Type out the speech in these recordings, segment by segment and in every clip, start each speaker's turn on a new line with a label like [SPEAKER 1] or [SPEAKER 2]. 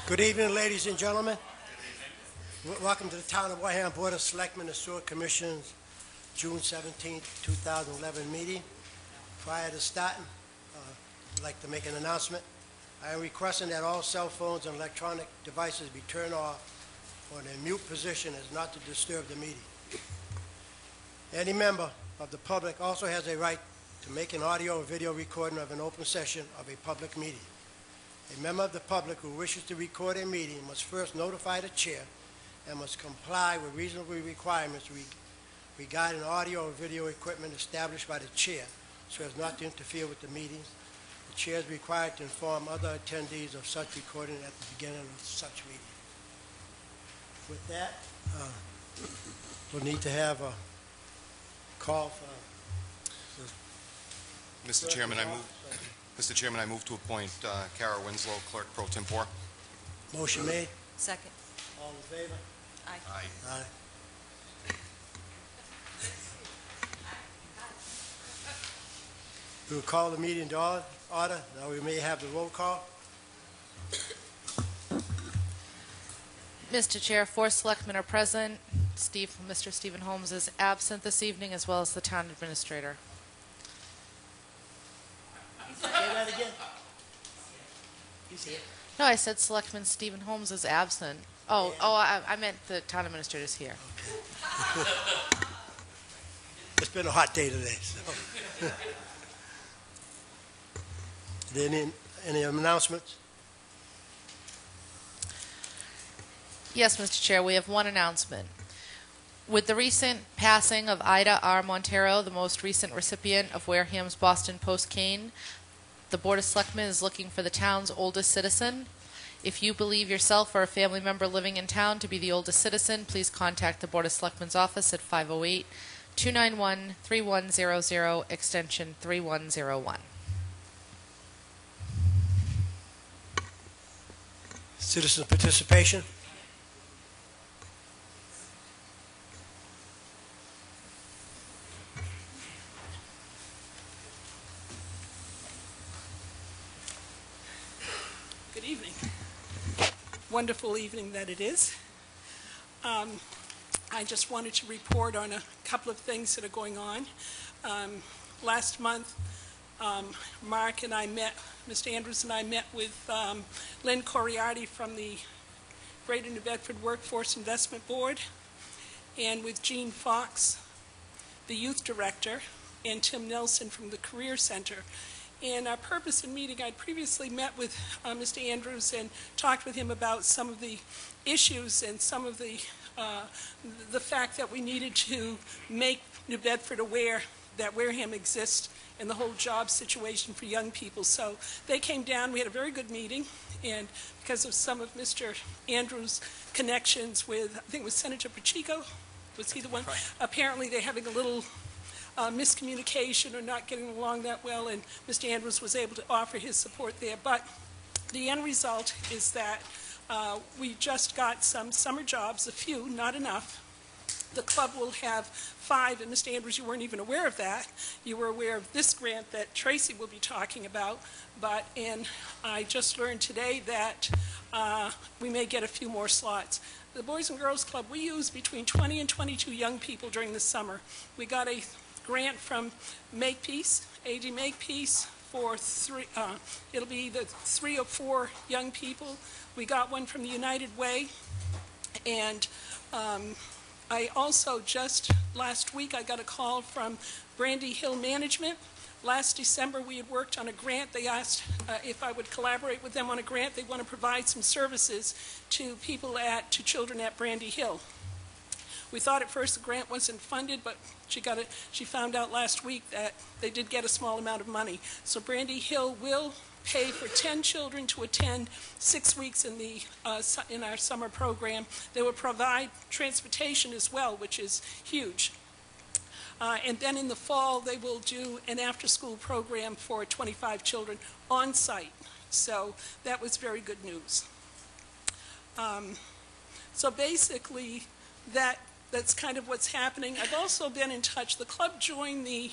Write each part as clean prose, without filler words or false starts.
[SPEAKER 1] Good evening, ladies and gentlemen. Welcome to the Town of Wareham Board of Selectmen and Sewer Commission's June 17, 2011 meeting. Prior to starting, I'd like to make an announcement. I am requesting that all cell phones and electronic devices be turned off or in a mute position as not to disturb the meeting. Any member of the public also has a right to make an audio or video recording of an open session of a public meeting. A member of the public who wishes to record a meeting must first notify the chair and must comply with reasonable requirements regarding audio or video equipment established by the chair so as not to interfere with the meetings. The chair is required to inform other attendees of such recording at the beginning of such meeting. With that, we'll need to have a call for...
[SPEAKER 2] Mr. Chairman, I move to appoint Kara Winslow, Clerk Pro Tempore.
[SPEAKER 1] Motion made.
[SPEAKER 3] Second.
[SPEAKER 1] All in favor?
[SPEAKER 3] Aye.
[SPEAKER 2] Aye.
[SPEAKER 1] Aye. We will call the meeting to order. Now we may have the roll call.
[SPEAKER 3] Mr. Chair, 4 selectmen are present. Mr. Stephen Holmes is absent this evening, as well as the town administrator.
[SPEAKER 1] Say that again. He's here.
[SPEAKER 3] No, I said Selectman Stephen Holmes is absent. I meant the town administrator's here.
[SPEAKER 1] Okay. It's been a hot day today. So. Any announcements?
[SPEAKER 3] Yes, Mr. Chair, we have one announcement. With the recent passing of Ida R. Montero, the most recent recipient of Wareham's Boston Post cane, the Board of Selectmen is looking for the town's oldest citizen. If you believe yourself or a family member living in town to be the oldest citizen, please contact the Board of Selectmen's office at 508-291-3100, extension 3101.
[SPEAKER 1] Citizen participation?
[SPEAKER 4] Good evening. Wonderful evening that it is. I just wanted to report on a couple of things that are going on. Last month, Mark and I met, Mr. Andrews and I met with Lynn Coriarty from the Greater New Bedford Workforce Investment Board, and with Jean Fox, the youth director, and Tim Nelson from the Career Center. And our purpose in meeting, I'd previously met with Mr. Andrews and talked with him about some of the issues and some of the fact that we needed to make New Bedford aware that Wareham exists and the whole job situation for young people. So they came down, we had a very good meeting, and because of some of Mr. Andrews' connections with, I think it was Senator Pacheco, was he the one? Right. Apparently they're having a little miscommunication or not getting along that well, and Mr. Andrews was able to offer his support there. But the end result is that we just got some summer jobs, a few, not enough. The club will have 5, and Mr. Andrews, you weren't even aware of that. You were aware of this grant that Tracy will be talking about, and I just learned today that we may get a few more slots. The Boys and Girls Club, we use between 20 and 22 young people during the summer. We got a grant from Makepeace, AG Makepeace, for 3, it'll be either 3 or 4 young people. We got one from the United Way, and I also just last week I got a call from Brandy Hill Management. Last December we had worked on a grant. They asked if I would collaborate with them on a grant. They want to provide some services to children at Brandy Hill. We thought at first the grant wasn't funded, but she found out last week that they did get a small amount of money. So Brandy Hill will pay for 10 children to attend 6 weeks in our summer program. They will provide transportation as well, which is huge. And then in the fall, they will do an after-school program for 25 children on site. So that was very good news. So basically, that's kind of what's happening. I've also been in touch. The club joined the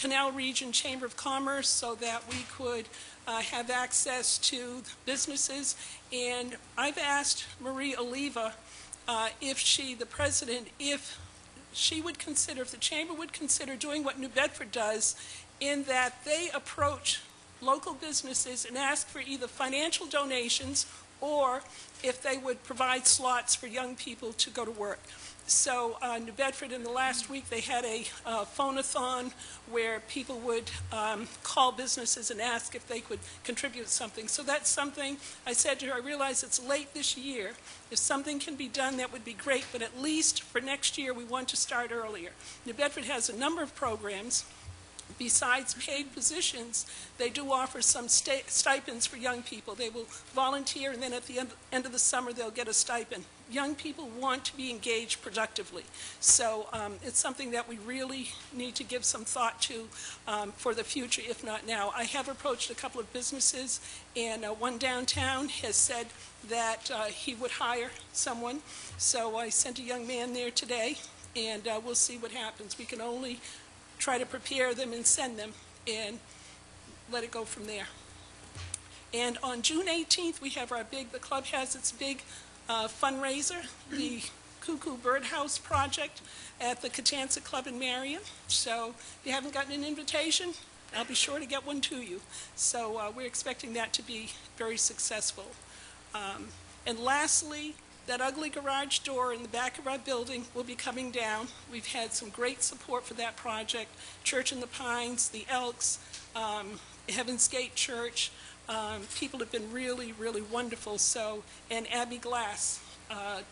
[SPEAKER 4] Canal Region Chamber of Commerce so that we could have access to businesses. And I've asked Marie Oliva if she, the president, if she would consider, if the chamber would consider doing what New Bedford does, in that they approach local businesses and ask for either financial donations or if they would provide slots for young people to go to work. So New Bedford, in the last week, they had a phone-a-thon where people would call businesses and ask if they could contribute something. So that's something I said to her, I realize it's late this year. If something can be done, that would be great, but at least for next year, we want to start earlier. New Bedford has a number of programs. Besides paid positions, they do offer some stipends for young people. They will volunteer, and then at the end of the summer, they'll get a stipend. Young people want to be engaged productively. So it's something that we really need to give some thought to for the future, if not now. I have approached a couple of businesses, and one downtown has said that he would hire someone. So I sent a young man there today, and we'll see what happens. We can only try to prepare them and send them and let it go from there. And on June 18th, we have our the club has its big fundraiser, the Cuckoo Birdhouse Project at the Catanza Club in Marion. So if you haven't gotten an invitation, I'll be sure to get one to you. So we're expecting that to be very successful. And lastly, that ugly garage door in the back of our building will be coming down. We've had some great support for that project. Church in the Pines, the Elks, Heaven's Gate Church. People have been really, really wonderful. So, and Abbey Glass,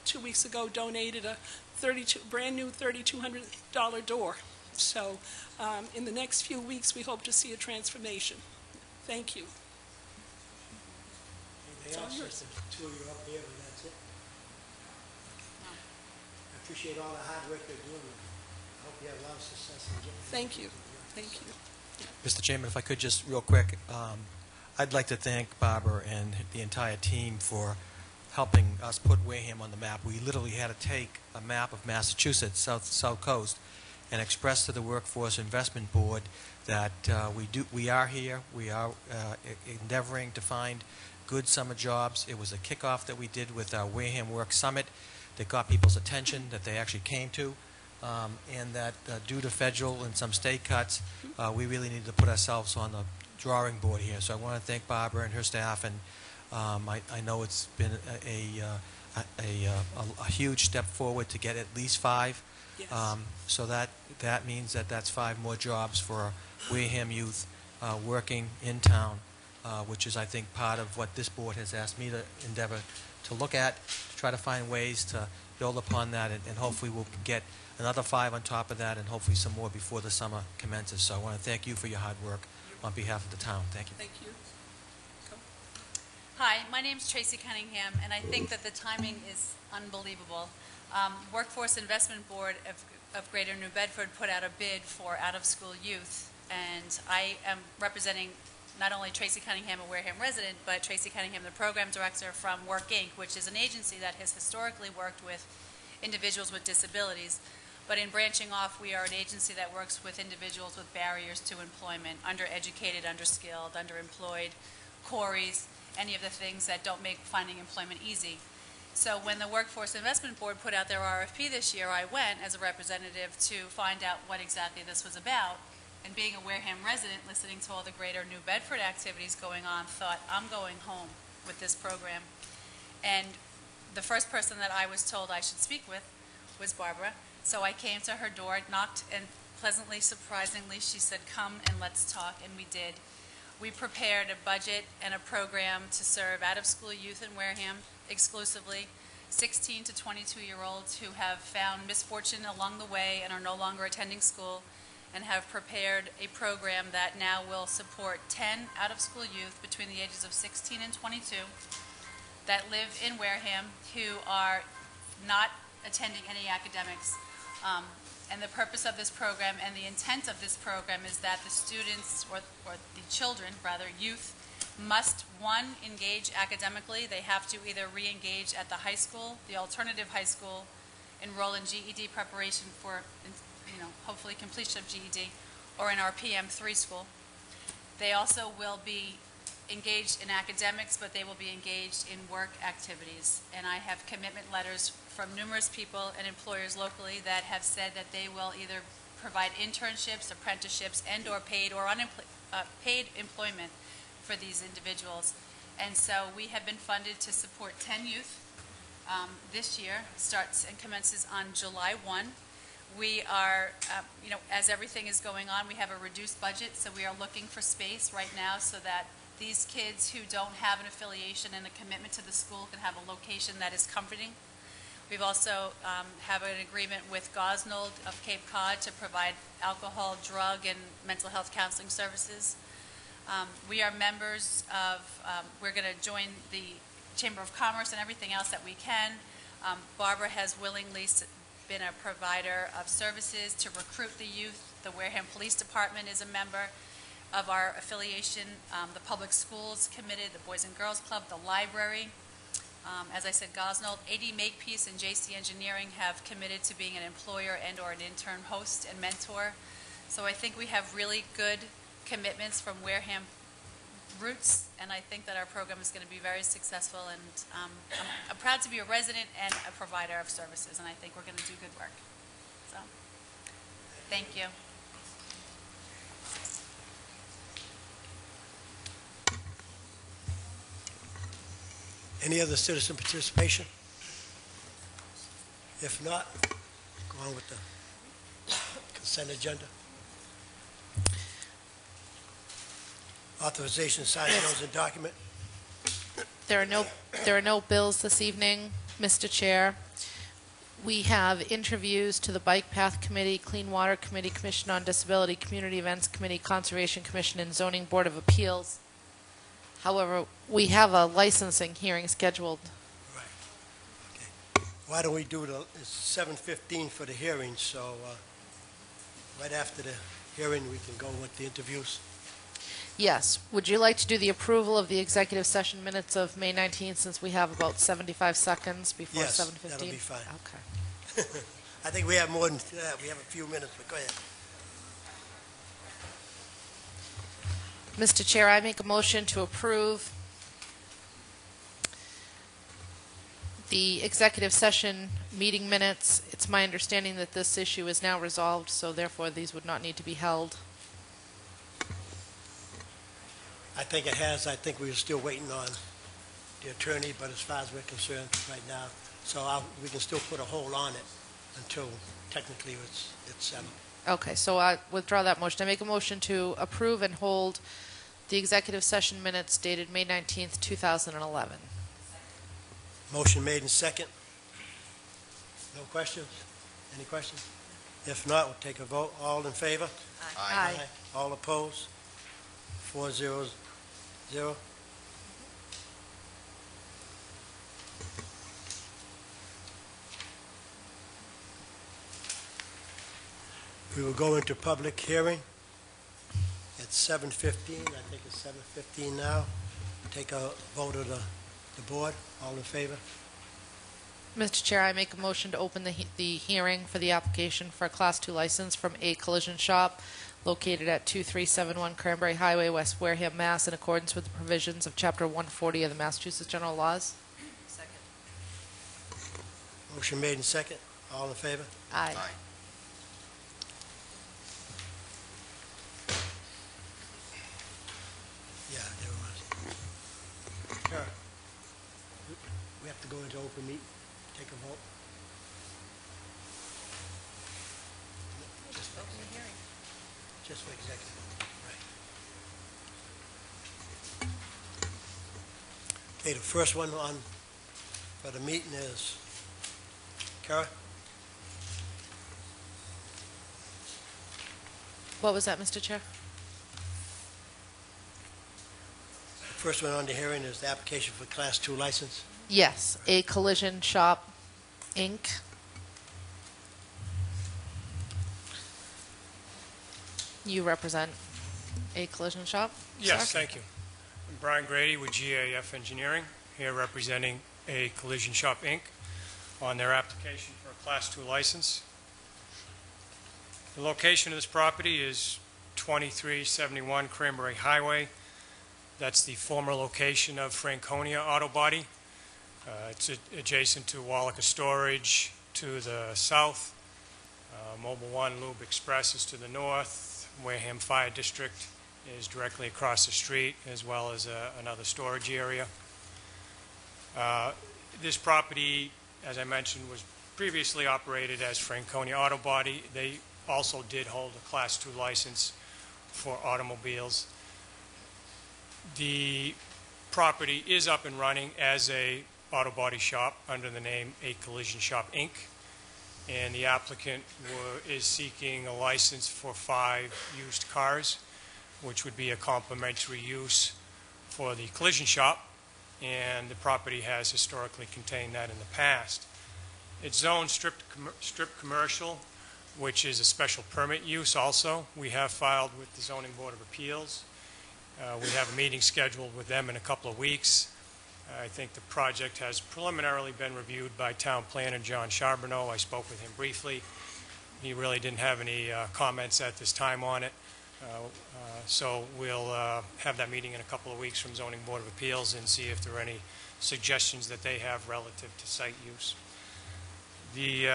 [SPEAKER 4] 2 weeks ago, donated a brand new $3,200 door. So, in the next few weeks, we hope to see a transformation. Thank you.
[SPEAKER 1] Anything else? Just the two of you up here, but that's it. I appreciate all the hard work they're doing. I hope you have a lot of success in getting.
[SPEAKER 4] Thank you. Thank you.
[SPEAKER 5] Mr. Chairman, if I could just real quick, I'd like to thank Barbara and the entire team for helping us put Wareham on the map. We literally had to take a map of Massachusetts, south coast, and express to the Workforce Investment Board that we are here, we are endeavoring to find good summer jobs. It was a kickoff that we did with our Wareham Work Summit that got people's attention, that they actually came to, and that due to federal and some state cuts, we really need to put ourselves on the drawing board here. So I want to thank Barbara and her staff, and I know it's been a huge step forward to get at least 5.
[SPEAKER 4] Yes.
[SPEAKER 5] So that means that that's 5 more jobs for Wareham youth working in town, which is, I think, part of what this board has asked me to endeavor to look at, to try to find ways to build upon that, and hopefully we'll get another 5 on top of that, and hopefully some more before the summer commences. So I want to thank you for your hard work on behalf of the town. Thank you.
[SPEAKER 4] Thank you. Go.
[SPEAKER 6] Hi, my name's Tracy Cunningham, and I think that the timing is unbelievable. Workforce Investment Board of Greater New Bedford put out a bid for out-of-school youth, and I am representing not only Tracy Cunningham, a Wareham resident, but Tracy Cunningham, the program director from Work Inc., which is an agency that has historically worked with individuals with disabilities. But in branching off, we are an agency that works with individuals with barriers to employment, undereducated, underskilled, underemployed, quarries, any of the things that don't make finding employment easy. So when the Workforce Investment Board put out their RFP this year, I went as a representative to find out what exactly this was about. And being a Wareham resident, listening to all the Greater New Bedford activities going on, thought, I'm going home with this program. And the first person that I was told I should speak with was Barbara. So I came to her door, knocked, and pleasantly, surprisingly, she said, come and let's talk, and we did. We prepared a budget and a program to serve out-of-school youth in Wareham exclusively, 16 to 22-year-olds who have found misfortune along the way and are no longer attending school, and have prepared a program that now will support 10 out-of-school youth between the ages of 16 and 22 that live in Wareham who are not attending any academics. And the purpose of this program and the intent of this program is that the students, or the children, rather, youth, must, 1, engage academically. They have to either re-engage at the high school, the alternative high school, enroll in GED preparation for, hopefully completion of GED, or in our PM3 school. They also will be engaged in academics, but they will be engaged in work activities. And I have commitment letters from numerous people and employers locally that have said that they will either provide internships, apprenticeships, and/or paid or paid employment for these individuals. And so we have been funded to support 10 youth. This year starts and commences on July 1. We are, as everything is going on, we have a reduced budget, so we are looking for space right now so that these kids who don't have an affiliation and a commitment to the school can have a location that is comforting. We've also have an agreement with Gosnold of Cape Cod to provide alcohol, drug, and mental health counseling services. We are members of, we're going to join the Chamber of Commerce and everything else that we can. Barbara has willingly been a provider of services to recruit the youth. The Wareham Police Department is a member of our affiliation. The public schools committed, the Boys and Girls Club, the library. As I said, Gosnold, AD Makepeace and JC Engineering have committed to being an employer and/or an intern host and mentor. So I think we have really good commitments from Wareham roots, and I think that our program is going to be very successful, and I'm proud to be a resident and a provider of services, and I think we're going to do good work. So, thank you.
[SPEAKER 1] Any other citizen participation? If not, go on with the consent agenda. Authorization to sign bills and document.
[SPEAKER 3] There are no bills this evening, Mr. Chair. We have interviews to the Bike Path Committee, Clean Water Committee, Commission on Disability, Community Events Committee, Conservation Commission, and Zoning Board of Appeals. However, we have a licensing hearing scheduled.
[SPEAKER 1] Right. Okay. Why don't we do it's 7:15 for the hearing, so right after the hearing we can go with the interviews.
[SPEAKER 3] Yes. Would you like to do the approval of the executive session minutes of May 19th, since we have about 75 seconds before 7:15?
[SPEAKER 1] Yes, that'll be fine.
[SPEAKER 3] Okay.
[SPEAKER 1] I think we have more than that. We have a few minutes, but go ahead.
[SPEAKER 3] Mr. Chair, I make a motion to approve the executive session meeting minutes. It's my understanding that this issue is now resolved, so therefore these would not need to be held.
[SPEAKER 1] I think it has. I think we're still waiting on the attorney, but as far as we're concerned right now, so we can still put a hold on it until technically it's settled.
[SPEAKER 3] Okay, so I withdraw that motion. I make a motion to approve and hold the executive session minutes dated May 19th, 2011.
[SPEAKER 1] Motion made and second. No questions? Any questions? If not, we'll take a vote. All in favor?
[SPEAKER 3] Aye.
[SPEAKER 1] All opposed? 4-0-0. We will go into public hearing at 7:15. I think it's 7:15 now. Take a vote of the board. All in favor?
[SPEAKER 3] Mr. Chair, I make a motion to open the hearing for the application for a Class 2 license from A Collision Shop located at 2371 Cranberry Highway, West Wareham, Mass., in accordance with the provisions of Chapter 140 of the Massachusetts General Laws.
[SPEAKER 6] Second.
[SPEAKER 1] Motion made and second. All in favor?
[SPEAKER 3] Aye.
[SPEAKER 1] Yeah, there was. Sure. We have to go into open meeting, take a vote. Just
[SPEAKER 3] Open the hearing.
[SPEAKER 1] Just for executive, right. Okay, the first one for the meeting is, Kara?
[SPEAKER 3] What was that, Mr. Chair?
[SPEAKER 1] The first one on the hearing is the application for Class 2 license.
[SPEAKER 3] Yes, A Collision Shop, Inc. You represent A Collision Shop?
[SPEAKER 7] Yes,
[SPEAKER 3] sir?
[SPEAKER 7] thank you. I'm Brian Grady with GAF Engineering, here representing A Collision Shop, Inc. on their application for a Class 2 license. The location of this property is 2371 Cranberry Highway. That's the former location of Franconia Auto Body. It's adjacent to Wallaca Storage to the south. Mobile One Lube Express is to the north. Wareham Fire District is directly across the street, as well as another storage area. This property, as I mentioned, was previously operated as Franconia Auto Body. They also did hold a Class 2 license for automobiles. The property is up and running as a auto body shop under the name A Collision Shop, Inc. And the applicant is seeking a license for 5 used cars, which would be a complementary use for the collision shop, and the property has historically contained that in the past. It's zoned strip commercial, which is a special permit use also. We have filed with the Zoning Board of Appeals. We have a meeting scheduled with them in a couple of weeks. I think the project has preliminarily been reviewed by Town Planner John Charbonneau. I spoke with him briefly. He really didn't have any comments at this time on it. So we'll have that meeting in a couple of weeks from Zoning Board of Appeals and see if there are any suggestions that they have relative to site use. The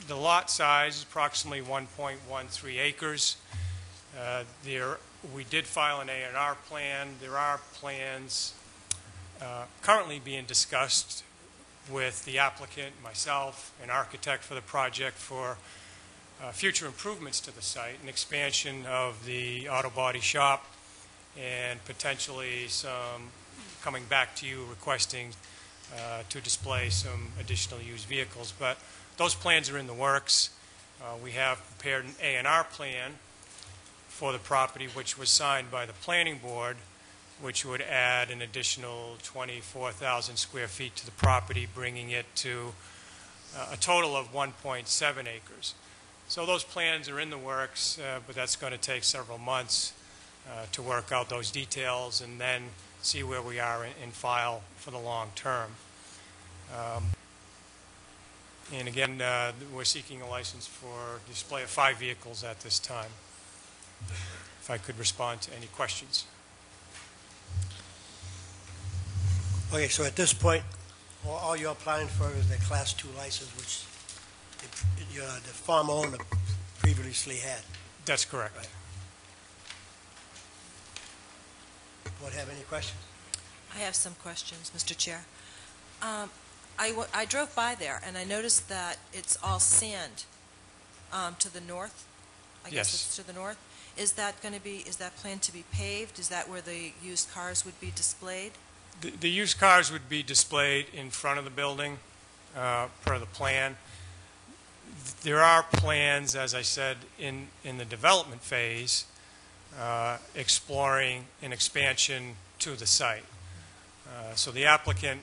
[SPEAKER 7] lot size is approximately 1.13 acres. We did file an A&R plan. There are plans currently being discussed with the applicant, myself, an architect for the project for future improvements to the site, an expansion of the auto body shop, and potentially some coming back to you requesting to display some additional used vehicles. But those plans are in the works. We have prepared an A&R plan for the property, which was signed by the planning board, which would add an additional 24,000 square feet to the property, bringing it to a total of 1.7 acres. So those plans are in the works, but that's going to take several months to work out those details and then see where we are in file for the long term. And again, we're seeking a license for display of 5 vehicles at this time. If I could respond to any questions.
[SPEAKER 1] Okay, so at this point, all you're applying for is the Class 2 license, which the farmer owner previously had.
[SPEAKER 7] That's correct.
[SPEAKER 1] Right. Board have any questions?
[SPEAKER 8] I have some questions, Mr. Chair. I drove by there, and I noticed that it's all sand to the north. I guess
[SPEAKER 7] Yes.
[SPEAKER 8] it's to the north. Is that planned to be paved? Is that where the used cars would be displayed?
[SPEAKER 7] The used cars would be displayed in front of the building per the plan. There are plans, as I said, in the development phase, exploring an expansion to the site. So the applicant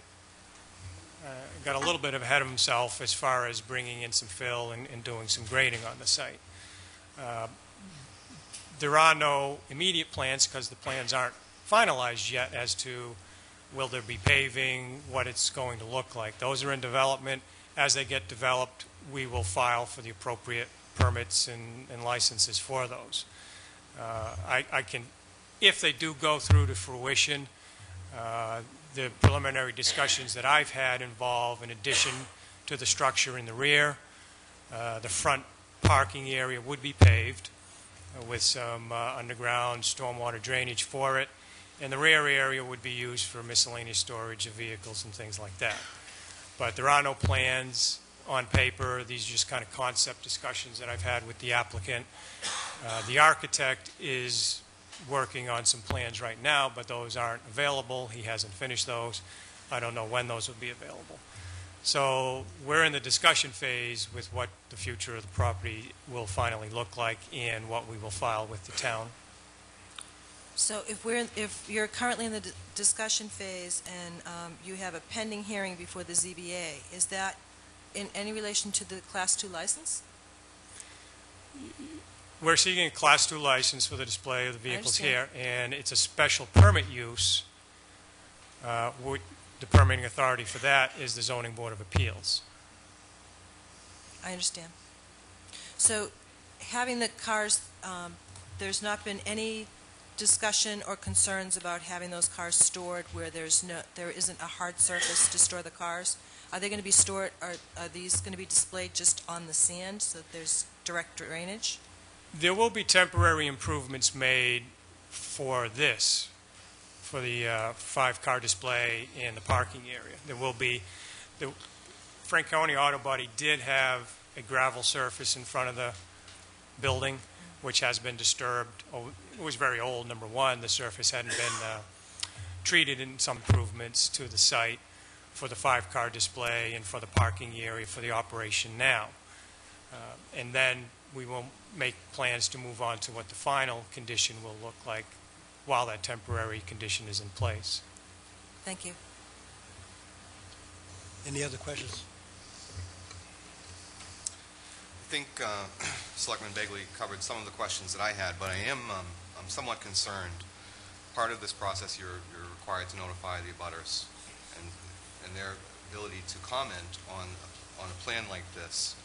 [SPEAKER 7] got a little bit ahead of himself as far as bringing in some fill and doing some grading on the site. There are no immediate plans because the plans aren't finalized yet as to will there be paving, what it's going to look like. Those are in development. As they get developed, we will file for the appropriate permits and licenses for those. I can, if they do go through to fruition, the preliminary discussions that I've had involve an addition to the structure in the rear. The front parking area would be paved with some underground stormwater drainage for it, and the rear area would be used for miscellaneous storage of vehicles and things like that. But there are no plans on paper. These are just kind of concept discussions that I've had with the applicant. The architect is working on some plans right now, but those aren't available. He hasn't finished those. I don't know when those will be available. So we're in the discussion phase with what the future of the property will finally look like and what we will file with the town.
[SPEAKER 8] So if you're currently in the discussion phase and you have a pending hearing before the ZBA, is that in any relation to the Class 2 license?
[SPEAKER 7] We're seeking a Class 2 license for the display of the vehicles here, and it's a special permit use. The permitting authority for that is the Zoning Board of Appeals.
[SPEAKER 8] I understand. So having the cars there's not been any discussion or concerns about having those cars stored where there isn't a hard surface to store the cars? Are they going to be stored, are these going to be displayed just on the sand so that there's direct drainage?
[SPEAKER 7] There will be temporary improvements made for this, for the 5-car display and the parking area. There will be, the Franconia Auto Body did have a gravel surface in front of the building, which has been disturbed. It was very old, number one. The surface hadn't been treated, in some improvements to the site for the 5-car display and for the parking area for the operation now. And then we will make plans to move on to what the final condition will look like while that temporary condition is in place.
[SPEAKER 8] Thank you.
[SPEAKER 1] Any other questions?
[SPEAKER 2] I think Selectman Begley covered some of the questions that I had, but I'm somewhat concerned. Part of this process, you're required to notify the abutters, and their ability to comment on a plan like this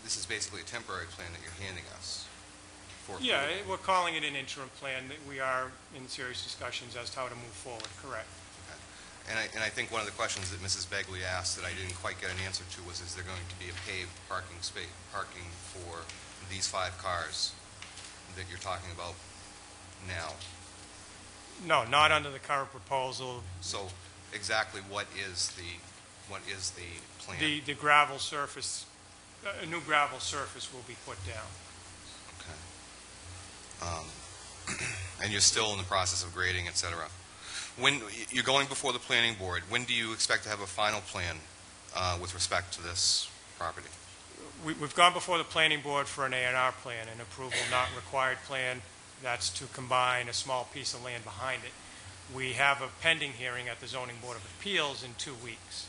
[SPEAKER 2] this is basically a temporary plan that you're handing us.
[SPEAKER 7] Yeah, we're calling it an interim plan. That we are in serious discussions as to how to move forward, correct.
[SPEAKER 2] Okay. And I think one of the questions that Mrs. Begley asked that I didn't quite get an answer to was, is there going to be a paved parking for these 5 cars that you're talking about now?
[SPEAKER 7] No, not under the current proposal.
[SPEAKER 2] So exactly what is the plan?
[SPEAKER 7] The gravel surface, a new gravel surface will be put down.
[SPEAKER 2] Okay. And you're still in the process of grading, et cetera. When you're going before the planning board, when do you expect to have a final plan with respect to this property?
[SPEAKER 7] We've gone before the planning board for an A&R plan, an approval not required plan. That's to combine a small piece of land behind it. We have a pending hearing at the Zoning Board of Appeals in 2 weeks.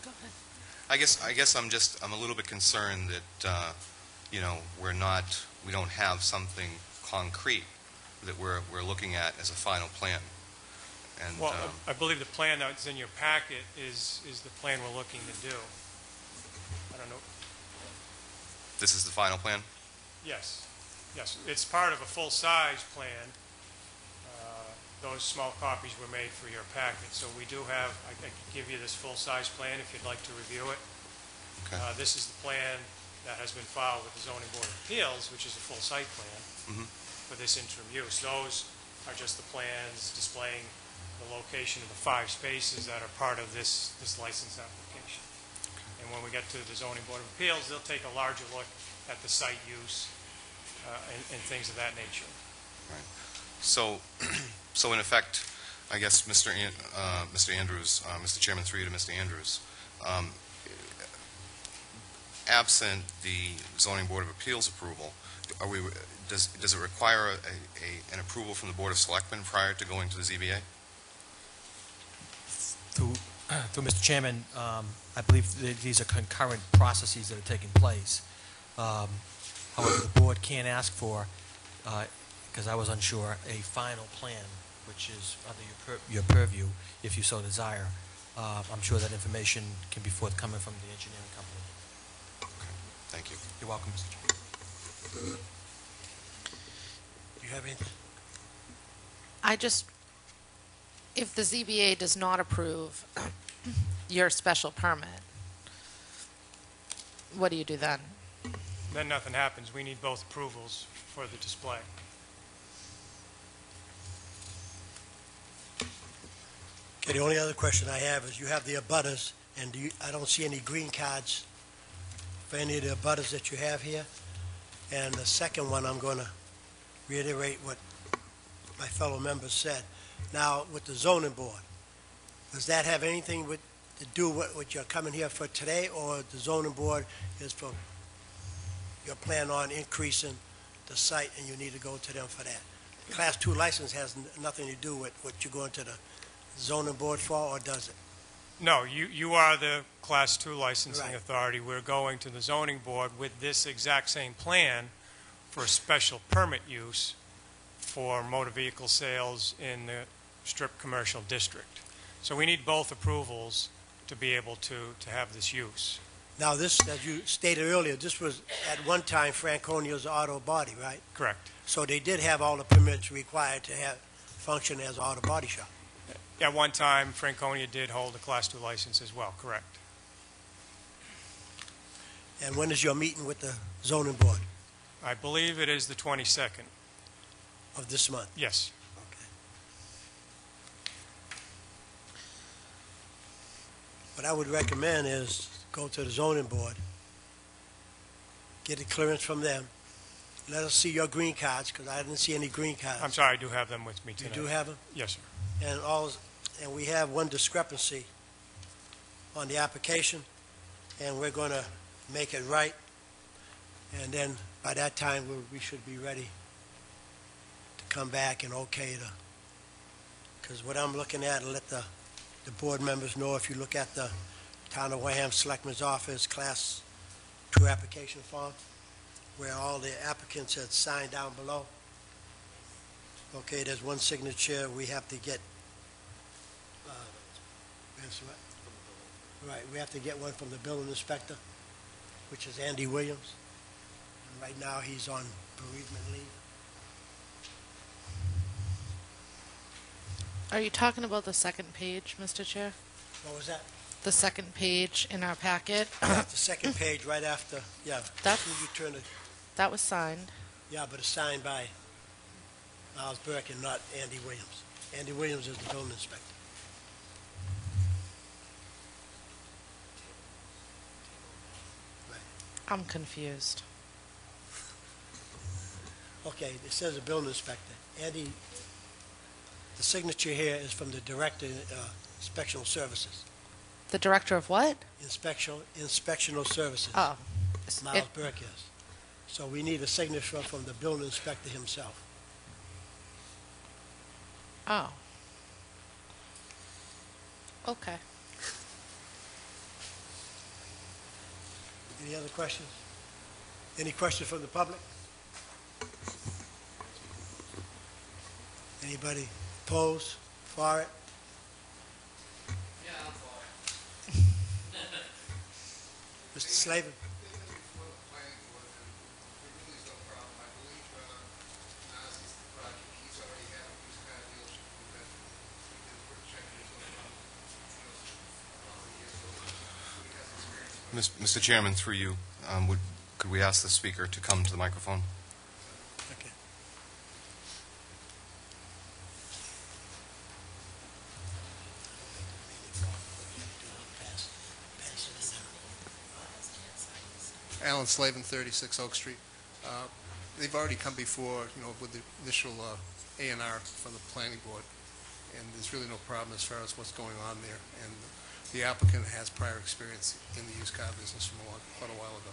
[SPEAKER 3] Go ahead.
[SPEAKER 2] I guess I'm a little bit concerned that we don't have something concrete that we're looking at as a final plan. And
[SPEAKER 7] Well, I believe the plan that's in your packet is the plan we're looking to do. I don't know.
[SPEAKER 2] this is the final plan?
[SPEAKER 7] Yes, yes. It's part of a full-size plan. Those small copies were made for your packet. So we do have, I could give you this full-size plan if you'd like to review it.
[SPEAKER 2] Okay.
[SPEAKER 7] This is the plan that has been filed with the Zoning Board of Appeals, which is a full site plan for this interim use. Those are just the plans displaying the location of the 5 spaces that are part of this license application. And when we get to the Zoning Board of Appeals, they'll take a larger look at the site use and things of that nature.
[SPEAKER 2] Right. So in effect, I guess, Mr. Andrews, Mr. Chairman, through you to Mr. Andrews, absent the Zoning Board of Appeals approval, does it require an approval from the Board of Selectmen prior to going to the ZBA?
[SPEAKER 5] Through Mr. Chairman, I believe that these are concurrent processes that are taking place. However, the board can ask for, because I was unsure, a final plan, which is under your purview, if you so desire. I'm sure that information can be forthcoming from the engineering company.
[SPEAKER 2] Okay. Thank you.
[SPEAKER 5] You're welcome, Mr. Chairman.
[SPEAKER 1] Do you have anything?
[SPEAKER 3] If the ZBA does not approve your special permit, what do you do then?
[SPEAKER 7] Then nothing happens. We need both approvals for the display.
[SPEAKER 1] Okay, the only other question I have is, you have the abutters, and I don't see any green cards for any of the abutters that you have here. And the second one, I'm going to reiterate what my fellow members said. Now, with the zoning board, does that have anything to do with what you're coming here for today, or the zoning board is for, you're planning on increasing the site and you need to go to them for that? Class 2 license has nothing to do with what you're going to the zoning board for, or does it?
[SPEAKER 7] No, you are the Class 2 licensing
[SPEAKER 1] Right.
[SPEAKER 7] authority. We're going to the zoning board with this exact same plan for a special permit use for motor vehicle sales in the strip commercial district. So we need both approvals to be able to have this use.
[SPEAKER 1] Now, this, as you stated earlier, this was at one time Franconia's auto body, right?
[SPEAKER 7] Correct.
[SPEAKER 1] So they did have all the permits required to have function as an auto body shop.
[SPEAKER 7] At one time, Franconia did hold a Class 2 license as well, correct.
[SPEAKER 1] And when is your meeting with the zoning board
[SPEAKER 7] I believe it is the 22nd.
[SPEAKER 1] of this month?
[SPEAKER 7] Yes.
[SPEAKER 1] Okay. What I would recommend is go to the zoning board, get a clearance from them, let us see your green cards, because I didn't see any green cards.
[SPEAKER 7] I'm sorry, I do have them with me
[SPEAKER 1] You
[SPEAKER 7] tonight.
[SPEAKER 1] do have them?
[SPEAKER 7] Yes, sir.
[SPEAKER 1] And we have one discrepancy on the application, and we're going to make it right. And then by that time, we should be ready to come back and okay the, because what I'm looking at, and let the board members know, if you look at the Town of Wareham Selectman's Office Class 2 application form, where all the applicants had signed down below. Okay, there's one signature we have to get. That's right, we have to get one from the building inspector, which is Andy Williams. And right now, he's on bereavement leave.
[SPEAKER 3] Are you talking about the second page, Mr. Chair?
[SPEAKER 1] What was that?
[SPEAKER 3] The second page in our packet?
[SPEAKER 1] Yeah, the second page right after, yeah.
[SPEAKER 3] That's-
[SPEAKER 1] You turn it,
[SPEAKER 3] That was signed.
[SPEAKER 1] yeah, but it's signed by Miles Burke and not Andy Williams. Andy Williams is the building inspector.
[SPEAKER 3] I'm confused.
[SPEAKER 1] Okay, it says the building inspector. Andy, the signature here is from the Director, Inspectional Services.
[SPEAKER 3] The director of what?
[SPEAKER 1] Inspectional Services.
[SPEAKER 3] Oh.
[SPEAKER 1] Miles Burke is. So we need a signature from the building inspector himself.
[SPEAKER 3] Oh. Okay.
[SPEAKER 1] Any other questions? Any questions from the public? Anybody opposed, for it? Yeah, I'm for it. Mr. Slavin?
[SPEAKER 2] Mr. Chairman, through you, could we ask the speaker to come to the microphone?
[SPEAKER 1] Okay.
[SPEAKER 9] Alan Slavin, 36 Oak Street. They've already come before, with the initial A&R from the planning board, and there's really no problem as far as what's going on there. And the applicant has prior experience in the used car business from quite a while ago.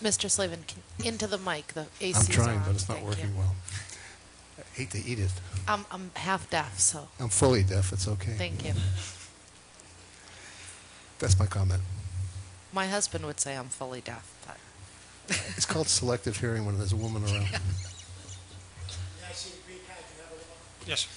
[SPEAKER 3] Mr. Slavin, into the mic. The AC
[SPEAKER 9] I'm
[SPEAKER 3] is
[SPEAKER 9] trying,
[SPEAKER 3] on.
[SPEAKER 9] but it's not
[SPEAKER 3] Thank
[SPEAKER 9] working
[SPEAKER 3] you.
[SPEAKER 9] well. I hate to eat it.
[SPEAKER 3] I'm half deaf, so
[SPEAKER 9] I'm fully deaf. It's okay.
[SPEAKER 3] thank you.
[SPEAKER 9] That's my comment.
[SPEAKER 3] My husband would say I'm fully deaf, but
[SPEAKER 9] It's called selective hearing when there's a woman around.
[SPEAKER 1] Yeah, I see the green card. You have it?
[SPEAKER 7] Yes, sir.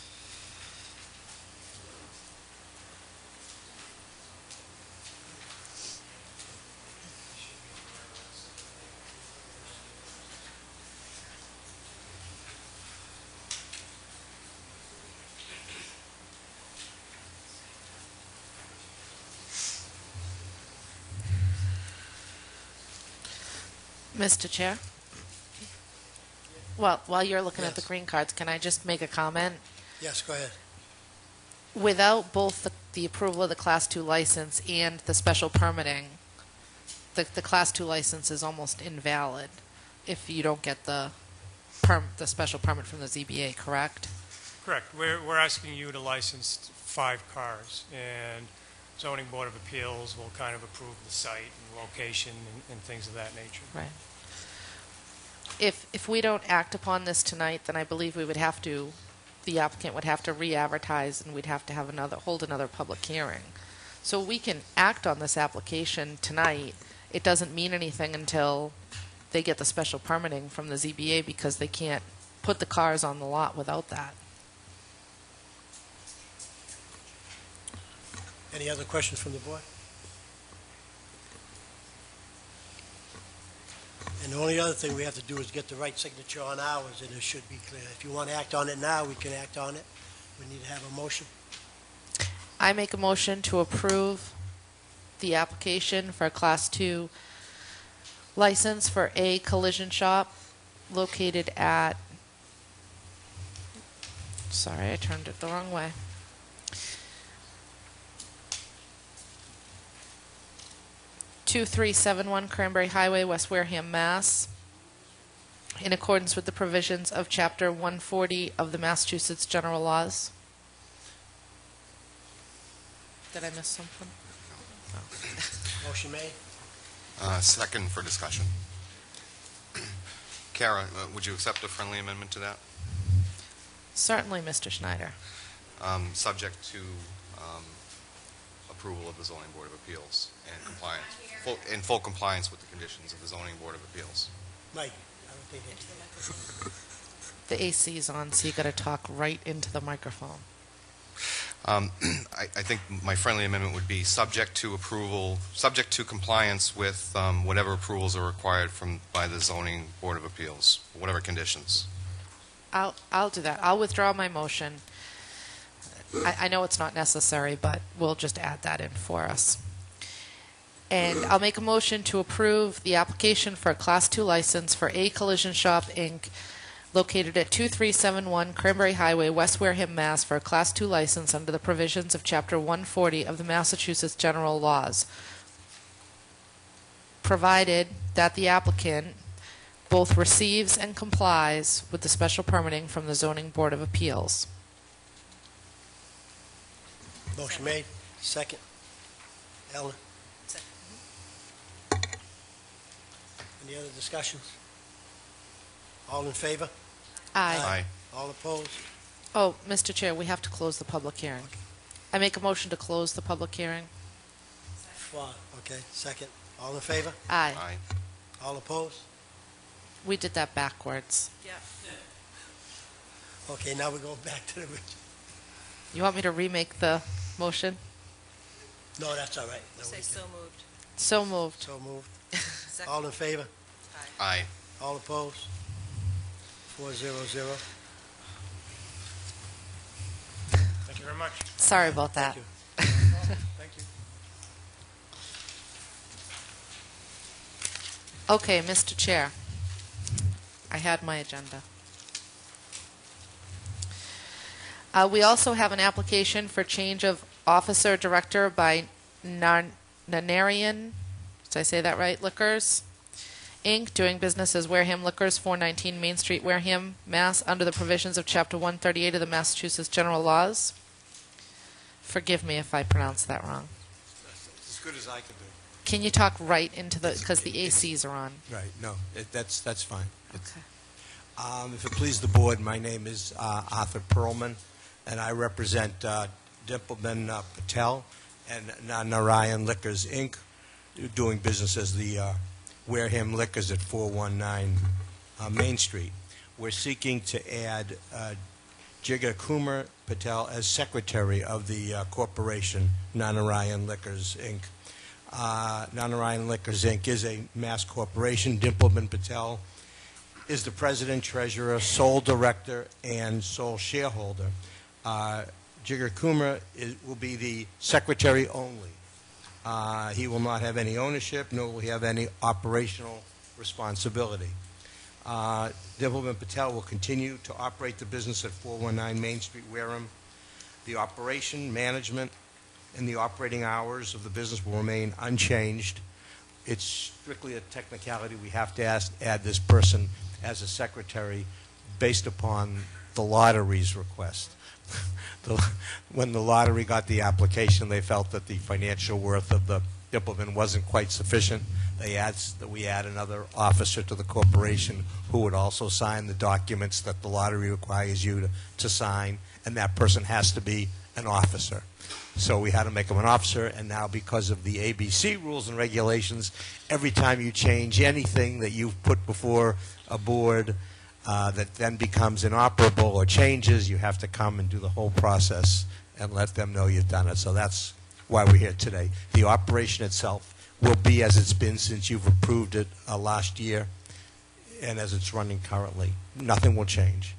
[SPEAKER 3] Mr. Chair? Well, while you're looking at the
[SPEAKER 1] Yes.
[SPEAKER 3] green cards, can I just make a comment?
[SPEAKER 1] Yes, go ahead.
[SPEAKER 3] Without both the approval of the Class 2 license and the special permitting, the Class 2 license is almost invalid if you don't get the special permit from the ZBA, correct?
[SPEAKER 7] Correct. We're asking you to license 5 cars, and Zoning Board of Appeals will kind of approve the site and location and things of that nature.
[SPEAKER 3] Right. If we don't act upon this tonight, then I believe we would have to, the applicant would have to re-advertise, and we'd have to have hold another public hearing. So we can act on this application tonight. It doesn't mean anything until they get the special permitting from the ZBA, because they can't put the cars on the lot without that.
[SPEAKER 1] Any other questions from the board? And the only other thing we have to do is get the right signature on ours, and it should be clear. If you want to act on it now, we can act on it. We need to have a motion.
[SPEAKER 3] I make a motion to approve the application for a Class 2 license for a collision shop located at, sorry, I turned it the wrong way. (2371) Cranberry Highway, West Wareham, Mass. In accordance with the provisions of Chapter 140 of the Massachusetts General Laws. Did I miss something?
[SPEAKER 1] Motion made.
[SPEAKER 2] Second for discussion. Kara, would you accept a friendly amendment to that?
[SPEAKER 3] Certainly, Mr. Schneider.
[SPEAKER 2] Subject to approval of the Zoning Board of Appeals and compliance, in full compliance with the conditions of the Zoning Board of Appeals.
[SPEAKER 1] Mike, I don't think it's...
[SPEAKER 3] The AC is on, so you got to talk right into the microphone.
[SPEAKER 2] I think my friendly amendment would be subject to approval, subject to compliance with whatever approvals are required by the Zoning Board of Appeals, whatever conditions.
[SPEAKER 3] I'll do that. I'll withdraw my motion. I know it's not necessary, but we'll just add that in for us. And I'll make a motion to approve the application for a Class 2 license for A Collision Shop, Inc., located at 2371 Cranberry Highway, West Wareham, Mass., for a Class 2 license under the provisions of Chapter 140 of the Massachusetts General Laws, provided that the applicant both receives and complies with the special permitting from the Zoning Board of Appeals.
[SPEAKER 1] Motion made. Second. Ellen? Any other discussions? All in favor?
[SPEAKER 3] Aye.
[SPEAKER 1] All opposed?
[SPEAKER 3] Oh, Mr. Chair, we have to close the public hearing. I make a motion to close the public hearing.
[SPEAKER 1] Okay, second. All in favor?
[SPEAKER 3] Aye.
[SPEAKER 2] Aye.
[SPEAKER 1] All opposed?
[SPEAKER 3] We did that backwards.
[SPEAKER 8] Yeah.
[SPEAKER 1] Okay, now we're going back to the original.
[SPEAKER 3] You want me to remake the motion?
[SPEAKER 1] No, that's all right. No,
[SPEAKER 8] Say
[SPEAKER 1] we
[SPEAKER 8] so
[SPEAKER 1] can-
[SPEAKER 8] moved.
[SPEAKER 3] So moved.
[SPEAKER 1] So moved.
[SPEAKER 8] Second.
[SPEAKER 1] All in favor?
[SPEAKER 2] Aye.
[SPEAKER 1] All opposed? 4-0-0.
[SPEAKER 7] Thank you very much.
[SPEAKER 3] Sorry about that.
[SPEAKER 1] Thank you.
[SPEAKER 7] Thank you.
[SPEAKER 3] Okay, Mr. Chair. I had my agenda. We also have an application for change of officer director by Nanarian, did I say that right, Liquors, Inc., doing business as Wareham Liquors, 419 Main Street, Wareham, Mass., under the provisions of Chapter 138 of the Massachusetts General Laws. Forgive me if I pronounced that wrong.
[SPEAKER 10] As good as I can do.
[SPEAKER 3] Can you talk right into the, because the ACs are on?
[SPEAKER 10] Right, no, that's fine.
[SPEAKER 3] Okay.
[SPEAKER 10] If it pleases the board, my name is Arthur Perlman, and I represent Dimpleman Patel and Narayan Liquors, Inc., doing business as the Wareham Liquors at 419 Main Street. We're seeking to add Jigar Kumar Patel as secretary of the corporation, Narayan Liquors, Inc. Narayan Liquors, Inc. is a mass corporation. Dimpleman Patel is the president, treasurer, sole director, and sole shareholder. Jigar Kumar will be the secretary only. He will not have any ownership, nor will he have any operational responsibility. Dimpleman Patel will continue to operate the business at 419 Main Street, Wareham. The operation, management, and the operating hours of the business will remain unchanged. It's strictly a technicality. We have to add this person as a secretary based upon the lottery's request. When the lottery got the application, they felt that the financial worth of the Dimpleman wasn't quite sufficient. They asked that we add another officer to the corporation who would also sign the documents that the lottery requires you to sign, and that person has to be an officer. So we had to make him an officer, and now because of the ABC rules and regulations, every time you change anything that you've put before a board that then becomes inoperable or changes, you have to come and do the whole process and let them know you've done it. So that's why we're here today. The operation itself will be as it's been since you've approved it last year and as it's running currently. Nothing will change.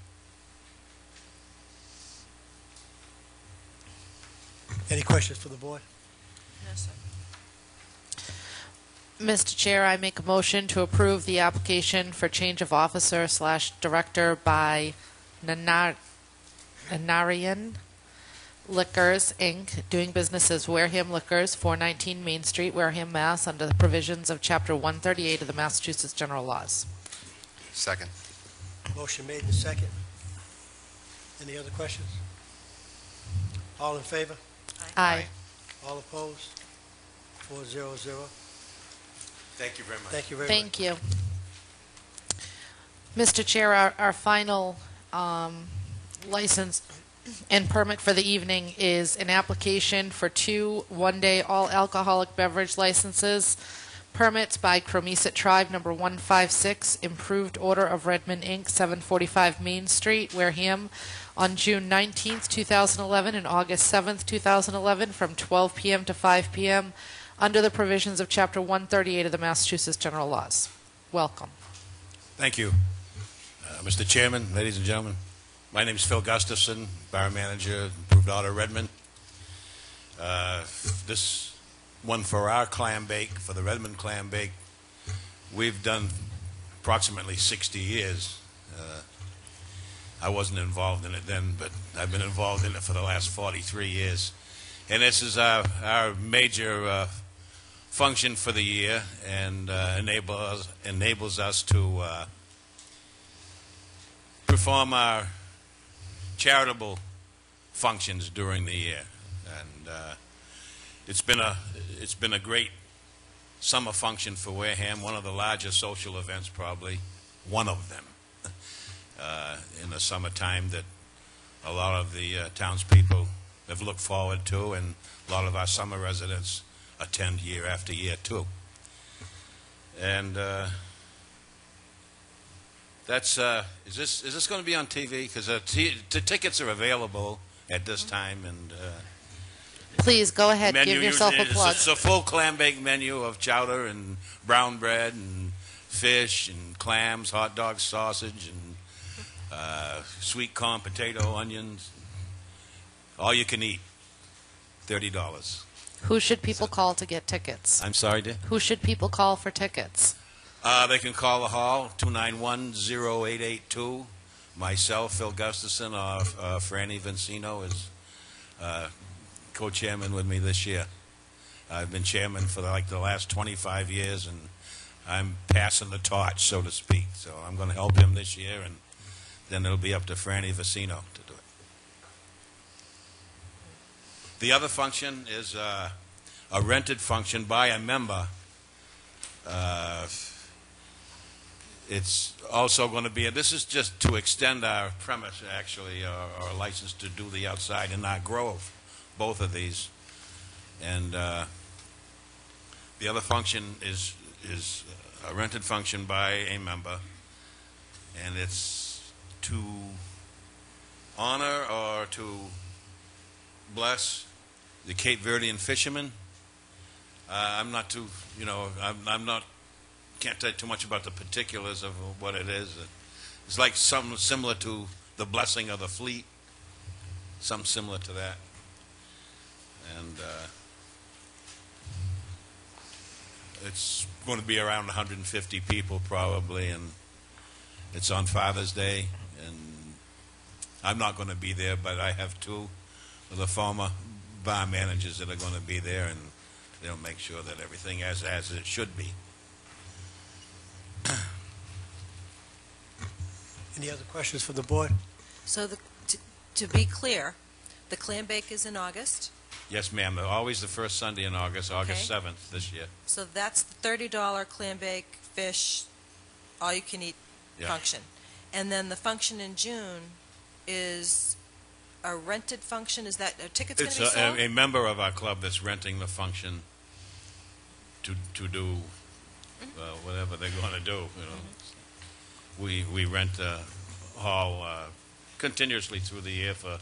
[SPEAKER 1] Any questions for the board?
[SPEAKER 8] No, sir.
[SPEAKER 3] Mr. Chair, I make a motion to approve the application for change of officer / director by Nanarian Liquors, Inc., doing business as Wareham Liquors, 419 Main Street, Wareham, Mass., under the provisions of Chapter 138 of the Massachusetts General Laws.
[SPEAKER 2] Second.
[SPEAKER 1] Motion made and second. Any other questions? All in favor?
[SPEAKER 3] Aye.
[SPEAKER 1] All opposed? 4-0-0.
[SPEAKER 10] Thank you very much.
[SPEAKER 1] Thank you very much.
[SPEAKER 3] Thank you. Mr. Chair, our final license and permit for the evening is an application for 2 one-day all-alcoholic beverage licenses. Permits by Cromeset Tribe, number 156, Improved Order of Redmond, Inc., 745 Main Street, Wareham, on June 19th, 2011 and August 7th, 2011, from 12 p.m. to 5 p.m., under the provisions of Chapter 138 of the Massachusetts General Laws. Welcome.
[SPEAKER 11] Thank you. Mr. Chairman, ladies and gentlemen, my name is Phil Gustafson, bar manager, Improved Order Redmond. This one for our clam bake, for the Redmond clam bake, we've done approximately 60 years. I wasn't involved in it then, but I've been involved in it for the last 43 years. And this is our major function for the year, and enables us to perform our charitable functions during the year. And it's been a great summer function for Wareham, one of the largest social events, probably one of them, in the summertime, that a lot of the townspeople have looked forward to, and a lot of our summer residents attend year after year too. And that's is this going to be on TV? Because the tickets are available at this time, and
[SPEAKER 3] Please go ahead, give yourself a plug.
[SPEAKER 11] It's a full clam bake menu of chowder and brown bread and fish and clams, hot dogs, sausage, and sweet corn, potato, onions. All you can eat. $30.
[SPEAKER 3] Who should people call to get tickets?
[SPEAKER 11] I'm sorry, dear?
[SPEAKER 3] Who should people call for tickets?
[SPEAKER 11] They can call the hall, 291-0882. Myself, Phil Gustafson, or Franny Vincino is co-chairman with me this year. I've been chairman for like the last 25 years, and I'm passing the torch, so to speak. So I'm going to help him this year, and then it'll be up to Franny Vincino to do it. The other function is a rented function by a member. It's also going to be, this is just to extend our premise, actually, our license to do the outside in our grove, both of these. And the other function is a rented function by a member, and it's to honor or to bless the Cape Verdean fishermen. I'm not too, I'm not, can't tell you too much about the particulars of what it is. It's like something similar to the blessing of the fleet, something similar to that. And it's going to be around 150 people probably, and it's on Father's Day, and I'm not going to be there, but I have two of the former bar managers that are going to be there, and they'll make sure that everything is as it should be.
[SPEAKER 1] Any other questions for the board?
[SPEAKER 8] So to be clear, the clam bake is in August,
[SPEAKER 11] Yes, ma'am. Always the first Sunday in August, August 7th this year.
[SPEAKER 8] so that's the $30 clam bake, fish, all-you-can-eat
[SPEAKER 11] Yeah.
[SPEAKER 8] function. And then the function in June is a rented function, is that, are tickets going
[SPEAKER 11] It's
[SPEAKER 8] to be sold?
[SPEAKER 11] a member of our club that's renting the function to do whatever they're going to do. We rent the hall continuously through the year for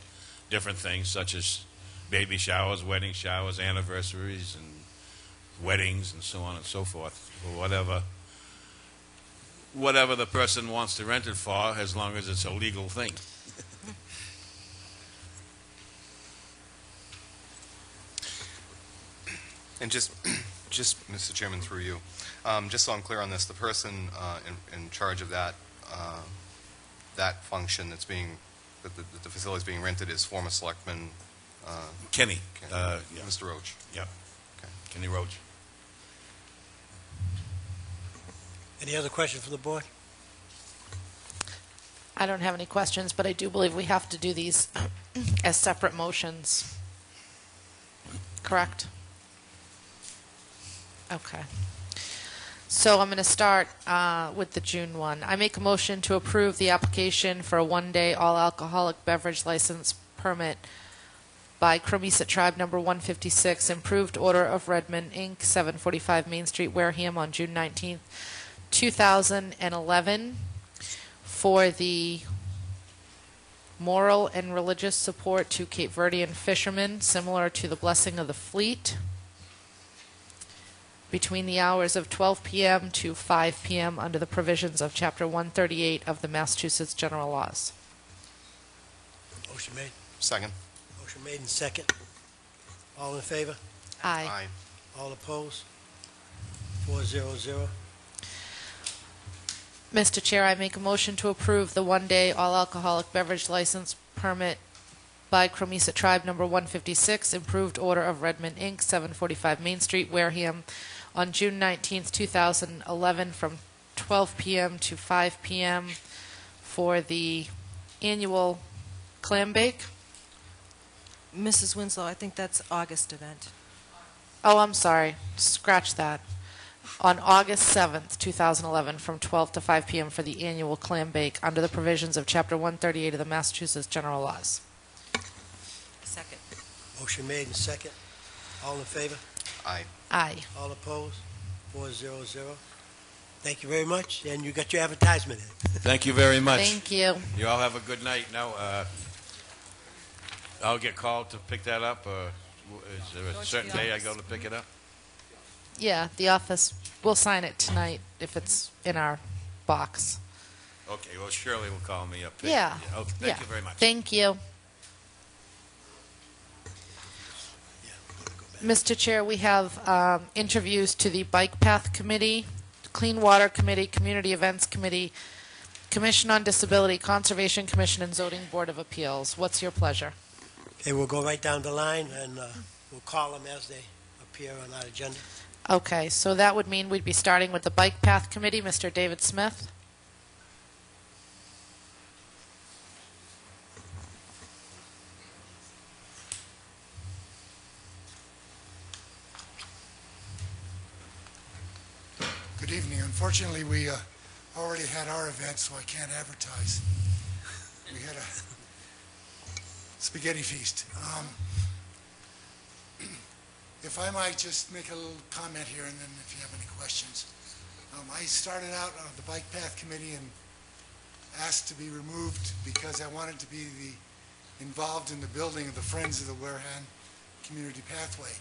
[SPEAKER 11] different things, such as baby showers, wedding showers, anniversaries, and weddings, and so on and so forth, or whatever the person wants to rent it for, as long as it's a legal thing.
[SPEAKER 2] And just, Mr. Chairman, through you, just so I'm clear on this, the person in charge of that function that's being, that the facility is being rented is former Selectman
[SPEAKER 11] Kenny.
[SPEAKER 2] Yeah.
[SPEAKER 11] Yeah.
[SPEAKER 2] Mr. Roach.
[SPEAKER 11] Yep.
[SPEAKER 2] Okay.
[SPEAKER 11] Kenny Roach.
[SPEAKER 1] Any other questions from the board?
[SPEAKER 3] I don't have any questions, but I do believe we have to do these as separate motions. Correct? Okay. So I'm going to start with the June one. I make a motion to approve the application for a one-day all-alcoholic beverage license permit by Cremisa Tribe Number 156, Improved Order of Redmond, Inc., 745 Main Street, Wareham, on June 19th, 2011, for the moral and religious support to Cape Verdean fishermen, similar to the Blessing of the Fleet, between the hours of 12 p.m. to 5 p.m. under the provisions of Chapter 138 of the Massachusetts General Laws.
[SPEAKER 1] Motion made.
[SPEAKER 2] Second.
[SPEAKER 1] Motion made and second. All in favor?
[SPEAKER 3] Aye.
[SPEAKER 1] All opposed? 4-0-0.
[SPEAKER 3] Mr. Chair, I make a motion to approve the one-day all-alcoholic beverage license permit by Cremisa Tribe Number 156, Improved Order of Redmond, Inc., 745 Main Street, Wareham, on June 19th, 2011, from 12 p.m. to 5 p.m. for the annual clam bake.
[SPEAKER 8] Mrs. Winslow, I think that's August event.
[SPEAKER 3] Oh, I'm sorry. Scratch that. On August 7th, 2011, from 12 to 5 p.m. for the annual clam bake under the provisions of Chapter 138 of the Massachusetts General Laws.
[SPEAKER 8] Second.
[SPEAKER 1] Motion made and second. All in favor?
[SPEAKER 2] Aye.
[SPEAKER 3] Aye.
[SPEAKER 1] All opposed? 4-0-0. Thank you very much, and you got your advertisement in.
[SPEAKER 11] Thank you very much.
[SPEAKER 3] Thank you.
[SPEAKER 11] You all have a good night. Now, I'll get called to pick that up, or is there a certain day I go to pick it up?
[SPEAKER 3] Yeah, the office, we'll sign it tonight if it's in our box.
[SPEAKER 11] Okay, well, Shirley will call me up.
[SPEAKER 3] Yeah.
[SPEAKER 11] Okay, thank you very much.
[SPEAKER 3] Thank you. Mr. Chair, we have interviews to the Bike Path Committee, Clean Water Committee, Community Events Committee, Commission on Disability, Conservation Commission, and Zoning Board of Appeals. What's your pleasure?
[SPEAKER 1] Okay, we'll go right down the line, and we'll call them as they appear on our agenda.
[SPEAKER 3] Okay, so that would mean we'd be starting with the Bike Path Committee, Mr. David Smith.
[SPEAKER 12] Good evening. Unfortunately, we already had our event, so I can't advertise. We had a spaghetti feast. If I might just make a little comment here, and then if you have any questions. I started out on the Bike Path Committee and asked to be removed because I wanted to be involved in the building of the Friends of the Wareham Community Pathway.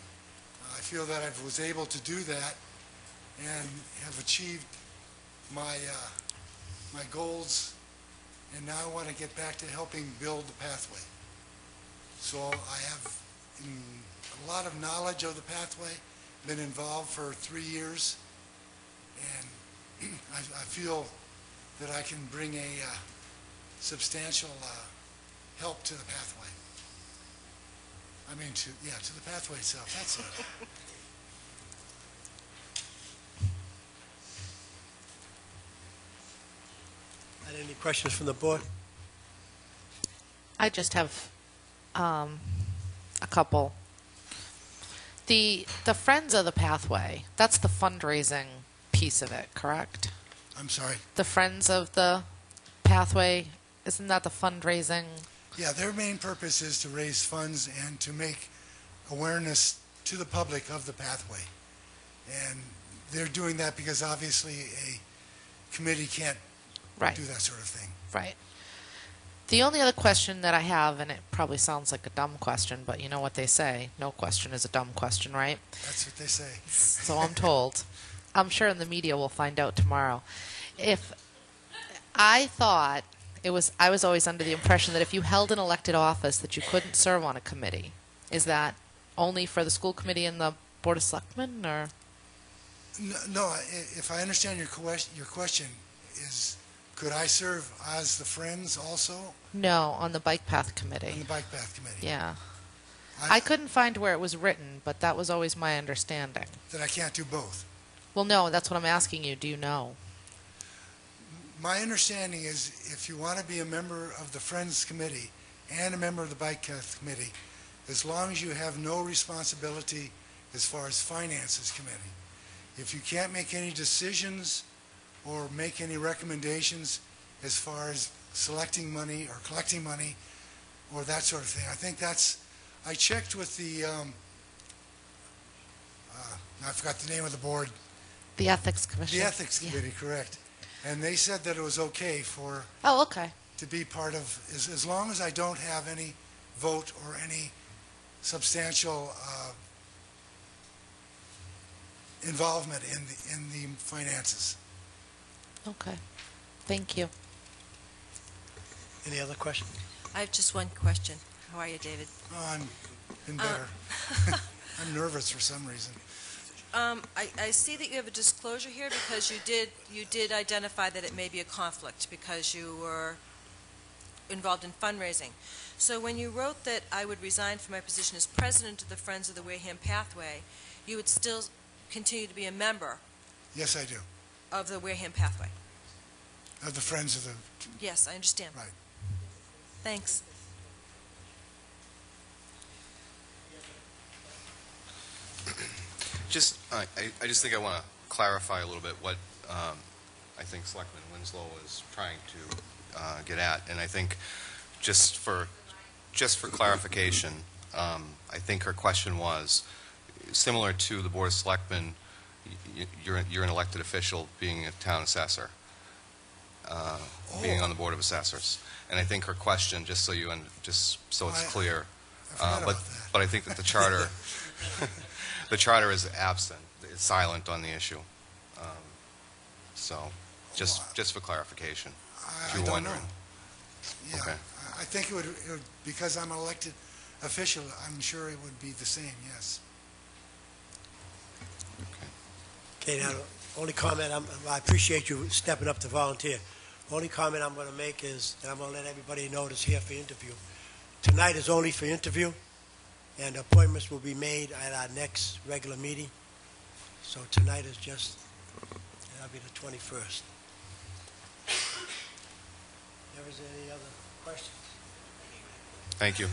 [SPEAKER 12] I feel that I was able to do that and have achieved my my goals, and now I want to get back to helping build the pathway. So I have a lot of knowledge of the pathway, been involved for 3 years, and I feel that I can bring a substantial help to the pathway. I mean, to the pathway itself. That's it.
[SPEAKER 1] Any questions from the board?
[SPEAKER 3] I just have a couple. The Friends of the Pathway, that's the fundraising piece of it, correct?
[SPEAKER 12] I'm sorry?
[SPEAKER 3] The Friends of the Pathway, isn't that the fundraising?
[SPEAKER 12] Yeah, their main purpose is to raise funds and to make awareness to the public of the pathway. And they're doing that because obviously a committee can't
[SPEAKER 3] Right.
[SPEAKER 12] do that sort of thing.
[SPEAKER 3] Right. The only other question that I have, and it probably sounds like a dumb question, but you know what they say, no question is a dumb question, right?
[SPEAKER 12] That's what they say.
[SPEAKER 3] So I'm told. I'm sure in the media we'll find out tomorrow. If I thought I was always under the impression that if you held an elected office that you couldn't serve on a committee. Is that only for the school committee and the Board of Selectmen, or?
[SPEAKER 12] No, if I understand your question is, could I serve as the Friends also
[SPEAKER 3] No, on the Bike Path
[SPEAKER 12] on
[SPEAKER 3] Committee.
[SPEAKER 12] the Bike Path Committee?
[SPEAKER 3] Yeah. I couldn't find where it was written, but that was always my understanding.
[SPEAKER 12] That I can't do both.
[SPEAKER 3] Well, no, that's what I'm asking you. Do you know?
[SPEAKER 12] My understanding is if you want to be a member of the Friends Committee and a member of the Bike Path Committee, as long as you have no responsibility as far as Finances Committee. If you can't make any decisions or make any recommendations as far as selecting money or collecting money or that sort of thing, I think I checked with the, I forgot the name of the board.
[SPEAKER 3] The Ethics Commission.
[SPEAKER 12] The Ethics Committee, correct. And they said that it was okay
[SPEAKER 3] Oh, okay.
[SPEAKER 12] to be part of, as long as I don't have any vote or any substantial involvement in the finances.
[SPEAKER 3] Okay. Thank you.
[SPEAKER 1] Any other questions?
[SPEAKER 8] I have just one question. How are you, David?
[SPEAKER 12] Oh, I'm been better. I'm nervous for some reason.
[SPEAKER 8] I see that you have a disclosure here because you did identify that it may be a conflict because you were involved in fundraising. So when you wrote that I would resign from my position as president of the Friends of the Wareham Pathway, you would still continue to be a member
[SPEAKER 12] Yes, I do.
[SPEAKER 8] of the Wareham Pathway.
[SPEAKER 12] Of the Friends of the,
[SPEAKER 8] Yes, I understand.
[SPEAKER 12] right.
[SPEAKER 8] Thanks.
[SPEAKER 2] I just think I want to clarify a little bit what I think Selectman Winslow is trying to get at, and I think just for clarification, I think her question was similar to the Board of Selectmen. You're an elected official, being a town assessor, being on the Board of Assessors, and I think her question, just so it's clear,
[SPEAKER 12] I forgot about that.
[SPEAKER 2] but I think that the charter. The charter is absent, it's silent on the issue. So, just for clarification, if
[SPEAKER 12] I
[SPEAKER 2] you're
[SPEAKER 12] don't
[SPEAKER 2] wondering.
[SPEAKER 12] know. Yeah,
[SPEAKER 2] Okay.
[SPEAKER 12] I think it would, because I'm an elected official, I'm sure it would be the same, yes.
[SPEAKER 1] Okay, now, only comment, I appreciate you stepping up to volunteer. Only comment I'm going to make is, that I'm going to let everybody know that's here for interview. Tonight is only for interview, and appointments will be made at our next regular meeting. So tonight is just, that'll be the 21st. There is any other questions?
[SPEAKER 2] Thank you.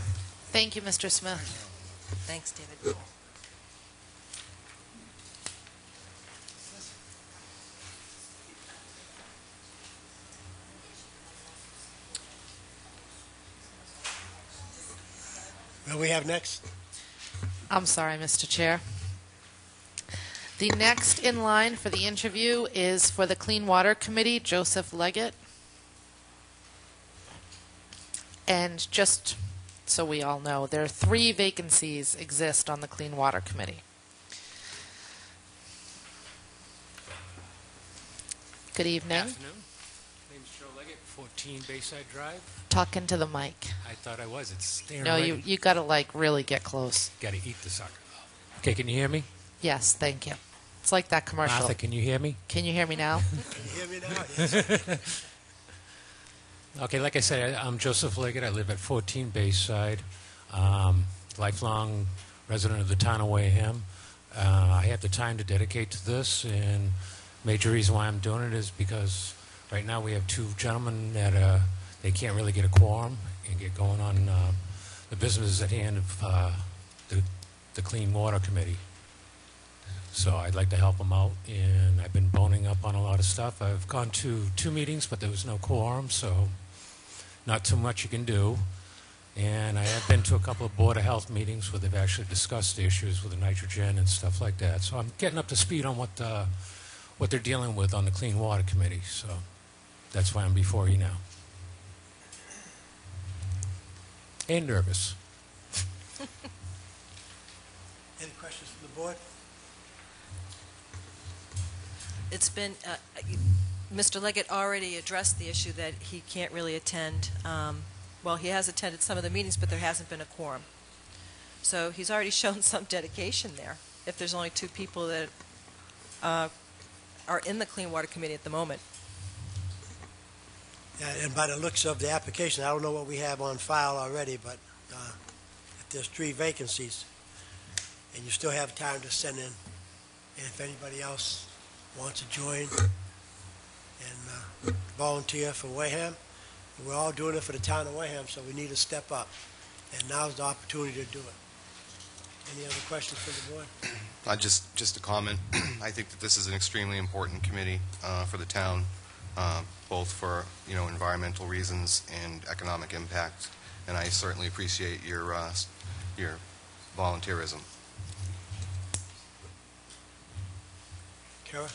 [SPEAKER 3] Thank you, Mr. Smith.
[SPEAKER 8] Thanks, David.
[SPEAKER 1] What do we have next?
[SPEAKER 3] I'm sorry, Mr. Chair. The next in line for the interview is for the Clean Water Committee, Joseph Leggett. And just so we all know, there are 3 vacancies exist on the Clean Water Committee. Good evening.
[SPEAKER 13] Afternoon. Name's Joe Leggett, 14 Bayside Drive.
[SPEAKER 3] Talk into the mic.
[SPEAKER 13] I thought I was. It's staring
[SPEAKER 3] No,
[SPEAKER 13] right.
[SPEAKER 3] you got to like really get close.
[SPEAKER 13] Got to eat the sucker. Okay, can you hear me?
[SPEAKER 3] Yes, thank you. It's like that commercial.
[SPEAKER 13] Martha, can you hear me?
[SPEAKER 3] Can you hear me now?
[SPEAKER 1] Can you hear me now? Yes.
[SPEAKER 13] Okay, like I said, I'm Joseph Leggett. I live at 14 Bayside. Lifelong resident of the town of Wareham. I have the time to dedicate to this, and major reason why I'm doing it is because right now we have 2 gentlemen that they can't really get a quorum and get going on the business at hand of the Clean Water Committee. So I'd like to help them out, and I've been boning up on a lot of stuff. I've gone to 2 meetings, but there was no quorum, so not too much you can do. And I have been to a couple of Board of Health meetings where they've actually discussed the issues with the nitrogen and stuff like that. So I'm getting up to speed on what they're dealing with on the Clean Water Committee. So that's why I'm before you now. and nervous.
[SPEAKER 1] Any questions from the board?
[SPEAKER 8] It's been, Mr. Leggett already addressed the issue that he can't really attend. Well, he has attended some of the meetings, but there hasn't been a quorum. So he's already shown some dedication there, if there's only 2 people that are in the Clean Water Committee at the moment.
[SPEAKER 1] Yeah, and by the looks of the application, I don't know what we have on file already, but if there's 3 vacancies, and you still have time to send in, and if anybody else wants to join and volunteer for Wareham, we're all doing it for the town of Wareham, so we need to step up, and now's the opportunity to do it. Any other questions from the board?
[SPEAKER 2] Just a comment. I think that this is an extremely important committee for the town, both for environmental reasons and economic impact. And I certainly appreciate your volunteerism.
[SPEAKER 1] Kara?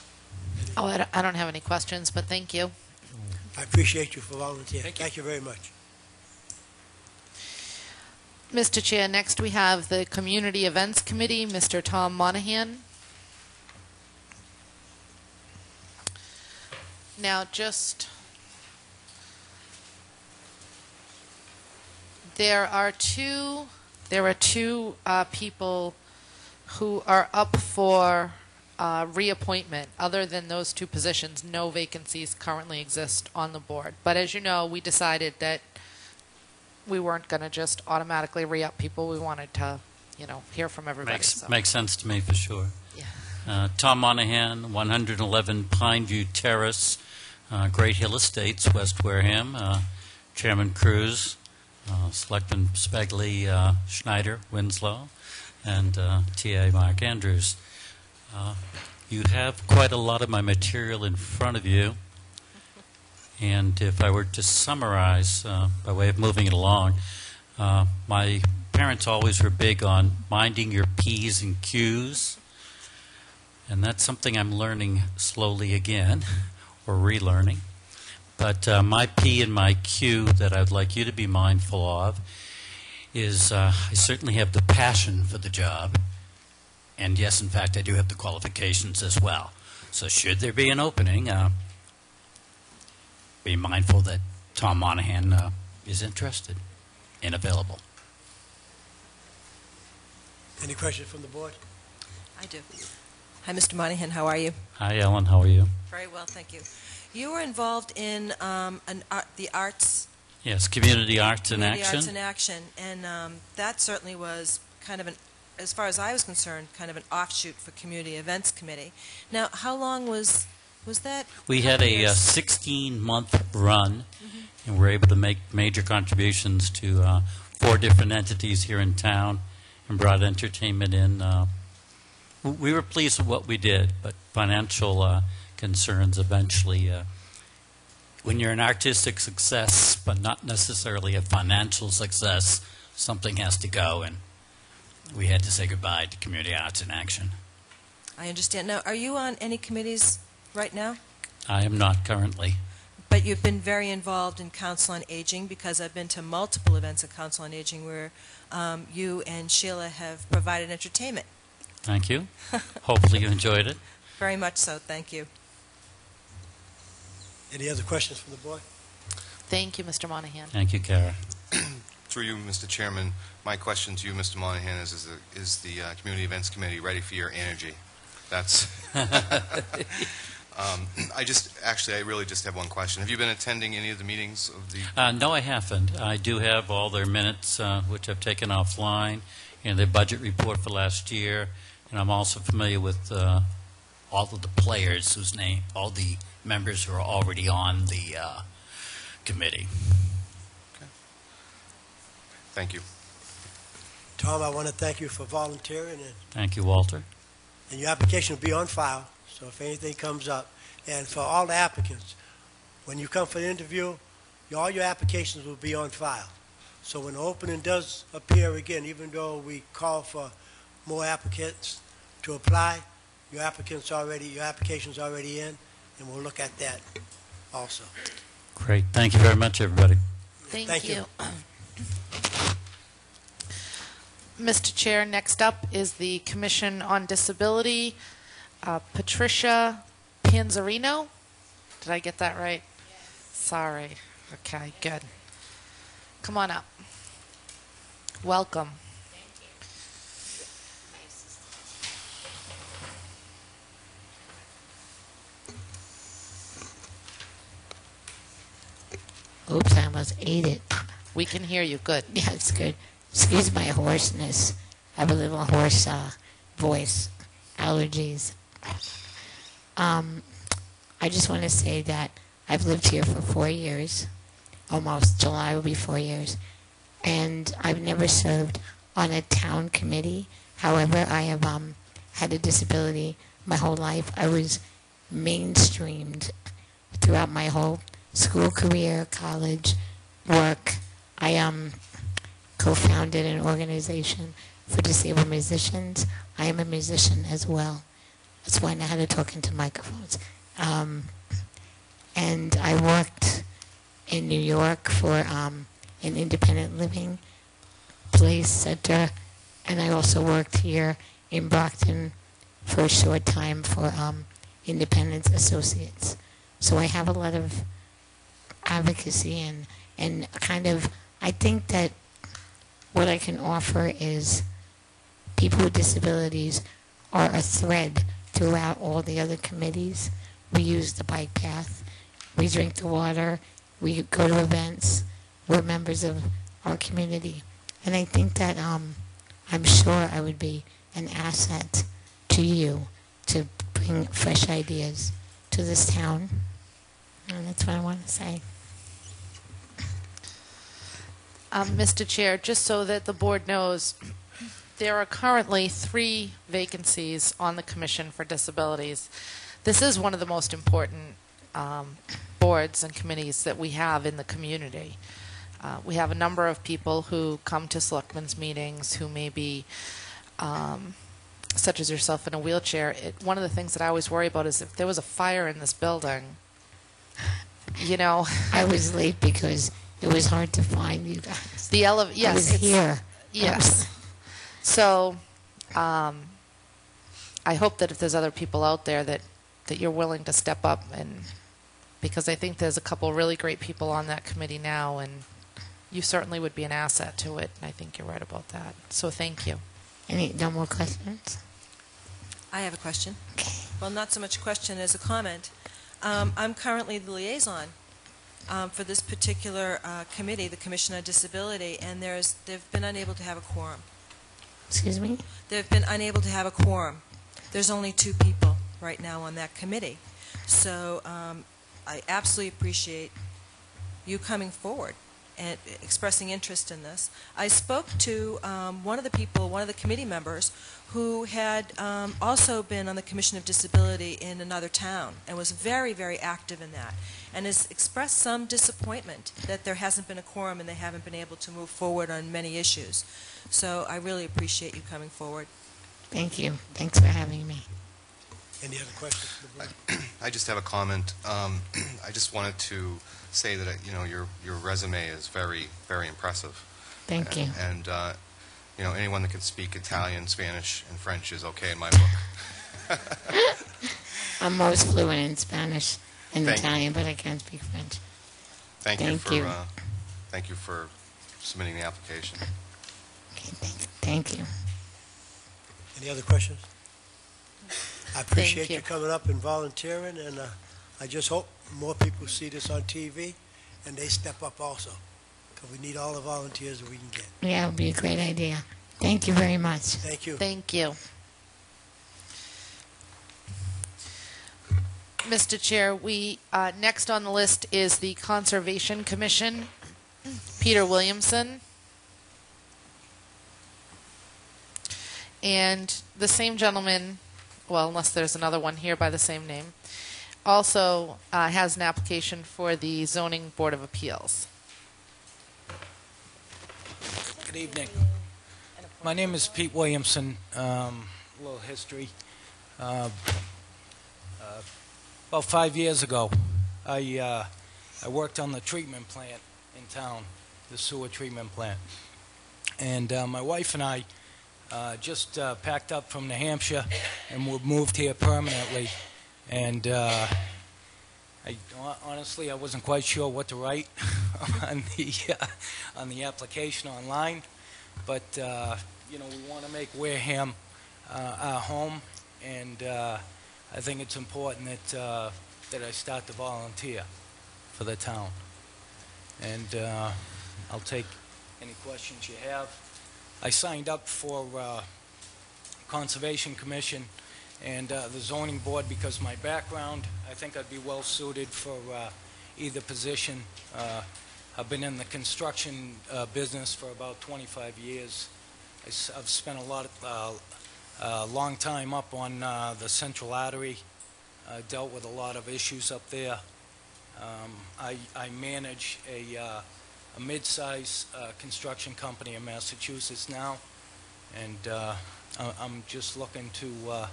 [SPEAKER 3] Oh, I don't have any questions, but thank you.
[SPEAKER 1] I appreciate you for volunteering. Thank you very much.
[SPEAKER 3] Mr. Chair, next we have the Community Events Committee, Mr. Tom Monahan. Now, there are two people who are up for reappointment. Other than those 2 positions, no vacancies currently exist on the board. But as you know, we decided that we weren't going to just automatically re-up people. We wanted to, hear from everybody.
[SPEAKER 14] Makes sense to me for sure.
[SPEAKER 3] Yeah.
[SPEAKER 14] Tom Monahan, 111 Pineview Terrace, Great Hill Estates, West Wareham. Chairman Cruz, Selectman Spegley, Schneider, Winslow, and T.A. Mark Andrews. You have quite a lot of my material in front of you. And if I were to summarize, by way of moving it along, my parents always were big on minding your P's and Q's. And that's something I'm learning slowly again, or relearning. But my P and my Q that I'd like you to be mindful of is I certainly have the passion for the job. And yes, in fact, I do have the qualifications as well. So should there be an opening, be mindful that Tom Monahan is interested and available.
[SPEAKER 1] Any questions from the board?
[SPEAKER 8] I do. Hi, Mr. Monahan. How are you?
[SPEAKER 14] Hi, Ellen. How are you?
[SPEAKER 8] Very well, thank you. You were involved in the arts.
[SPEAKER 14] Yes, Community Arts in
[SPEAKER 8] Community
[SPEAKER 14] Action.
[SPEAKER 8] Arts in Action, and that certainly was kind of as far as I was concerned, kind of an offshoot for Community Events Committee. Now, how long was that?
[SPEAKER 14] We had a 16-month run, and we're able to make major contributions to 4 different entities here in town and brought entertainment in. We were pleased with what we did, but financial concerns eventually, when you're an artistic success but not necessarily a financial success, something has to go, and we had to say goodbye to Community Arts in Action.
[SPEAKER 8] I understand. Now, are you on any committees right now?
[SPEAKER 14] I am not currently.
[SPEAKER 8] But you've been very involved in Council on Aging, because I've been to multiple events at Council on Aging where you and Sheila have provided entertainment.
[SPEAKER 14] Thank you. Hopefully you enjoyed it.
[SPEAKER 8] Very much so. Thank you.
[SPEAKER 1] Any other questions from the board?
[SPEAKER 3] Thank you, Mr. Monahan.
[SPEAKER 14] Thank you, Kara.
[SPEAKER 2] Through you, Mr. Chairman, my question to you, Mr. Monahan, is the Community Events Committee ready for your energy? That's... I really just have one question. Have you been attending any of the meetings of the...
[SPEAKER 14] No, I haven't. I do have all their minutes, which I've taken offline, and their budget report for last year, and I'm also familiar with all of the players whose name, all the members who are already on the committee.
[SPEAKER 2] Okay. Thank you.
[SPEAKER 1] Tom, I want to thank you for volunteering.
[SPEAKER 14] Thank you, Walter.
[SPEAKER 1] And your application will be on file, so if anything comes up. And for all the applicants, when you come for the interview, all your applications will be on file. So when the opening does appear again, even though we call for more applicants to apply, your application's already in, and we'll look at that also.
[SPEAKER 14] Great. Thank you very much, everybody.
[SPEAKER 3] Thank you. Mr. Chair, next up is the Commission on Disability. Patricia Panzarino. Did I get that right? Sorry. Okay, good. Come on up. Welcome.
[SPEAKER 15] Oops, I almost ate it.
[SPEAKER 3] We can hear you. Good.
[SPEAKER 15] Yeah, it's good. Excuse my hoarseness. I have a little hoarse voice. Allergies. I just want to say that I've lived here for 4 years. Almost. July will be 4 years. And I've never served on a town committee. However, I have had a disability my whole life. I was mainstreamed throughout my whole school career, college, work. I co-founded an organization for disabled musicians. I am a musician as well. That's why I know how to talk into microphones. And I worked in New York for an independent living place center, and I also worked here in Brockton for a short time for Independence Associates. So I have a lot of advocacy and kind of, I think that what I can offer is people with disabilities are a thread throughout all the other committees. We use the bike path, we drink the water, we go to events, we're members of our community. And I think that I'm sure I would be an asset to you to bring fresh ideas to this town. And that's what I want to say.
[SPEAKER 3] Mr. Chair, just so that the board knows, there are currently 3 vacancies on the Commission for Disabilities. This is one of the most important boards and committees that we have in the community. We have a number of people who come to selectmen's meetings who may be, such as yourself, in a wheelchair. One of the things that I always worry about is if there was a fire in this building, you know.
[SPEAKER 15] I was late because it was hard to find you guys.
[SPEAKER 3] Yes,
[SPEAKER 15] I was here.
[SPEAKER 3] Yes. So, I hope that if there's other people out there that you're willing to step up, and because I think there's a couple really great people on that committee now, and you certainly would be an asset to it, and I think you're right about that. So thank you.
[SPEAKER 15] No more questions?
[SPEAKER 8] I have a question.
[SPEAKER 15] Okay.
[SPEAKER 8] Well, not so much a question as a comment. I'm currently the liaison for this particular committee, the Commission on Disability, and they've been unable to have a quorum.
[SPEAKER 15] Excuse me?
[SPEAKER 8] They've been unable to have a quorum. There's only 2 people right now on that committee. So I absolutely appreciate you coming forward and expressing interest in this. I spoke to one of the committee members who had also been on the Commission of Disability in another town and was very, very active in that, and has expressed some disappointment that there hasn't been a quorum and they haven't been able to move forward on many issues. So I really appreciate you coming forward.
[SPEAKER 15] Thank you. Thanks for having me.
[SPEAKER 1] Any other questions?
[SPEAKER 2] I just have a comment. I just wanted to say that your resume is very, very impressive.
[SPEAKER 15] Thank you.
[SPEAKER 2] And anyone that can speak Italian, Spanish, and French is okay in my book.
[SPEAKER 15] I'm most fluent in Spanish and
[SPEAKER 2] Thank
[SPEAKER 15] Italian, but I can't speak French.
[SPEAKER 2] Thank you for submitting the application.
[SPEAKER 15] Okay, thank you.
[SPEAKER 1] Any other questions? I appreciate
[SPEAKER 3] you.
[SPEAKER 1] you coming up and volunteering, and I just hope more people see this on TV and they step up also, because we need all the volunteers that we can get.
[SPEAKER 15] Yeah, it would be a great idea. Thank you very much.
[SPEAKER 1] Thank you.
[SPEAKER 3] Thank you. Mr. Chair, we next on the list is the Conservation Commission. Peter Williamson. And the same gentleman, well, unless there's another one here by the same name, also has an application for the Zoning Board of Appeals.
[SPEAKER 16] Good evening. My name is Pete Williamson. A little history. About 5 years ago, I worked on the treatment plant in town, the sewer treatment plant. And my wife and I Just packed up from New Hampshire, and we've moved here permanently. And honestly, I wasn't quite sure what to write on the application online. But you know, we want to make Wareham our home, and I think it's important that I start to volunteer for the town. And I'll take any questions you have. I signed up for Conservation Commission and the Zoning Board because my background, I think I'd be well suited for either position. I've been in the construction business for about 25 years. I've spent a long time up on the Central Artery, dealt with a lot of issues up there. I manage a mid-size construction company in Massachusetts now, and I'm just looking to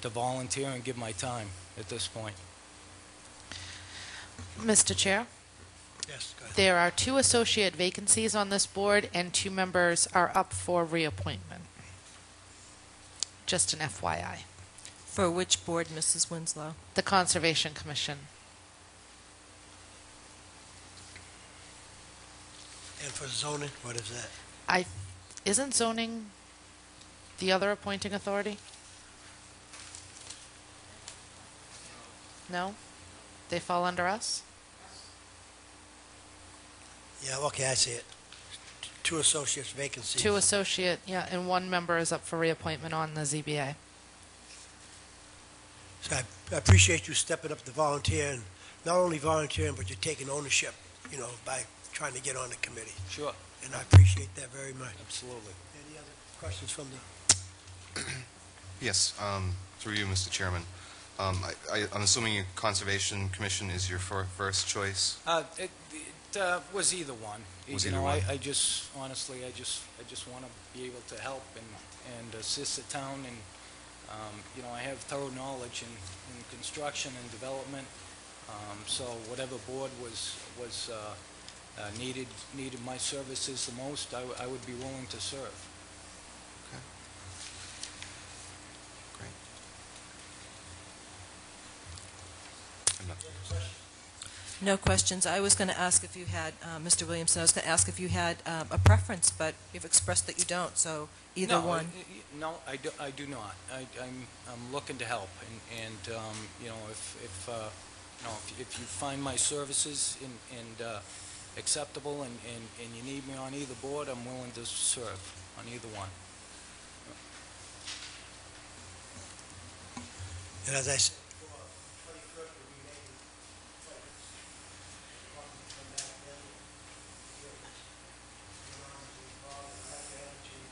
[SPEAKER 16] volunteer and give my time at this point.
[SPEAKER 3] Mr. Chair?
[SPEAKER 1] Yes, go ahead.
[SPEAKER 3] There are 2 associate vacancies on this board, and 2 members are up for reappointment. Just an FYI.
[SPEAKER 8] For which board, Mrs. Winslow?
[SPEAKER 3] The Conservation Commission.
[SPEAKER 1] And for zoning, what is that?
[SPEAKER 3] Isn't zoning the other appointing authority? No? They fall under us?
[SPEAKER 1] Yeah, okay, I see it. 2 associates vacancies.
[SPEAKER 3] 2 associate, yeah, and 1 member is up for reappointment on the ZBA.
[SPEAKER 1] So I appreciate you stepping up to volunteer, and not only volunteering, but you're taking ownership, you know, by trying to get on the committee.
[SPEAKER 16] Sure.
[SPEAKER 1] And I appreciate that very much.
[SPEAKER 16] Absolutely.
[SPEAKER 1] Any other questions from the...
[SPEAKER 2] Yes, through you, Mr. Chairman. I'm assuming Conservation Commission is your first choice?
[SPEAKER 16] It was either one.
[SPEAKER 2] Was
[SPEAKER 16] you
[SPEAKER 2] either
[SPEAKER 16] know,
[SPEAKER 2] one.
[SPEAKER 16] I just honestly, I just want to be able to help and assist the town, and you know, I have thorough knowledge in construction and development. So whatever board was needed my services the most, I would be willing to serve.
[SPEAKER 2] Okay. Great. I'm not-
[SPEAKER 8] No questions. I was going to ask if you had, Mr. Williamson, I was going to ask if you had a preference, but you've expressed that you don't, so either one.
[SPEAKER 16] No, I do not. I'm looking to help, and you know, if you find my services acceptable and you need me on either board, I'm willing to serve on either one.
[SPEAKER 1] And as I said,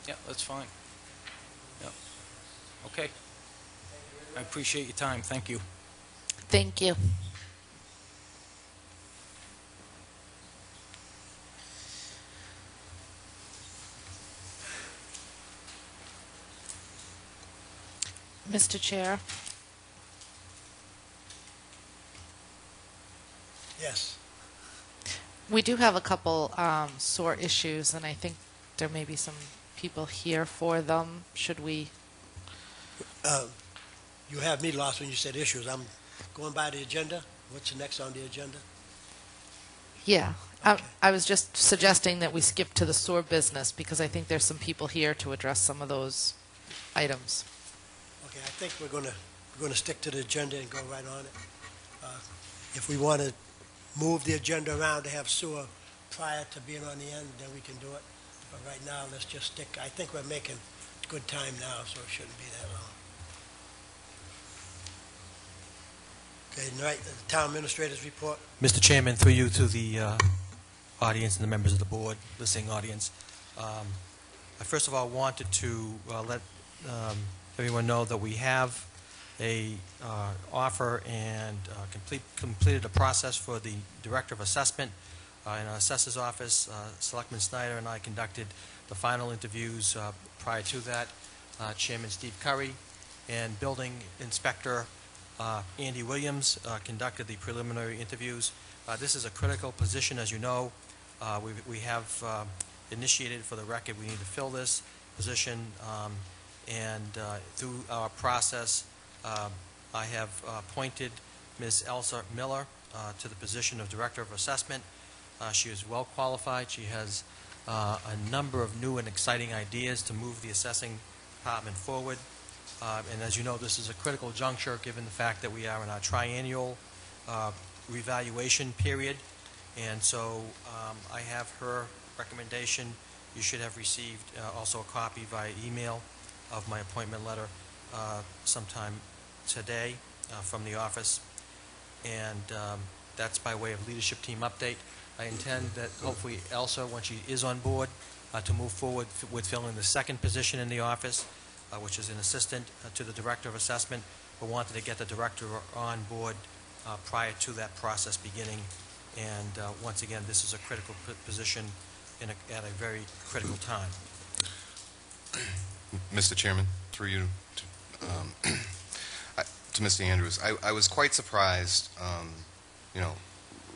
[SPEAKER 16] Yeah, that's fine. Yeah. Okay. I appreciate your time. Thank you.
[SPEAKER 3] Thank you. Mr. Chair,
[SPEAKER 1] yes.
[SPEAKER 3] we do have a couple sore issues, and I think there may be some people here for them. Should we?
[SPEAKER 1] You have me lost when you said issues. I'm going by the agenda. What's the next on the agenda?
[SPEAKER 3] Yeah.
[SPEAKER 1] Okay.
[SPEAKER 3] I was just suggesting that we skip to the sewer business because I think there's some people here to address some of those items.
[SPEAKER 1] Okay, I think we're going to stick to the agenda and go right on it. If we want to move the agenda around to have sewer prior to being on the end, then we can do it. But right now, let's just stick. I think we're making good time now, so it shouldn't be that long. Okay, right, the town administrator's report.
[SPEAKER 5] Mr. Chairman, through you to the audience and the members of the board, listening audience. I first of all wanted to let everyone know that we have a offer and completed a process for the Director of Assessment in our Assessor's Office. Selectman Snyder and I conducted the final interviews prior to that. Chairman Steve Curry and Building Inspector Andy Williams conducted the preliminary interviews. This is a critical position, as you know. We have initiated for the record. We need to fill this, position, and through our process, I have appointed Ms. Elsa Miller to the position of Director of Assessment. She is well qualified. She has a number of new and exciting ideas to move the assessing department forward. And as you know, this is a critical juncture given the fact that we are in our triennial revaluation period. And so I have her recommendation. You should have received also a copy via email of my appointment letter sometime today from the office. And that's by way of leadership team update. I intend that hopefully Elsa, when she is on board, to move forward with filling the second position in the office, which is an assistant to the Director of Assessment. We wanted to get the Director on board prior to that process beginning. And once again, this is a critical position at a very critical time.
[SPEAKER 2] Mr. Chairman, through you to Mr. Andrews, I was quite surprised,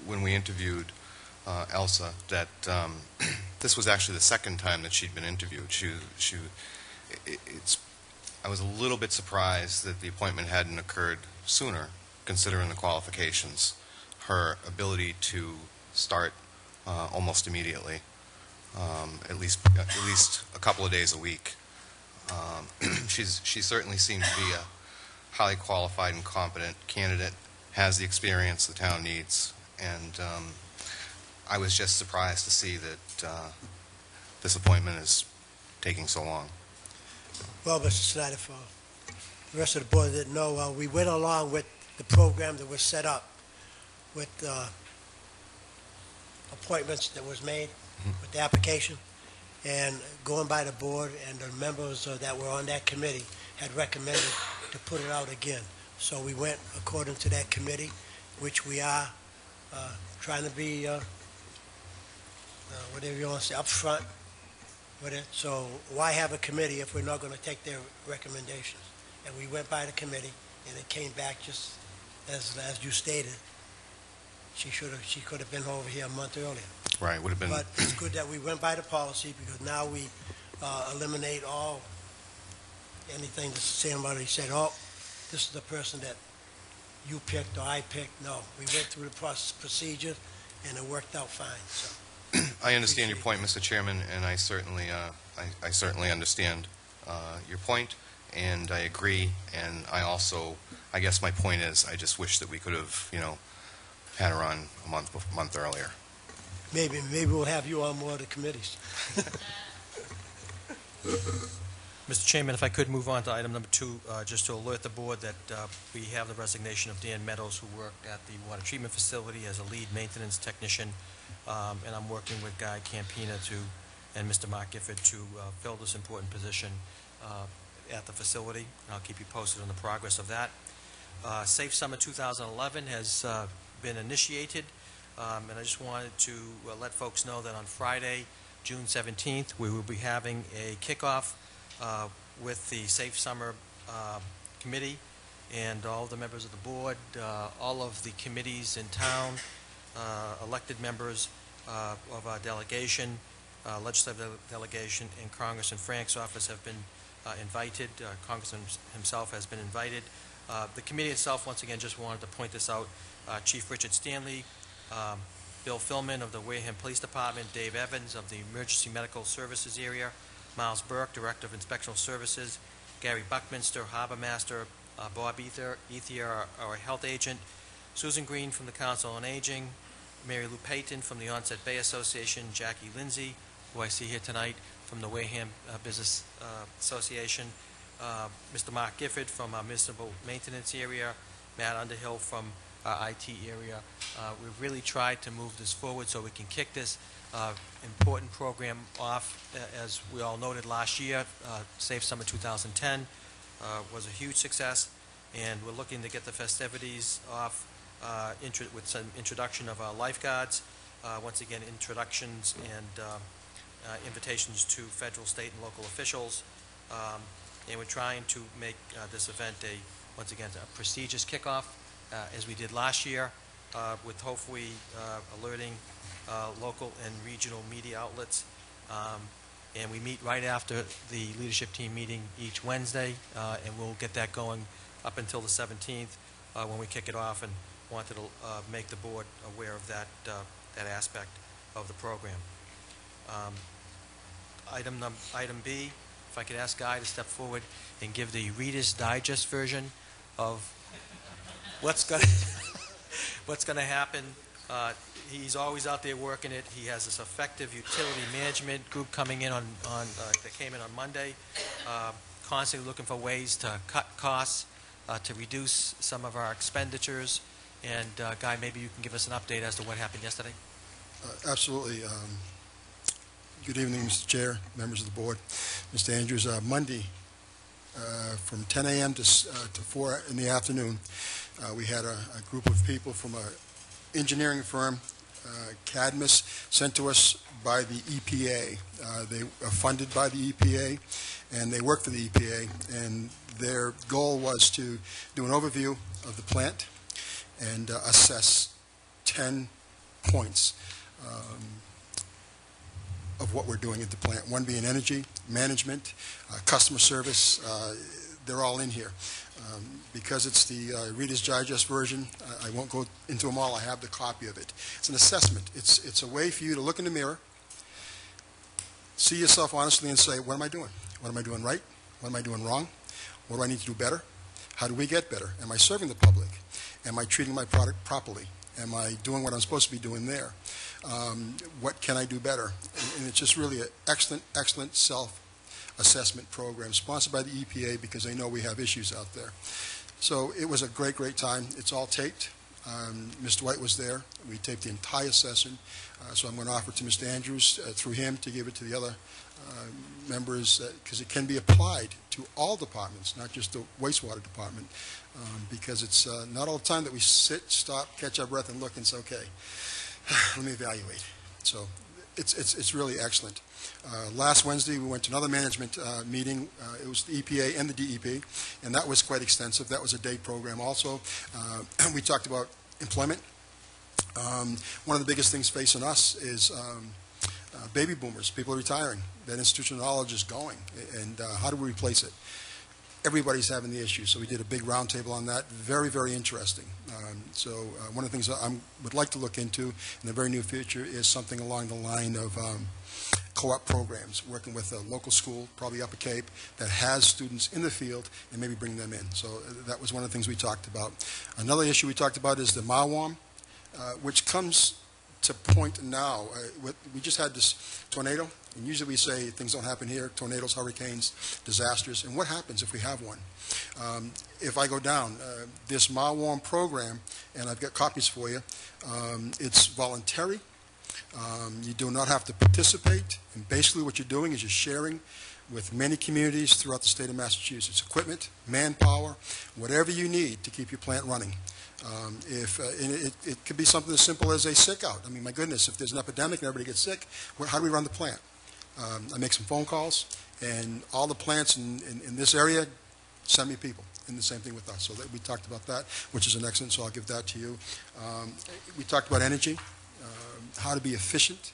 [SPEAKER 2] when we interviewed Elsa, that this was actually the second time that she'd been interviewed. I was a little bit surprised that the appointment hadn't occurred sooner, considering the qualifications. Her ability to start almost immediately, at least a couple of days a week. She certainly seemed to be a highly qualified and competent candidate, has the experience the town needs, and I was just surprised to see that this appointment is taking so long.
[SPEAKER 1] Well, Mr. Snyder, for the rest of the board that didn't know, we went along with the program that was set up with appointments that was made with the application, and going by the board, and the members that were on that committee had recommended to put it out again. So we went according to that committee, which we are trying to be, whatever you want to say, upfront with it. So why have a committee if we're not going to take their recommendations? And we went by the committee, and it came back just as you stated. She could have been over here a month earlier.
[SPEAKER 2] Right, would have been.
[SPEAKER 1] But it's good that we went by the policy, because now we eliminate anything that somebody said, oh, this is the person that you picked or I picked. No, we went through the procedure, and it worked out fine. So
[SPEAKER 2] I understand your point, Mr. Chairman, and I certainly understand your point, and I agree. And I guess my point is, I just wish that we could have, had her on a month earlier.
[SPEAKER 1] Maybe we'll have you on more of the committees.
[SPEAKER 5] Mr. Chairman, if I could move on to item number 2, just to alert the board that we have the resignation of Dan Meadows, who worked at the water treatment facility as a lead maintenance technician, and I'm working with Guy Campina and Mr. Mark Gifford to fill this important position at the facility. I'll keep you posted on the progress of that. Safe Summer 2011 has been initiated, and I just wanted to let folks know that on Friday, June 17th, we will be having a kickoff with the Safe Summer Committee and all the members of the board, all of the committees in town, elected members of our delegation, legislative delegation, and Congressman Frank's office have been invited. Congressman himself has been invited. The committee itself, once again, just wanted to point this out. Chief Richard Stanley, Bill Philman of the Wareham Police Department, Dave Evans of the Emergency Medical Services area, Miles Burke, Director of Inspectional Services, Gary Buckminster, Harbor Master, Bob Ethier, our health agent, Susan Green from the Council on Aging, Mary Lou Payton from the Onset Bay Association, Jackie Lindsay, who I see here tonight from the Wareham Business Association, Mr. Mark Gifford from our municipal maintenance area, Matt Underhill from our IT area. We've really tried to move this forward so we can kick this important program off. As we all noted last year, Safe Summer 2010 was a huge success, and we're looking to get the festivities off with some introduction of our lifeguards, once again introductions and invitations to federal, state, and local officials, and we're trying to make this event once again a prestigious kickoff, as we did last year, with hopefully alerting local and regional media outlets, and we meet right after the leadership team meeting each Wednesday, and we'll get that going up until the 17th when we kick it off, and wanted to make the board aware of that aspect of the program. Item B, if I could ask Guy to step forward and give the Reader's Digest version of what's going to happen. He's always out there working it. He has this effective utility management group coming in that came in on Monday, constantly looking for ways to cut costs, to reduce some of our expenditures. And Guy, maybe you can give us an update as to what happened yesterday.
[SPEAKER 17] Absolutely. Good evening, Mr. Chair, members of the board. Mr. Andrews, Monday from 10 a.m. to 4 in the afternoon, we had a group of people from an engineering firm, Cadmus, sent to us by the EPA. They are funded by the EPA, and they work for the EPA, and their goal was to do an overview of the plant and assess 10 points of what we're doing at the plant. One being energy, management, customer service. They're all in here. Because it's the Reader's Digest version, I won't go into them all. I have the copy of it. It's an assessment. It's a way for you to look in the mirror, see yourself honestly and say, what am I doing? What am I doing right? What am I doing wrong? What do I need to do better? How do we get better? Am I serving the public? Am I treating my product properly? Am I doing what I'm supposed to be doing there? What can I do better? And it's just really an excellent, excellent self-assessment program sponsored by the EPA because they know we have issues out there. So it was a great, great time. It's all taped. Mr. White was there. We taped the entire session. So I'm going to offer it to Mr. Andrews through him to give it to the other members because it can be applied to all departments, not just the wastewater department, because it's not all the time that we sit, stop, catch our breath, and look and say, okay, let me evaluate. So it's really excellent. Last Wednesday, we went to another management meeting. It was the EPA and the DEP, and that was quite extensive. That was a day program also. We talked about employment. One of the biggest things facing us is baby boomers. People are retiring. That institutional knowledge is going, and how do we replace it? Everybody's having the issue, so we did a big roundtable on that. Very, very interesting. So one of the things that I would like to look into in the very near future is something along the line of co-op programs, working with a local school, probably Upper Cape, that has students in the field and maybe bring them in. So that was one of the things we talked about. Another issue we talked about is the Mawam, which comes to point now. We just had this tornado, and usually we say things don't happen here, tornadoes, hurricanes, disasters, and what happens if we have one? If I go down, this Mawam program, and I've got copies for you, it's voluntary. You do not have to participate, and basically what you're doing is you're sharing with many communities throughout the state of Massachusetts. Equipment, manpower, whatever you need to keep your plant running. It could be something as simple as a sick out. I mean, my goodness, if there's an epidemic and everybody gets sick, how do we run the plant? I make some phone calls, and all the plants in this area send me people, and the same thing with us. So we talked about that, which is an excellent, so I'll give that to you. We talked about energy, how to be efficient,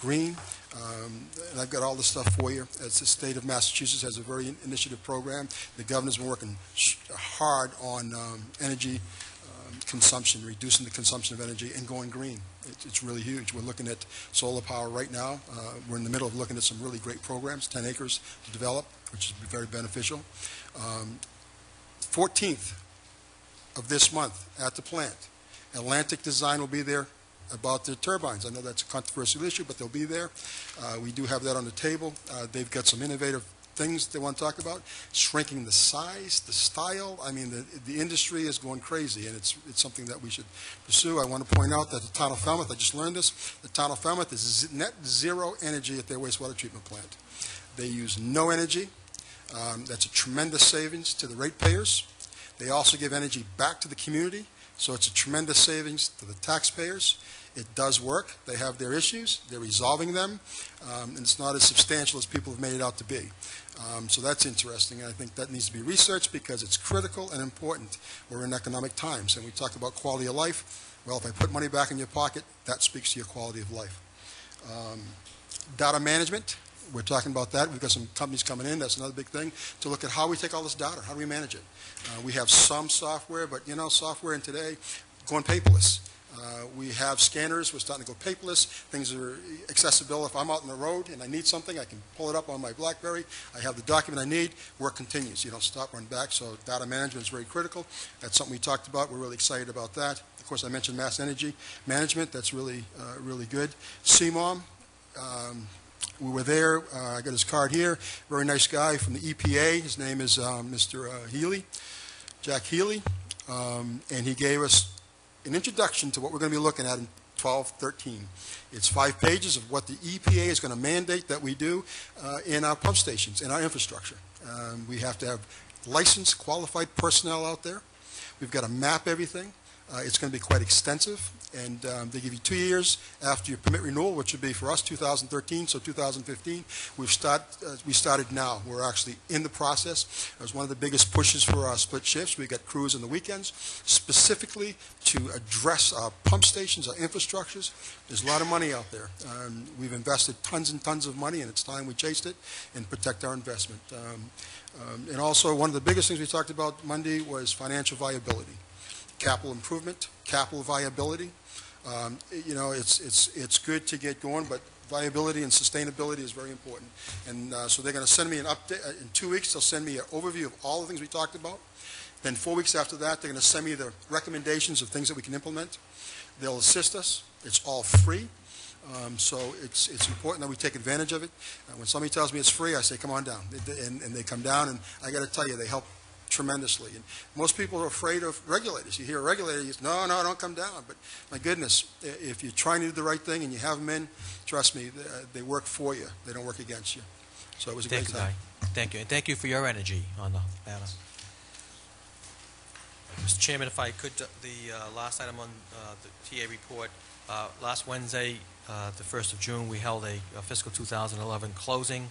[SPEAKER 17] green, and I've got all this stuff for you. As the state of Massachusetts has a very initiative program. The governor's been working hard on energy consumption, reducing the consumption of energy, and going green. It's really huge. We're looking at solar power right now. We're in the middle of looking at some really great programs, 10 acres to develop, which is very beneficial. 14th of this month at the plant, Atlantic Design will be there about the turbines. I know that's a controversial issue, but they'll be there. We do have that on the table. They've got some innovative things they want to talk about, shrinking the size, the style. I mean, the industry is going crazy, and it's something that we should pursue. I want to point out that the town of Falmouth, I just learned this, the town of Falmouth is net zero energy at their wastewater treatment plant. They use no energy. That's a tremendous savings to the ratepayers. They also give energy back to the community, so it's a tremendous savings to the taxpayers. It does work. They have their issues. They're resolving them, and it's not as substantial as people have made it out to be. So that's interesting, and I think that needs to be researched because it's critical and important. We're in economic times, and we talk about quality of life. Well, if I put money back in your pocket, that speaks to your quality of life. Data management, We're talking about that. We've got some companies coming in. That's another big thing, to look at how we take all this data. How do we manage it? We have some software, but, you know, software in today going paperless. We have scanners. We're starting to go paperless. Things are accessible. If I'm out on the road and I need something, I can pull it up on my BlackBerry. I have the document I need. Work continues. You don't stop, run back. So data management is very critical. That's something we talked about. We're really excited about that. Of course, I mentioned mass energy management. That's really, really good. CMOM. We were there. I got his card here. Very nice guy from the EPA. His name is Mr. Healy, Jack Healy, and he gave us an introduction to what we're going to be looking at in 12-13. It's 5 pages of what the EPA is going to mandate that we do in our pump stations, in our infrastructure. We have to have licensed, qualified personnel out there. We've got to map everything. It's going to be quite extensive, and they give you 2 years after your permit renewal, which would be for us 2013, so 2015. We started now. We're actually in the process. It was one of the biggest pushes for our split shifts. We got crews on the weekends, specifically to address our pump stations, our infrastructures. There's a lot of money out there. We've invested tons and tons of money, and it's time we chased it and protect our investment. And also, one of the biggest things we talked about Monday was financial viability. Capital improvement, capital viability. You know, it's good to get going, but viability and sustainability is very important. And so they're going to send me an update. In 2 weeks, they'll send me an overview of all the things we talked about. Then 4 weeks after that, they're going to send me the recommendations of things that we can implement. They'll assist us. It's all free. So it's important that we take advantage of it. When somebody tells me it's free, I say, come on down. And they come down, and I got to tell you, they help tremendously. And most people are afraid of regulators. You hear a regulator, you say, no, don't come down. But my goodness, if you're trying to do the right thing and you have them in, trust me, they work for you. They don't work against you. So it was a great time.
[SPEAKER 5] Thank you. And thank you for your energy on the matter. Mr. Chairman, if I could, the last item on the TA report, last Wednesday, the 1st of June, we held a fiscal 2011 closing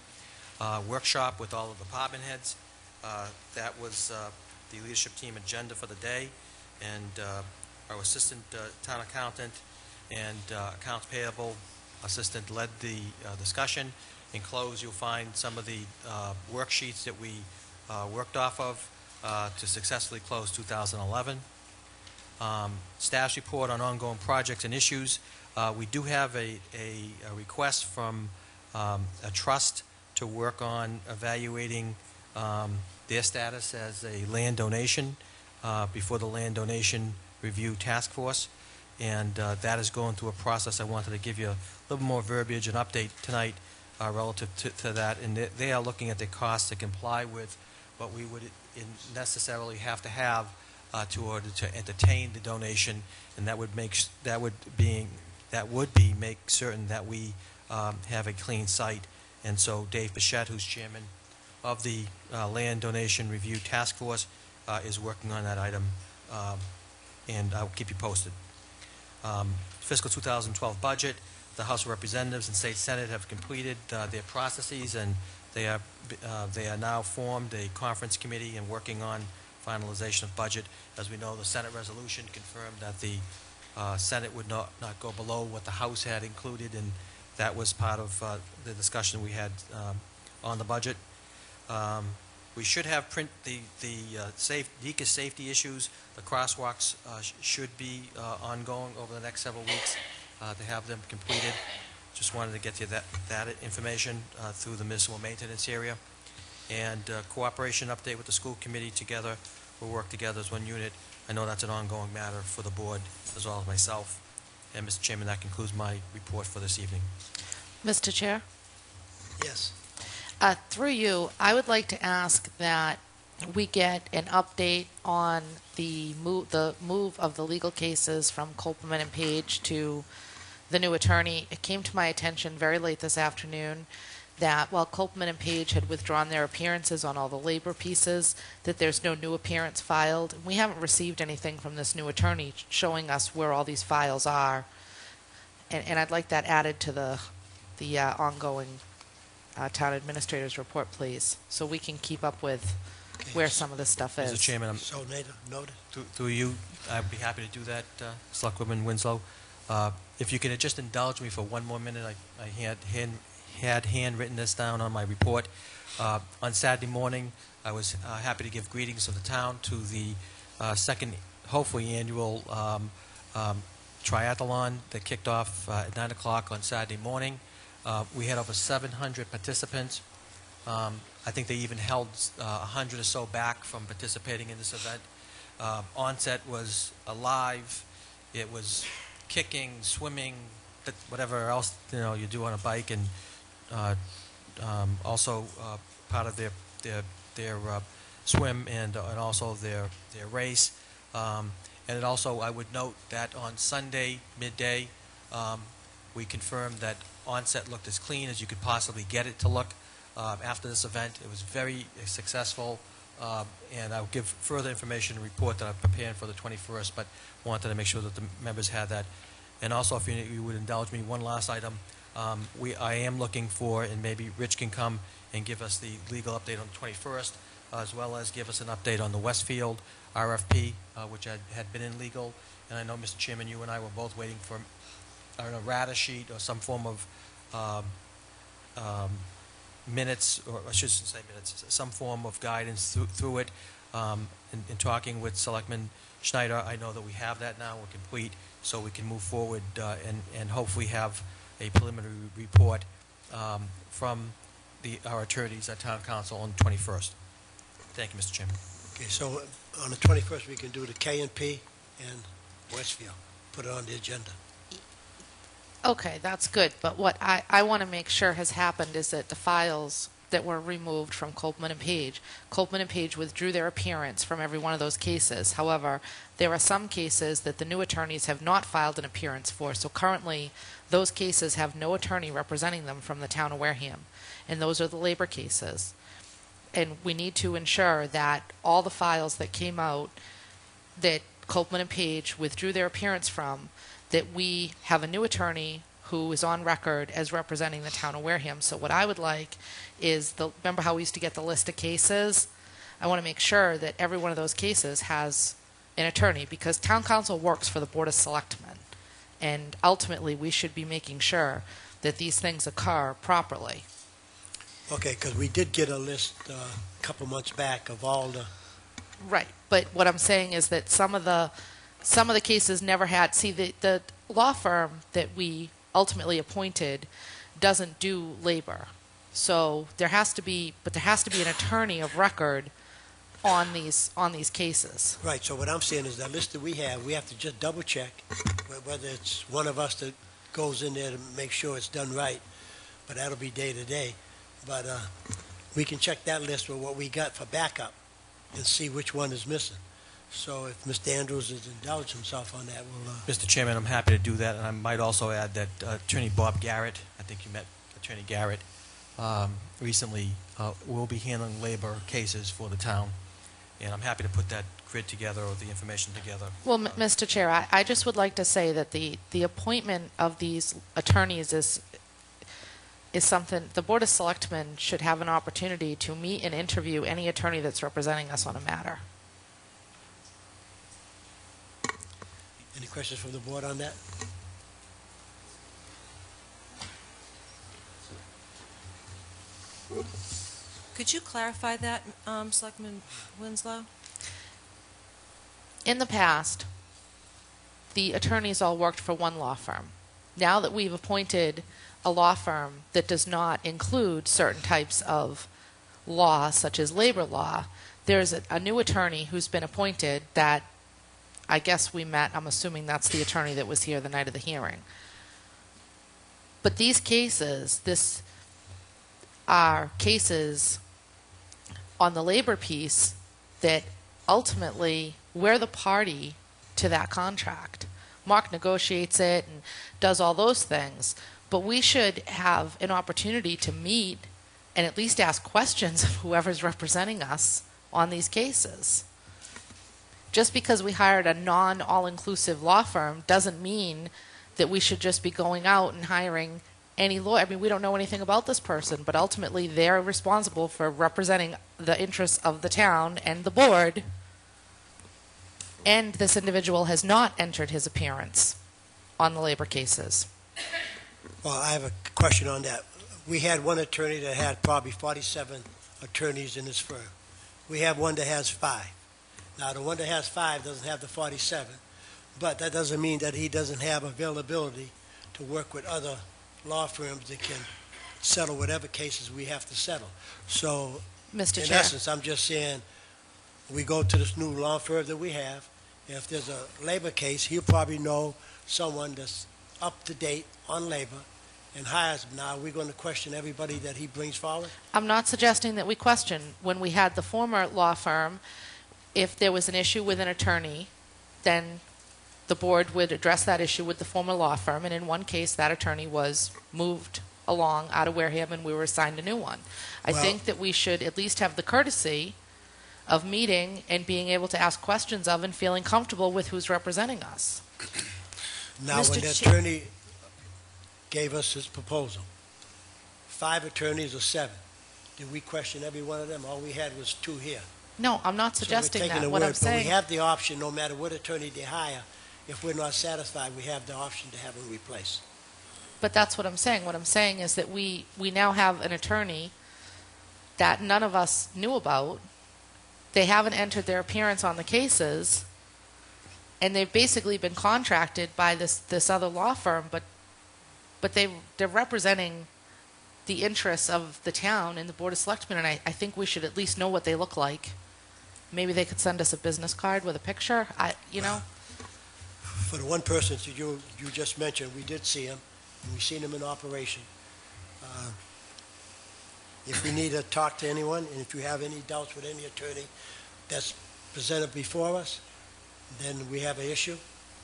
[SPEAKER 5] workshop with all of the department heads. That was the leadership team agenda for the day, and our assistant town accountant and accounts payable assistant led the discussion. In close, you'll find some of the worksheets that we worked off of to successfully close 2011. Staff's report on ongoing projects and issues. We do have a request from a trust to work on evaluating their status as a land donation before the Land Donation Review Task Force, and that is going through a process. I wanted to give you a little more verbiage and update tonight relative to that, and they are looking at the costs to comply with what we would necessarily have to have to order to entertain the donation, and that would make make certain that we have a clean site. And so Dave Bichette, who's chairman of the Land Donation Review Task Force, is working on that item, and I'll keep you posted. Fiscal 2012 budget, the House of Representatives and State Senate have completed their processes, and they are now formed a conference committee and working on finalization of budget. As we know, the Senate resolution confirmed that the Senate would not go below what the House had included, and that was part of the discussion we had on the budget. We should have the DECA safety issues. The crosswalks should be ongoing over the next several weeks to have them completed. Just wanted to get you that information through the municipal maintenance area. And cooperation update with the school committee together. We'll work together as one unit. I know that's an ongoing matter for the board as well as myself. And Mr. Chairman, that concludes my report for this evening.
[SPEAKER 3] Mr. Chair?
[SPEAKER 1] Yes.
[SPEAKER 3] Through you, I would like to ask that we get an update on the move of the legal cases from Copeland and Page to the new attorney. It came to my attention very late this afternoon that while Copeland and Page had withdrawn their appearances on all the labor pieces, that there's no new appearance filed. We haven't received anything from this new attorney showing us where all these files are, and I'd like that added to the ongoing town administrator's report, please, so we can keep up with where some of this stuff is.
[SPEAKER 5] Mr. Chairman,
[SPEAKER 1] So noted.
[SPEAKER 5] through you, I'd be happy to do that, Selectwoman Winslow. If you could just indulge me for one more minute, I had handwritten this down on my report. On Saturday morning, I was happy to give greetings of the town to the second, hopefully annual triathlon that kicked off at 9 o'clock on Saturday morning. We had over 700 participants. I think they even held 100 or so back from participating in this event. Onset was alive. It was kicking, swimming, whatever else you do on a bike, and also part of their swim and also their race. And it also, I would note that on Sunday midday, we confirmed that Onset looked as clean as you could possibly get it to look after this event. It was very successful, and I'll give further information and report that I'm preparing for the 21st, but wanted to make sure that the members had that. And also, if you would indulge me, one last item. I am looking for, and maybe Rich can come and give us the legal update on the 21st, as well as give us an update on the Westfield RFP, which had been in legal. And I know, Mr. Chairman, you and I were both waiting for, I don't know, rata sheet or some form of minutes, or I shouldn't say minutes, some form of guidance through it. In talking with Selectman Schneider, I know that we have that now. We're complete, so we can move forward and hopefully have a preliminary report from our attorneys at Town Council on the 21st. Thank you, Mr. Chairman.
[SPEAKER 1] Okay, so on the 21st, we can do the K&P and Westfield. Put it on the agenda.
[SPEAKER 3] Okay, that's good. But what I want to make sure has happened is that the files that were removed from Copeland and Page withdrew their appearance from every one of those cases. However, there are some cases that the new attorneys have not filed an appearance for. So currently, those cases have no attorney representing them from the town of Wareham. And those are the labor cases. And we need to ensure that all the files that came out that Copeland and Page withdrew their appearance from, that we have a new attorney who is on record as representing the town of Wareham. So what I would like is, remember how we used to get the list of cases? I want to make sure that every one of those cases has an attorney, because town council works for the Board of Selectmen. And ultimately, we should be making sure that these things occur properly.
[SPEAKER 1] Okay, because we did get a list a couple months back of all the...
[SPEAKER 3] Right, but what I'm saying is that some of the cases never had... See, the law firm that we ultimately appointed doesn't do labor. So there has to be an attorney of record on these cases.
[SPEAKER 1] Right, so what I'm saying is that list that we have to just double check whether it's one of us that goes in there to make sure it's done right, but that'll be day to day. But we can check that list with what we got for backup and see which one is missing. So if Mr. Andrews has indulged himself on that, we'll...
[SPEAKER 5] Mr. Chairman, I'm happy to do that, and I might also add that Attorney Bob Garrett, I think you met Attorney Garrett, recently will be handling labor cases for the town, and I'm happy to put that grid together or the information together.
[SPEAKER 3] Well, Mr. Chair, I just would like to say that the appointment of these attorneys is something the Board of Selectmen should have an opportunity to meet and interview any attorney that's representing us on a matter.
[SPEAKER 1] Any questions from the board on that?
[SPEAKER 8] Could you clarify that, Selectman Winslow?
[SPEAKER 3] In the past, the attorneys all worked for one law firm. Now that we've appointed a law firm that does not include certain types of law, such as labor law, there's a new attorney who's been appointed that I guess we met. I'm assuming that's the attorney that was here the night of the hearing. But these cases, are cases on the labor piece that ultimately we're the party to that contract. Mark negotiates it and does all those things. But we should have an opportunity to meet and at least ask questions of whoever's representing us on these cases. Just because we hired a non-all-inclusive law firm doesn't mean that we should just be going out and hiring any lawyer. I mean, we don't know anything about this person, but ultimately they're responsible for representing the interests of the town and the board. And this individual has not entered his appearance on the labor cases.
[SPEAKER 1] Well, I have a question on that. we had one attorney that had probably 47 attorneys in his firm. We have one that has 5. Now, the one that has 5 doesn't have the 47, but that doesn't mean that he doesn't have availability to work with other law firms that can settle whatever cases we have to settle. So,
[SPEAKER 3] Mr.
[SPEAKER 1] in
[SPEAKER 3] Chair.
[SPEAKER 1] essence, I'm just saying, we go to this new law firm that we have. If there's a labor case, he'll probably know someone that's up to date on labor and hires him. Now, we're going to question everybody that he brings forward?
[SPEAKER 3] I'm not suggesting that we question. When we had the former law firm, if there was an issue with an attorney, then the board would address that issue with the former law firm, and in one case, that attorney was moved along out of Wareham, and we were assigned a new one. I
[SPEAKER 1] Well-
[SPEAKER 3] think that we should at least have the courtesy of meeting and being able to ask questions of and feeling comfortable with who's representing us.
[SPEAKER 1] Now,
[SPEAKER 8] Mr.
[SPEAKER 1] when the
[SPEAKER 8] Chair-
[SPEAKER 1] attorney gave us his proposal, 5 attorneys or 7, did we question every one of them? All we had was 2 here.
[SPEAKER 3] No, I'm not
[SPEAKER 1] So we're
[SPEAKER 3] suggesting
[SPEAKER 1] taking
[SPEAKER 3] that.
[SPEAKER 1] the
[SPEAKER 3] What
[SPEAKER 1] word,
[SPEAKER 3] I'm
[SPEAKER 1] but
[SPEAKER 3] saying,
[SPEAKER 1] we have the option, no matter what attorney they hire, if we're not satisfied, we have the option to have him replaced.
[SPEAKER 3] but that's what I'm saying. What I'm saying is that we now have an attorney that none of us knew about. They haven't entered their appearance on the cases, and they've basically been contracted by this other law firm, but they're representing the interests of the town and the Board of Selectmen, and I think we should at least know what they look like. Maybe they could send us a business card with a picture.
[SPEAKER 1] For the one person that you just mentioned, we did see him, and we seen him in operation. If we need to talk to anyone, and if you have any doubts with any attorney that's presented before us, then we have an issue,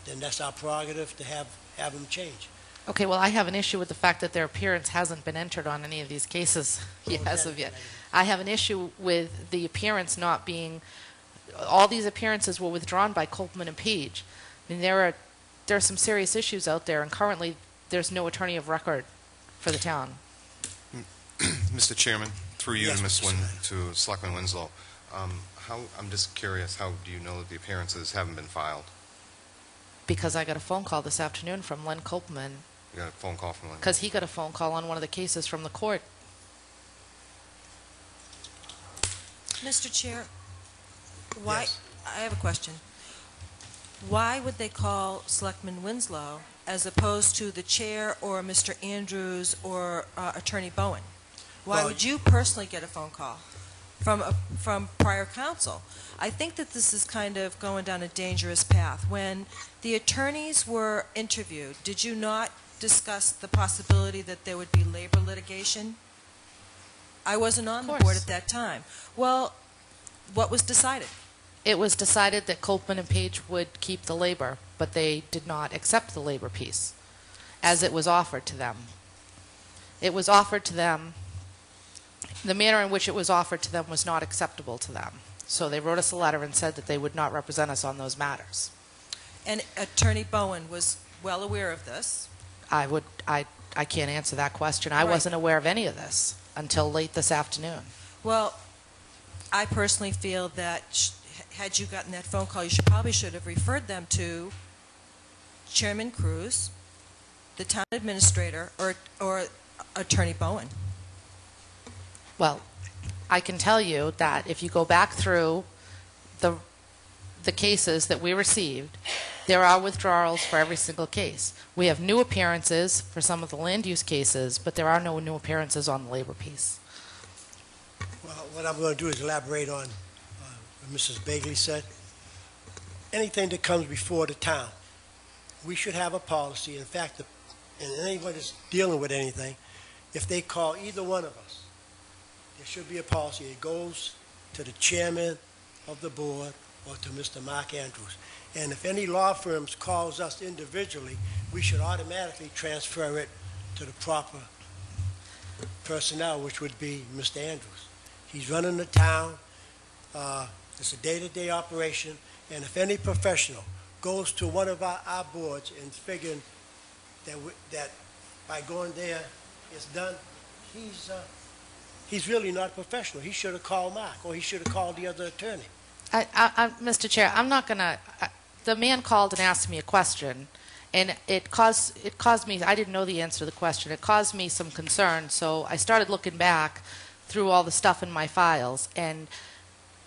[SPEAKER 1] then that's our prerogative to have him change.
[SPEAKER 3] Okay, well, I have an issue with the fact that their appearance hasn't been entered on any of these cases as of yet. I have an issue with the appearance not being, all these appearances were withdrawn by Copeland and Page. I mean, there are some serious issues out there, and currently there's no attorney of record for the town.
[SPEAKER 2] Mr. Chairman, through you
[SPEAKER 1] Yes,
[SPEAKER 2] to Ms.
[SPEAKER 1] Mr.
[SPEAKER 2] to Selectman Winslow, I'm just curious, how do you know that the appearances haven't been filed?
[SPEAKER 3] Because I got a phone call this afternoon from Len Copeland,
[SPEAKER 2] You got a phone call from Lynn?
[SPEAKER 3] because he got a phone call on one of the cases from the court.
[SPEAKER 8] Mr. Chair, why,
[SPEAKER 1] Yes.
[SPEAKER 8] I have a question. Why would they call Selectman Winslow as opposed to the chair or Mr. Andrews or Attorney Bowen? Why
[SPEAKER 1] Well,
[SPEAKER 8] would you personally get a phone call from prior counsel? I think that this is kind of going down a dangerous path. When the attorneys were interviewed, did you not discuss the possibility that there would be labor litigation? I wasn't on the board at that time. Well, what was decided?
[SPEAKER 3] It was decided that Copeland and Page would keep the labor, but they did not accept the labor piece as it was offered to them. It was offered to them, the manner in which it was offered to them was not acceptable to them. So they wrote us a letter and said that they would not represent us on those matters.
[SPEAKER 8] And Attorney Bowen was well aware of this.
[SPEAKER 3] I can't answer that question. I
[SPEAKER 8] Right.
[SPEAKER 3] wasn't aware of any of this until late this afternoon.
[SPEAKER 8] Well, I personally feel that had you gotten that phone call, you probably should have referred them to Chairman Cruz, the town administrator, or Attorney Bowen.
[SPEAKER 3] Well, I can tell you that if you go back through the cases that we received, there are withdrawals for every single case. We have new appearances for some of the land use cases, but there are no new appearances on the labor piece.
[SPEAKER 1] Well, what I'm going to do is elaborate on what Mrs. Bagley said. Anything that comes before the town, we should have a policy. In fact, and anyone that's dealing with anything, if they call either one of us, there should be a policy. It goes to the chairman of the board or to Mr. Mark Andrews. And if any law firms calls us individually, we should automatically transfer it to the proper personnel, which would be Mr. Andrews. He's running the town. It's a day-to-day operation. And if any professional goes to one of our boards and figuring that by going there it's done, he's really not a professional. He should have called Mark, or he should have called the other attorney.
[SPEAKER 3] Mr. Chair, I'm not going to... The man called and asked me a question, And it caused me, I didn't know the answer to the question, it caused me some concern, so I started looking back through all the stuff in my files, and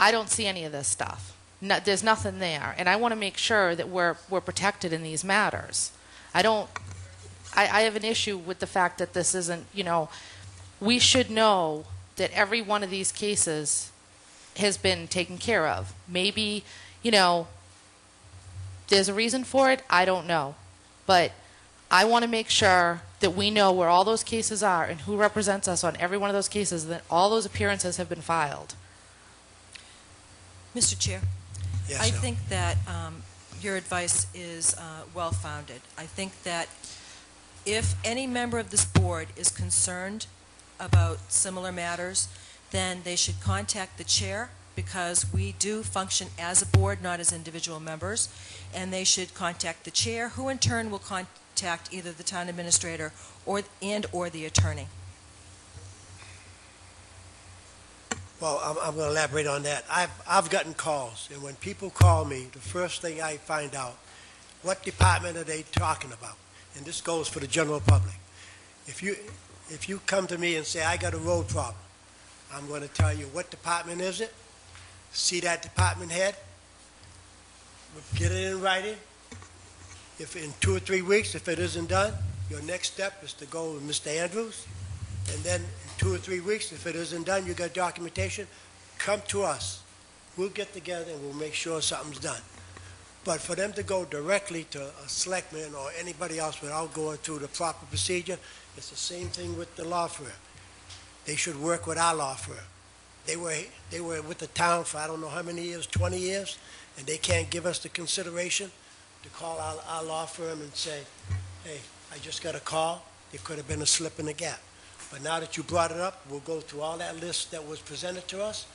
[SPEAKER 3] I don't see any of this stuff. No, there's nothing there, and I want to make sure that we're protected in these matters. I have an issue with the fact that this isn't, we should know that every one of these cases has been taken care of. Maybe, there's a reason for it, I don't know. But I want to make sure that we know where all those cases are and who represents us on every one of those cases, that all those appearances have been filed.
[SPEAKER 8] Mr. Chair?
[SPEAKER 1] Yes,
[SPEAKER 8] I
[SPEAKER 1] sir.
[SPEAKER 8] think that your advice is well-founded. I think that if any member of this board is concerned about similar matters, then they should contact the chair, because we do function as a board, not as individual members, and they should contact the chair, who in turn will contact either the town administrator or the attorney.
[SPEAKER 1] Well, I'm going to elaborate on that. I've gotten calls, and when people call me, the first thing I find out, what department are they talking about? And this goes for the general public. If you come to me and say, I got a road problem, I'm going to tell you, what department is it? See that department head, get it in writing. If in 2 or 3 weeks, if it isn't done, your next step is to go with Mr. Andrews. And then in 2 or 3 weeks, if it isn't done, you got documentation, come to us. We'll get together and we'll make sure something's done. But for them to go directly to a selectman or anybody else without going through the proper procedure, it's the same thing with the law firm. They should work with our law firm. They were with the town for I don't know how many years, 20 years, and they can't give us the consideration to call our law firm and say, hey, I just got a call. There could have been a slip in the gap. But now that you brought it up, we'll go through all that list that was presented to us,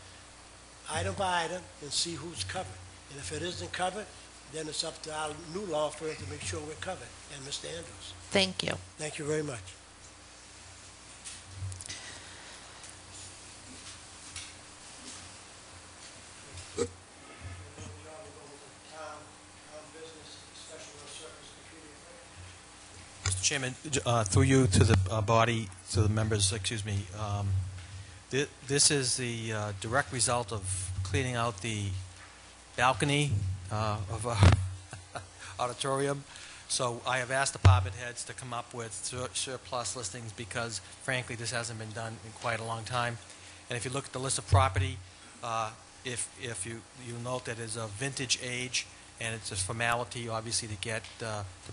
[SPEAKER 1] item by item, and see who's covered. And if it isn't covered, then it's up to our new law firm to make sure we're covered, and Mr. Andrews.
[SPEAKER 3] Thank you.
[SPEAKER 1] Thank you very much.
[SPEAKER 5] Mr. Chairman, through you to the body, to the members, excuse me, this is the direct result of cleaning out the balcony of our auditorium. So I have asked department heads to come up with surplus listings because, frankly, this hasn't been done in quite a long time. And if you look at the list of property, if you note that it's a vintage age, and it's a formality, obviously, to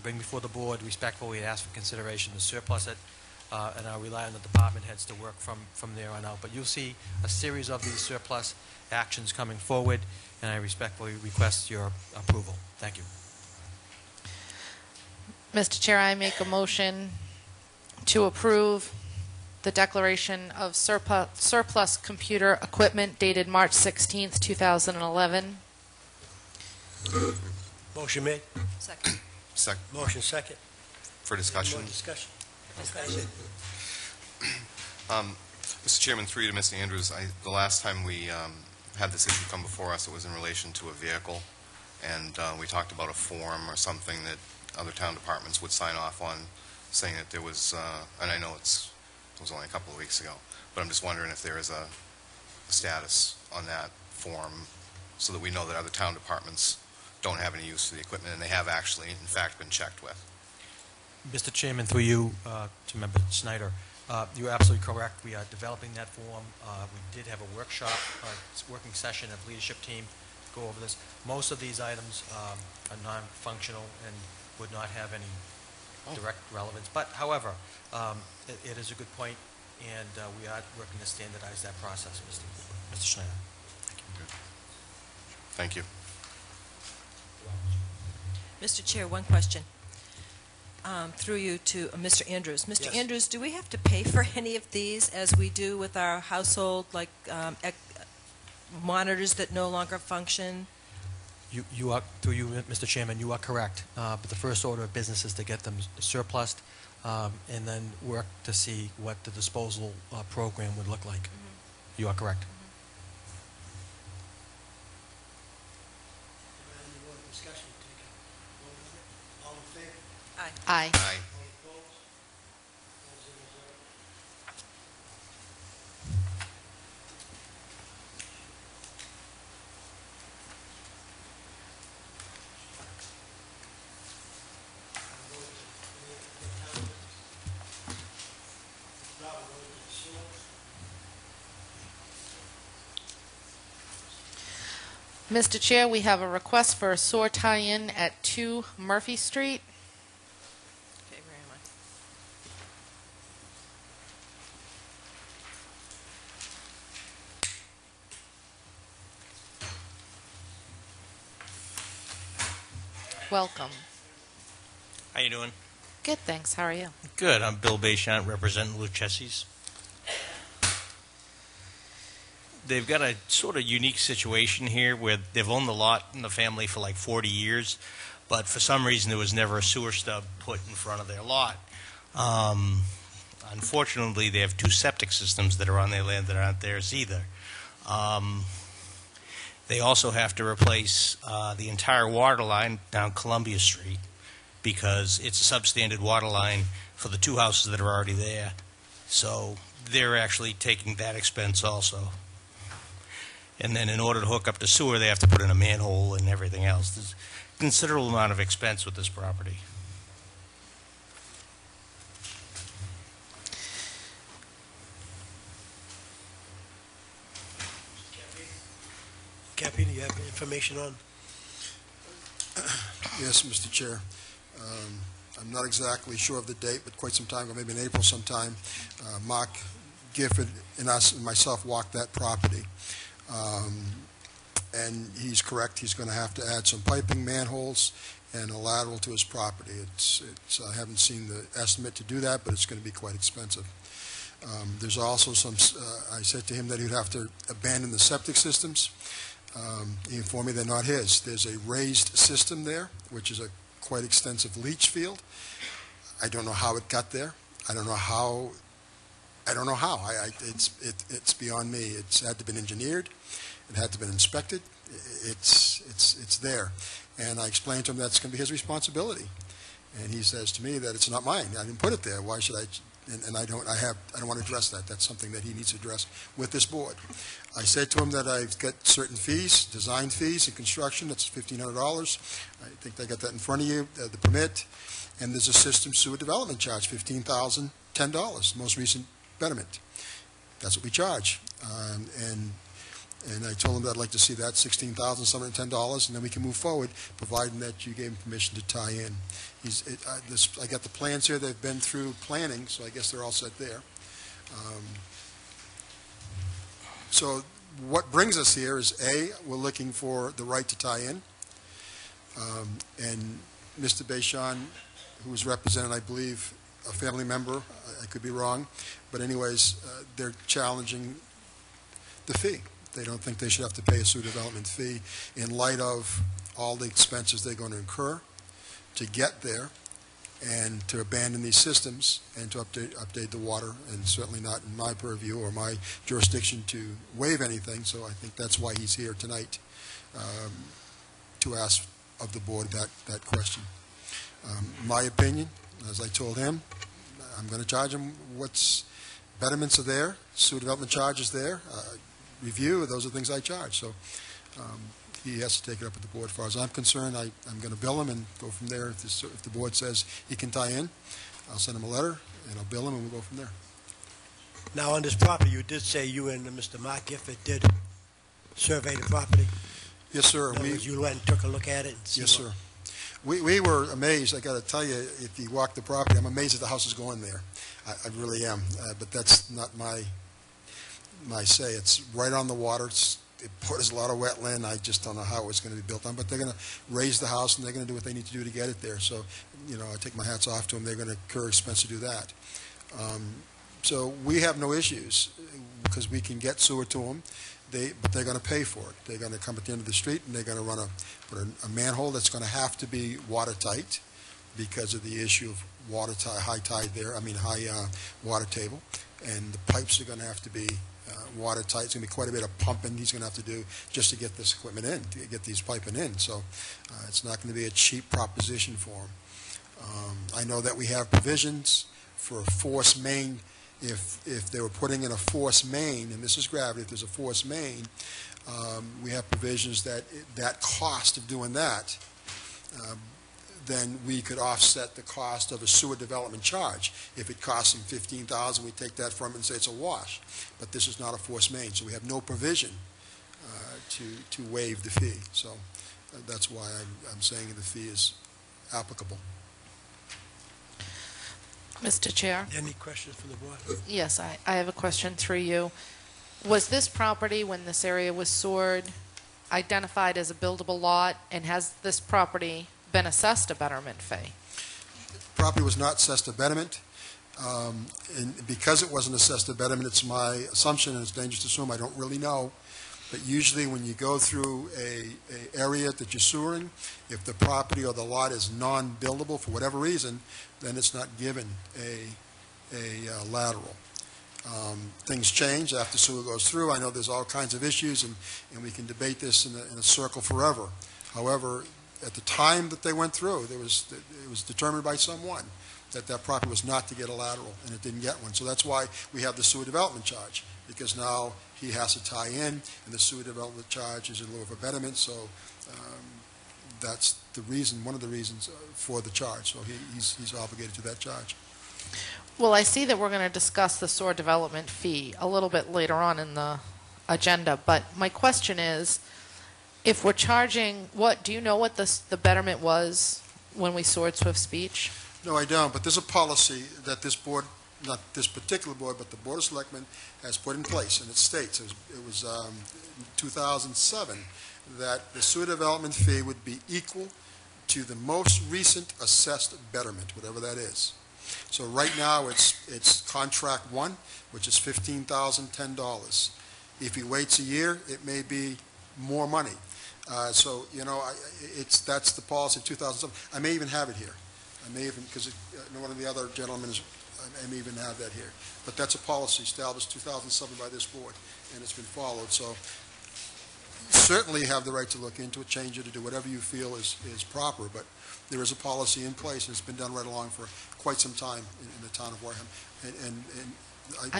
[SPEAKER 5] bring before the board respectfully and ask for consideration to surplus it, and I'll rely on the department heads to work from there on out. But you'll see a series of these surplus actions coming forward, and I respectfully request your approval. Thank you.
[SPEAKER 3] Mr. Chair, I make a motion to approve the declaration of surplus computer equipment dated March 16th, 2011.
[SPEAKER 1] Motion made.
[SPEAKER 8] Second.
[SPEAKER 2] Second.
[SPEAKER 1] Motion second.
[SPEAKER 2] For discussion.
[SPEAKER 1] Any more discussion?
[SPEAKER 2] Mr. Chairman, through you to Mr. Andrews, the last time we had this issue come before us, it was in relation to a vehicle, and we talked about a form or something that other town departments would sign off on, saying that there was, and I know it was only a couple of weeks ago, but I'm just wondering if there is a status on that form so that we know that other town departments don't have any use for the equipment, and they have actually, in fact, been checked with.
[SPEAKER 5] Mr. Chairman, through you to Member Snyder, you're absolutely correct. We are developing that form. We did have a workshop, working session of leadership team to go over this. Most of these items are non-functional and would not have any direct relevance. But, however, it is a good point, and we are working to standardize that process, Mr. Schneider.
[SPEAKER 2] Thank you.
[SPEAKER 8] Mr. Chair, one question. Through you to Mr. Andrews. Mr.
[SPEAKER 1] Yes.
[SPEAKER 8] Andrews, do we have to pay for any of these as we do with our household, like monitors that no longer function?
[SPEAKER 5] You are, through you, Mr. Chairman, you are correct. But the first order of business is to get them surplused and then work to see what the disposal program would look like. Mm-hmm. You are correct.
[SPEAKER 1] Any more discussion? All in favor?
[SPEAKER 8] Aye.
[SPEAKER 3] Aye.
[SPEAKER 2] Aye.
[SPEAKER 3] Mr. Chair, we have a request for a sewer tie-in at 2 Murphy Street.
[SPEAKER 8] Okay, where am I?
[SPEAKER 3] Welcome.
[SPEAKER 18] How you doing?
[SPEAKER 3] Good, thanks. How are you?
[SPEAKER 18] Good. I'm Bill Bayshant, representing Lucchese's. They've got a sort of unique situation here where they've owned the lot in the family for like 40 years, but for some reason there was never a sewer stub put in front of their lot. Unfortunately, they have 2 septic systems that are on their land that aren't theirs either. They also have to replace the entire water line down Columbia Street because it's a substandard water line for the 2 houses that are already there. So they're actually taking that expense also. And then in order to hook up to sewer, they have to put in a manhole and everything else. There's a considerable amount of expense with this property.
[SPEAKER 1] Cappy, do you have information on?
[SPEAKER 17] Yes, Mr. Chair. I'm not exactly sure of the date, but quite some time ago, maybe in April sometime, Mark Gifford and myself walked that property. And he's correct, he's going to have to add some piping, manholes, and a lateral to his property. I haven't seen the estimate to do that, but it's going to be quite expensive. There's also some, I said to him that he'd have to abandon the septic systems. He informed me they're not his. There's a raised system there, which is a quite extensive leach field. I don't know how it got there. I don't know how. It's beyond me. It's had to have been engineered. It had to have been inspected. It's there. And I explained to him that's going to be his responsibility. And he says to me that it's not mine. I didn't put it there. Why should I? And I don't want to address that. That's something that he needs to address with this board. I said to him that I've got certain fees, design fees in construction. That's $1,500. I think they got that in front of you, the permit. And there's a system sewer development charge, $15,010, most recent betterment. That's what we charge. And I told him that I'd like to see that $16,710, and then we can move forward, providing that you gave him permission to tie in. I got the plans here. They've been through planning, so I guess they're all set there. So what brings us here is, A, we're looking for the right to tie in. And Mr. Bayshant, who was represented, I believe, a family member, I could be wrong, but anyways, they're challenging the fee. They don't think they should have to pay a sewer development fee in light of all the expenses they're going to incur to get there and to abandon these systems and to update the water, and certainly not in my purview or my jurisdiction to waive anything. So I think that's why he's here tonight, to ask of the board that question. My opinion, as I told him, I'm going to charge him what's betterments are there, sewer development charges there, review, those are things I charge. So he has to take it up with the board. As far as I'm concerned, I'm going to bill him and go from there. If the board says he can tie in, I'll send him a letter, and I'll bill him, and we'll go from there.
[SPEAKER 1] Now, on this property, you did say you and Mr. Mark Gifford did survey the property?
[SPEAKER 17] Yes, sir.
[SPEAKER 1] You went and took a look at it? And see
[SPEAKER 17] yes, sir. We were amazed. I got to tell you, if you walk the property, I'm amazed that the house is going there. I really am. But that's not my say. It's right on the water. It borders a lot of wetland. I just don't know how it's going to be built on. But they're going to raise the house, and they're going to do what they need to do to get it there. So, I take my hats off to them. They're going to incur expense to do that. So we have no issues because we can get sewer to them. But they're going to pay for it. They're going to come at the end of the street, and they're going to put a manhole that's going to have to be watertight because of the issue of high tide there. High water table, and the pipes are going to have to be watertight. It's going to be quite a bit of pumping he's going to have to do just to get this equipment in, to get these piping in. So it's not going to be a cheap proposition for him. I know that we have provisions for a force main. If they were putting in a force main, and this is gravity, if there's a force main, we have provisions that that cost of doing that, then we could offset the cost of a sewer development charge. If it costs them $15,000, we take that from it and say it's a wash. But this is not a force main, so we have no provision to waive the fee. So that's why I'm saying the fee is applicable.
[SPEAKER 3] Mr. Chair?
[SPEAKER 1] Any questions from the board?
[SPEAKER 3] Yes, I have a question through you. Was this property, when this area was soared, identified as a buildable lot, and has this property been assessed a betterment fee?
[SPEAKER 17] Property was not assessed a betterment. And because it wasn't assessed a betterment, it's my assumption, and it's dangerous to assume, I don't really know, but usually when you go through a area that you're sewering, if the property or the lot is non-buildable for whatever reason, then it's not given a lateral. Things change after sewer goes through. I know there's all kinds of issues, and we can debate this in a circle forever. However, at the time that they went through, it was determined by someone that that property was not to get a lateral, and it didn't get one. So that's why we have the sewer development charge, because now he has to tie in, and the sewer development charge is in lieu of a betterment. So that's the reason, one of the reasons for the charge. So he's obligated to that charge.
[SPEAKER 3] Well, I see that we're going to discuss the sewer development fee a little bit later on in the agenda, but my question is, if we're charging, do you know what the betterment was when we soared Swift's Beach?
[SPEAKER 17] No, I don't, but there's a policy that this board, not this particular board, but the Board of Selectmen has put in place, and it states, it was 2007, that the sewer development fee would be equal to the most recent assessed betterment, whatever that is. So right now, it's contract 1, which is $15,010. If he waits a year, it may be more money. So, you know, that's the policy of 2007. I may even have it here. I may even, because one of the other gentlemen I may even have that here. But that's a policy established 2007 by this board, and it's been followed. So you certainly have the right to look into it, change it, to do whatever you feel is proper. But there is a policy in place, and it's been done right along for quite some time in the town of Wareham. And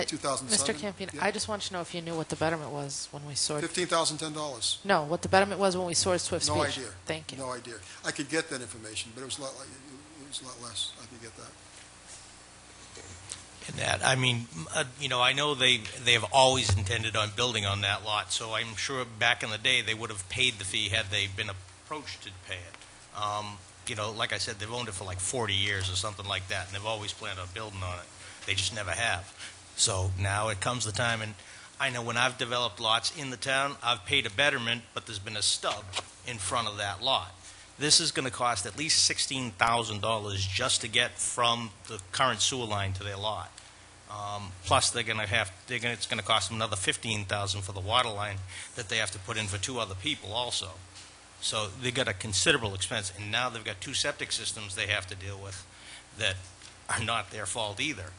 [SPEAKER 17] 2007.
[SPEAKER 3] Mr. Campino,
[SPEAKER 17] yeah.
[SPEAKER 3] I just want to know if you knew what the betterment was when we soared.
[SPEAKER 17] $15,010.
[SPEAKER 3] No, what the betterment was when we soared Swift's Beach.
[SPEAKER 17] No idea.
[SPEAKER 3] Thank you.
[SPEAKER 17] No idea. I could get that information, but it was a lot less. I could get that.
[SPEAKER 18] In that, I mean, you know, I know they have always intended on building on that lot, so I'm sure back in the day they would have paid the fee had they been approached to pay it. You know, like I said, they've owned it for like 40 years or something like that, and they've always planned on building on it. They just never have. So now it comes the time, and I know when I've developed lots in the town, I've paid a betterment, but there's been a stub in front of that lot. This is going to cost at least $16,000 just to get from the current sewer line to their lot. Plus, it's going to cost them another $15,000 for the water line that they have to put in for 2 other people also. So they've got a considerable expense, and now they've got 2 septic systems they have to deal with that are not their fault either.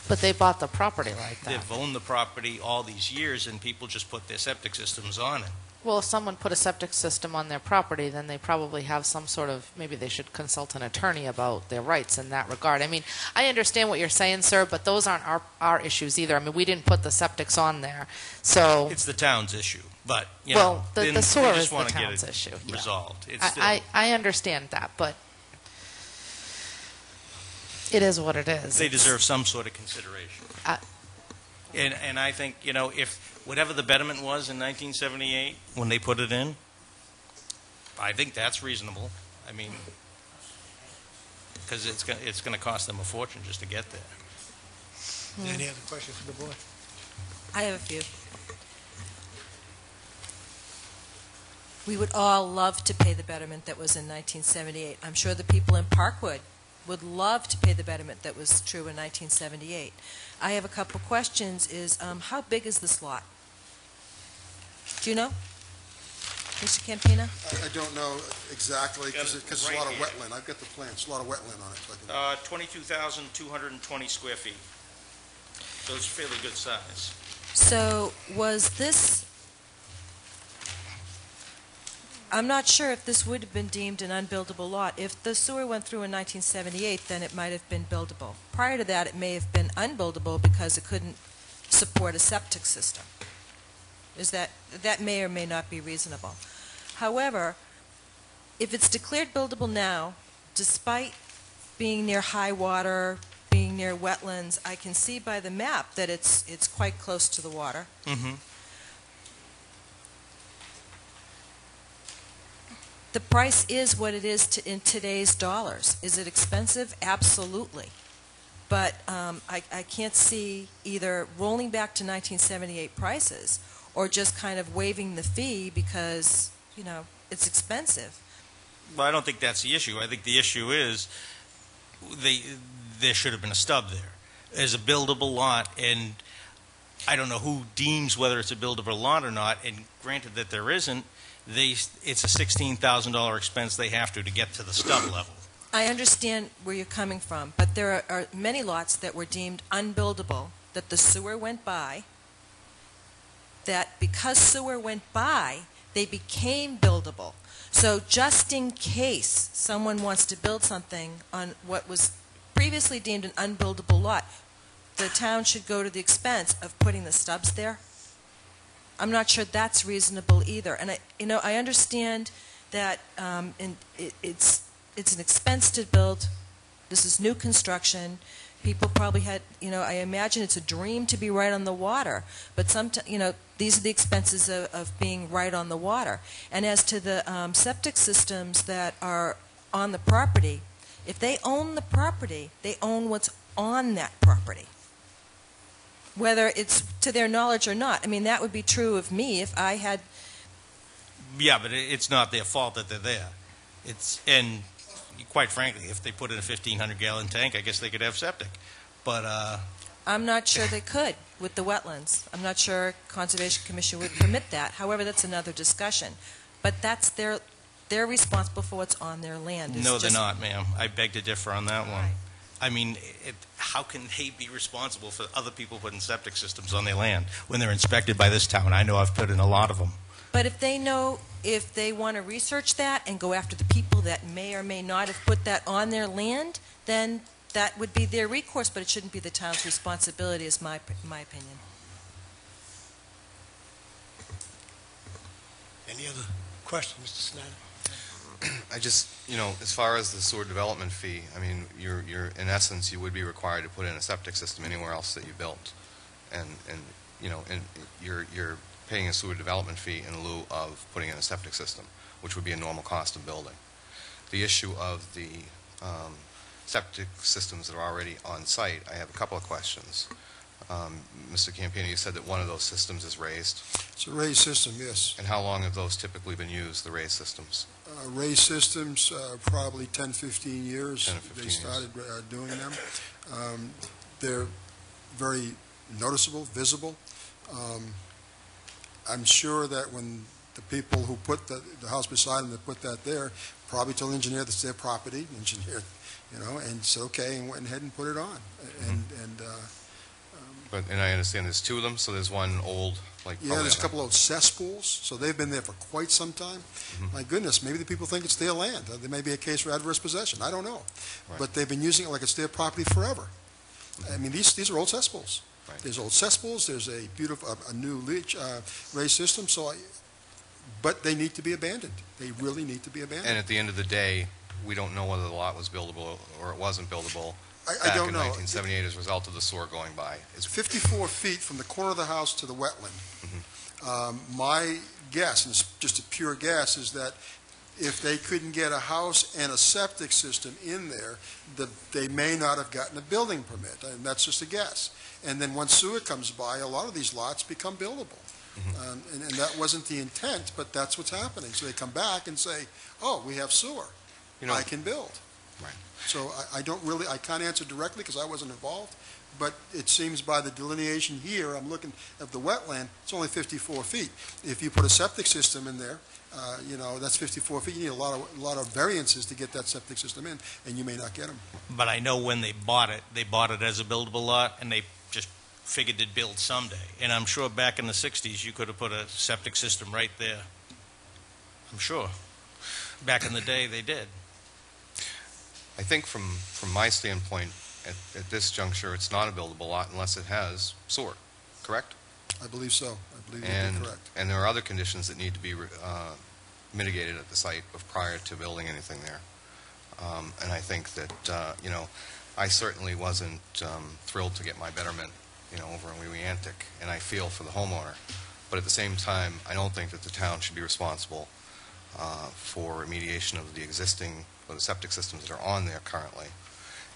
[SPEAKER 3] But they bought the property like that.
[SPEAKER 18] They've owned the property all these years, and people just put their septic systems on it.
[SPEAKER 3] Well, if someone put a septic system on their property, then they probably have some sort of, maybe they should consult an attorney about their rights in that regard. I mean, I understand what you're saying, sir, but those aren't our issues either. I mean, we didn't put the septics on there, so...
[SPEAKER 18] It's the town's issue, but, you
[SPEAKER 3] well,
[SPEAKER 18] know,
[SPEAKER 3] the sewer is the
[SPEAKER 18] want to get
[SPEAKER 3] town's
[SPEAKER 18] it
[SPEAKER 3] issue. Yeah.
[SPEAKER 18] resolved. It's still,
[SPEAKER 3] I understand that, but it is what it is.
[SPEAKER 18] they deserve some sort of consideration. And I think, you know, if whatever the betterment was in 1978 when they put it in, I think that's reasonable. I mean, because it's going to cost them a fortune just to get there.
[SPEAKER 1] Any other questions from the board?
[SPEAKER 8] I have a few. We would all love to pay the betterment that was in 1978. I'm sure the people in Parkwood would love to pay the betterment that was true in 1978. I have a couple questions. How big is this lot? Do you know, Mr. Campina?
[SPEAKER 17] I don't know exactly, because there's a lot of wetland. I've got the plans, a lot of wetland on it. So
[SPEAKER 18] 22,220 square feet. So it's fairly good size.
[SPEAKER 8] So was this I'm not sure if this would have been deemed an unbuildable lot. If the sewer went through in 1978, then it might have been buildable. Prior to that, it may have been unbuildable because it couldn't support a septic system. That may or may not be reasonable. However, if it's declared buildable now, despite being near high water, being near wetlands, I can see by the map that it's quite close to the water. The price is what it is in today's dollars. Is it expensive? Absolutely. But I can't see either rolling back to 1978 prices or just kind of waiving the fee because, you know, it's expensive.
[SPEAKER 18] Well, I don't think that's the issue. I think the issue is there should have been a stub there. As a buildable lot, and I don't know who deems whether it's a buildable lot or not, and granted that there isn't, it's a $16,000 expense they have to get to the stub level.
[SPEAKER 8] I understand where you're coming from, but there are many lots that were deemed unbuildable, that the sewer went by, that because sewer went by, they became buildable. So just in case someone wants to build something on what was previously deemed an unbuildable lot, the town should go to the expense of putting the stubs there. I'm not sure that's reasonable either. And I understand that it's an expense to build. This is new construction. People probably had, I imagine it's a dream to be right on the water. But these are the expenses of being right on the water. And as to the septic systems that are on the property, if they own the property, they own what's on that property, whether it's to their knowledge or not. I mean, that would be true of me if I had...
[SPEAKER 18] Yeah, but it's not their fault that they're there. And quite frankly, if they put in a 1,500-gallon tank, I guess they could have septic. But...
[SPEAKER 8] I'm not sure they could with the wetlands. I'm not sure Conservation Commission would permit that. However, that's another discussion. But that's they're responsible for what's on their land.
[SPEAKER 18] No, they're not, ma'am. I beg to differ on that one.
[SPEAKER 8] Right.
[SPEAKER 18] I mean, how can they be responsible for other people putting septic systems on their land when they're inspected by this town? I know I've put in a lot of them.
[SPEAKER 8] But if they want to research that and go after the people that may or may not have put that on their land, then that would be their recourse, but it shouldn't be the town's responsibility, is my opinion.
[SPEAKER 1] Any other questions, Mr. Snyder?
[SPEAKER 2] I just, as far as the sewer development fee, I mean, you're in essence, you would be required to put in a septic system anywhere else that you built, and you're paying a sewer development fee in lieu of putting in a septic system, which would be a normal cost of building. The issue of the septic systems that are already on site, I have a couple of questions. Mr. Campino, you said that one of those systems is raised.
[SPEAKER 17] It's a raised system, yes.
[SPEAKER 2] And how long have those typically been used, the raised systems?
[SPEAKER 17] Raised systems, probably 10, 15 years.
[SPEAKER 2] 10 or 15
[SPEAKER 17] they started doing them. They're very noticeable, visible. I'm sure that when the people who put the house beside them that put that there probably told the engineer that's their property, engineer, and said okay, and went ahead and put it on.
[SPEAKER 2] And I understand there's two of them, so there's one old,
[SPEAKER 17] yeah, there's a couple of cesspools, so they've been there for quite some time. My goodness, maybe the people think it's their land. There may be a case for adverse possession. I don't know.
[SPEAKER 2] Right.
[SPEAKER 17] But they've been using it like it's their property forever. I mean, these are old cesspools.
[SPEAKER 2] Right.
[SPEAKER 17] There's old cesspools. There's a beautiful, a new raised system. But they need to be abandoned. They really need to be abandoned.
[SPEAKER 2] And at the end of the day, we don't know whether the lot was buildable or it wasn't buildable.
[SPEAKER 17] I don't know.
[SPEAKER 2] Back in 1978 as a result of the sewer going by.
[SPEAKER 17] It's 54 feet from the corner of the house to the wetland. My guess, and it's just a pure guess, is that if they couldn't get a house and a septic system in there, they may not have gotten a building permit. And that's just a guess. And then once sewer comes by, a lot of these lots become buildable. And that wasn't the intent, but that's what's happening. So they come back and say, oh, we have sewer. I can build.
[SPEAKER 2] Right.
[SPEAKER 17] So I can't answer directly because I wasn't involved, but it seems by the delineation here, I'm looking at the wetland, it's only 54 feet. If you put a septic system in there, that's 54 feet. You need a lot of variances to get that septic system in, and you may not get them.
[SPEAKER 18] But I know when they bought it as a buildable lot, and they just figured they'd build someday. And I'm sure back in the 60s, you could have put a septic system right there. I'm sure. Back in the day, they did.
[SPEAKER 2] I think from my standpoint, at this juncture, it's not a buildable lot unless it has sewer, correct?
[SPEAKER 17] I believe so. I believe you're correct.
[SPEAKER 2] And there are other conditions that need to be mitigated at the site prior to building anything there. And I think that, I certainly wasn't thrilled to get my betterment, over in Weantic, and I feel for the homeowner. But at the same time, I don't think that the town should be responsible for remediation of the existing, or the septic systems that are on there currently.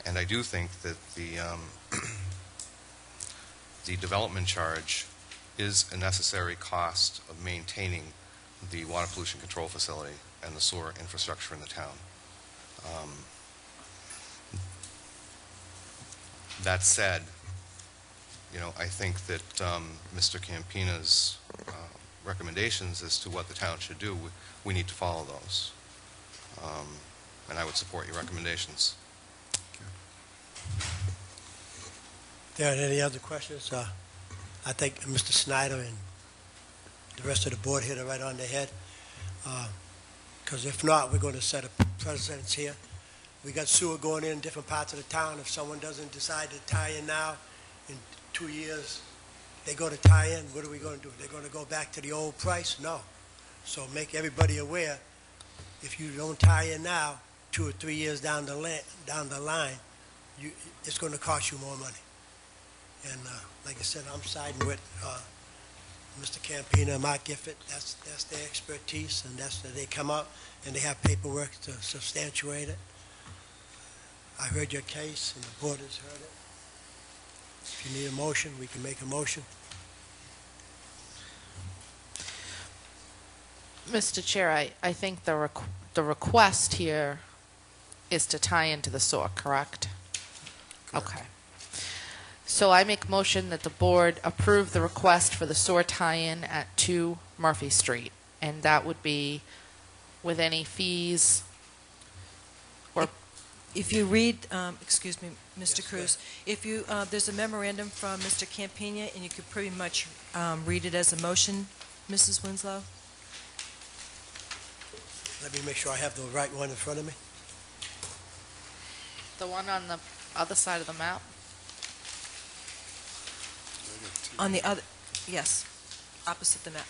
[SPEAKER 2] And I do think that the development charge is a necessary cost of maintaining the water pollution control facility and the sewer infrastructure in the town. That said, I think that Mr. Campina's recommendations as to what the town should do, we need to follow those. And I would support your recommendations.
[SPEAKER 1] There are any other questions? I think Mr. Snyder and the rest of the board hit it right on the head. Because if not, we're going to set a precedence here. We got sewer going in different parts of the town. If someone doesn't decide to tie in now, in 2 years, they go to tie in, what are we going to do? They're going to go back to the old price? No. So make everybody aware, if you don't tie in now, 2 or 3 years down the line, it's going to cost you more money. And like I said, I'm siding with Mr. Campina and Mark Gifford. That's their expertise, and they come up and they have paperwork to substantiate it. I heard your case, and the board has heard it. If you need a motion, we can make a motion.
[SPEAKER 3] Mr. Chair, I think the request here is to tie into the sewer, correct? Okay. So I make a motion that the board approve the request for the sewer tie-in at 2 Murphy Street, and that would be with any fees or...
[SPEAKER 8] If you read, excuse me, Mr. Cruz, if you, there's a memorandum from Mr. Campina, and you could pretty much read it as a motion, Mrs. Winslow.
[SPEAKER 1] Let me make sure I have the right one in front of me.
[SPEAKER 3] The one on the other side of the map?
[SPEAKER 8] On the other, yes, opposite the map.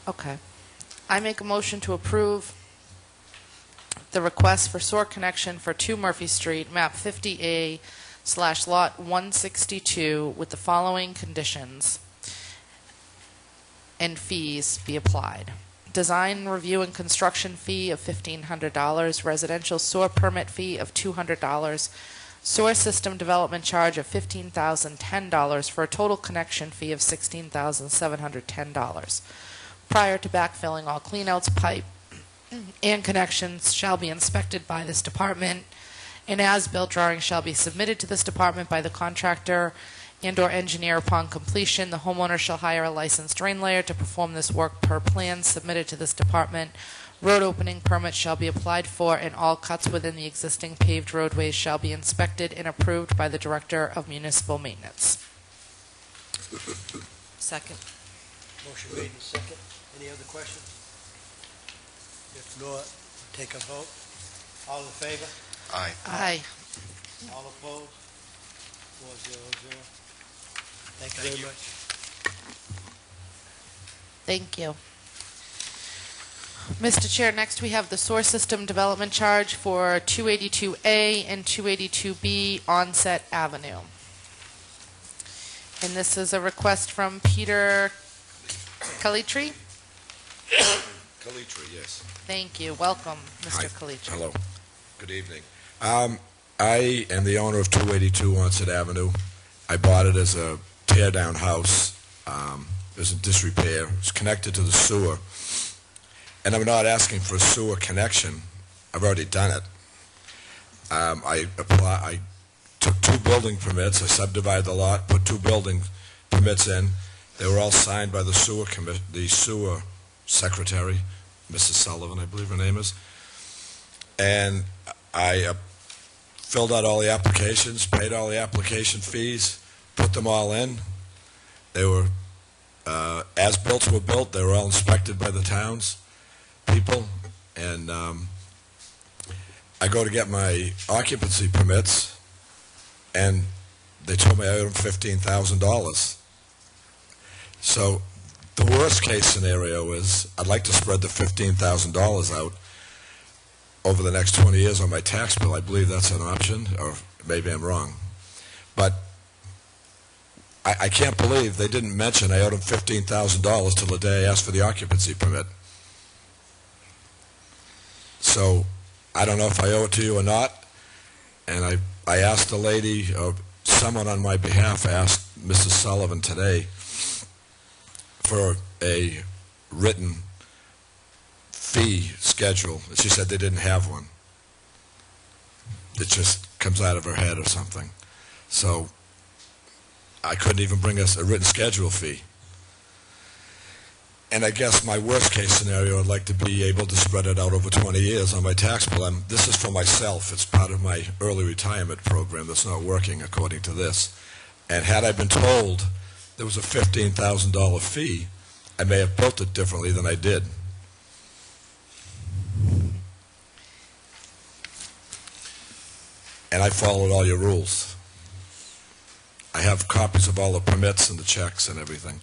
[SPEAKER 3] Okay. I make a motion to approve the request for sewer connection for 2 Murphy Street, map 50A/lot 162, with the following conditions and fees be applied. Design, review, and construction fee of $1,500, residential sewer permit fee of $200, sewer system development charge of $15,010 for a total connection fee of $16,710. Prior to backfilling, all cleanouts, pipe, and connections shall be inspected by this department. An as-built drawing shall be submitted to this department by the contractor and/or engineer upon completion. The homeowner shall hire a licensed drain layer to perform this work per plan submitted to this department. Road opening permits shall be applied for, and all cuts within the existing paved roadways shall be inspected and approved by the Director of Municipal Maintenance.
[SPEAKER 8] Second.
[SPEAKER 1] Motion made and second. Any other questions? If not, take a vote. All in favor?
[SPEAKER 2] Aye.
[SPEAKER 3] Aye.
[SPEAKER 1] All opposed? 4-0-0. Thank you very much.
[SPEAKER 3] Thank you. Mr. Chair, next we have the sewer system development charge for 282A and 282B Onset Avenue. And this is a request from Peter Calitri.
[SPEAKER 19] Calitri, yes.
[SPEAKER 3] Thank you. Welcome, Mr.
[SPEAKER 19] Hi.
[SPEAKER 3] Calitri.
[SPEAKER 19] Hello. Good evening. I am the owner of 282 Onset Avenue. I bought it as a tear-down house. It was in disrepair. It's connected to the sewer. And I'm not asking for a sewer connection. I've already done it. I took 2 building permits. I subdivided the lot, put 2 building permits in. They were all signed by the sewer secretary, Mrs. Sullivan, I believe her name is. And I filled out all the applications, paid all the application fees, put them all in. They were, as-built were built, they were all inspected by the town's people, and I go to get my occupancy permits, and they told me I owed them $15,000. So the worst case scenario is I'd like to spread the $15,000 out over the next 20 years on my tax bill. I believe that's an option, or maybe I'm wrong. But I can't believe they didn't mention I owed them $15,000 till the day I asked for the occupancy permit. So I don't know if I owe it to you or not. And I asked the lady, or someone on my behalf asked Mrs. Sullivan today for a written fee schedule. And she said they didn't have one. It just comes out of her head or something. So I couldn't even bring us a written schedule fee. And I guess my worst case scenario, I'd like to be able to spread it out over 20 years on my tax bill. This is for myself. It's part of my early retirement program that's not working according to this. And had I been told there was a $15,000 fee, I may have built it differently than I did. And I followed all your rules. I have copies of all the permits and the checks and everything.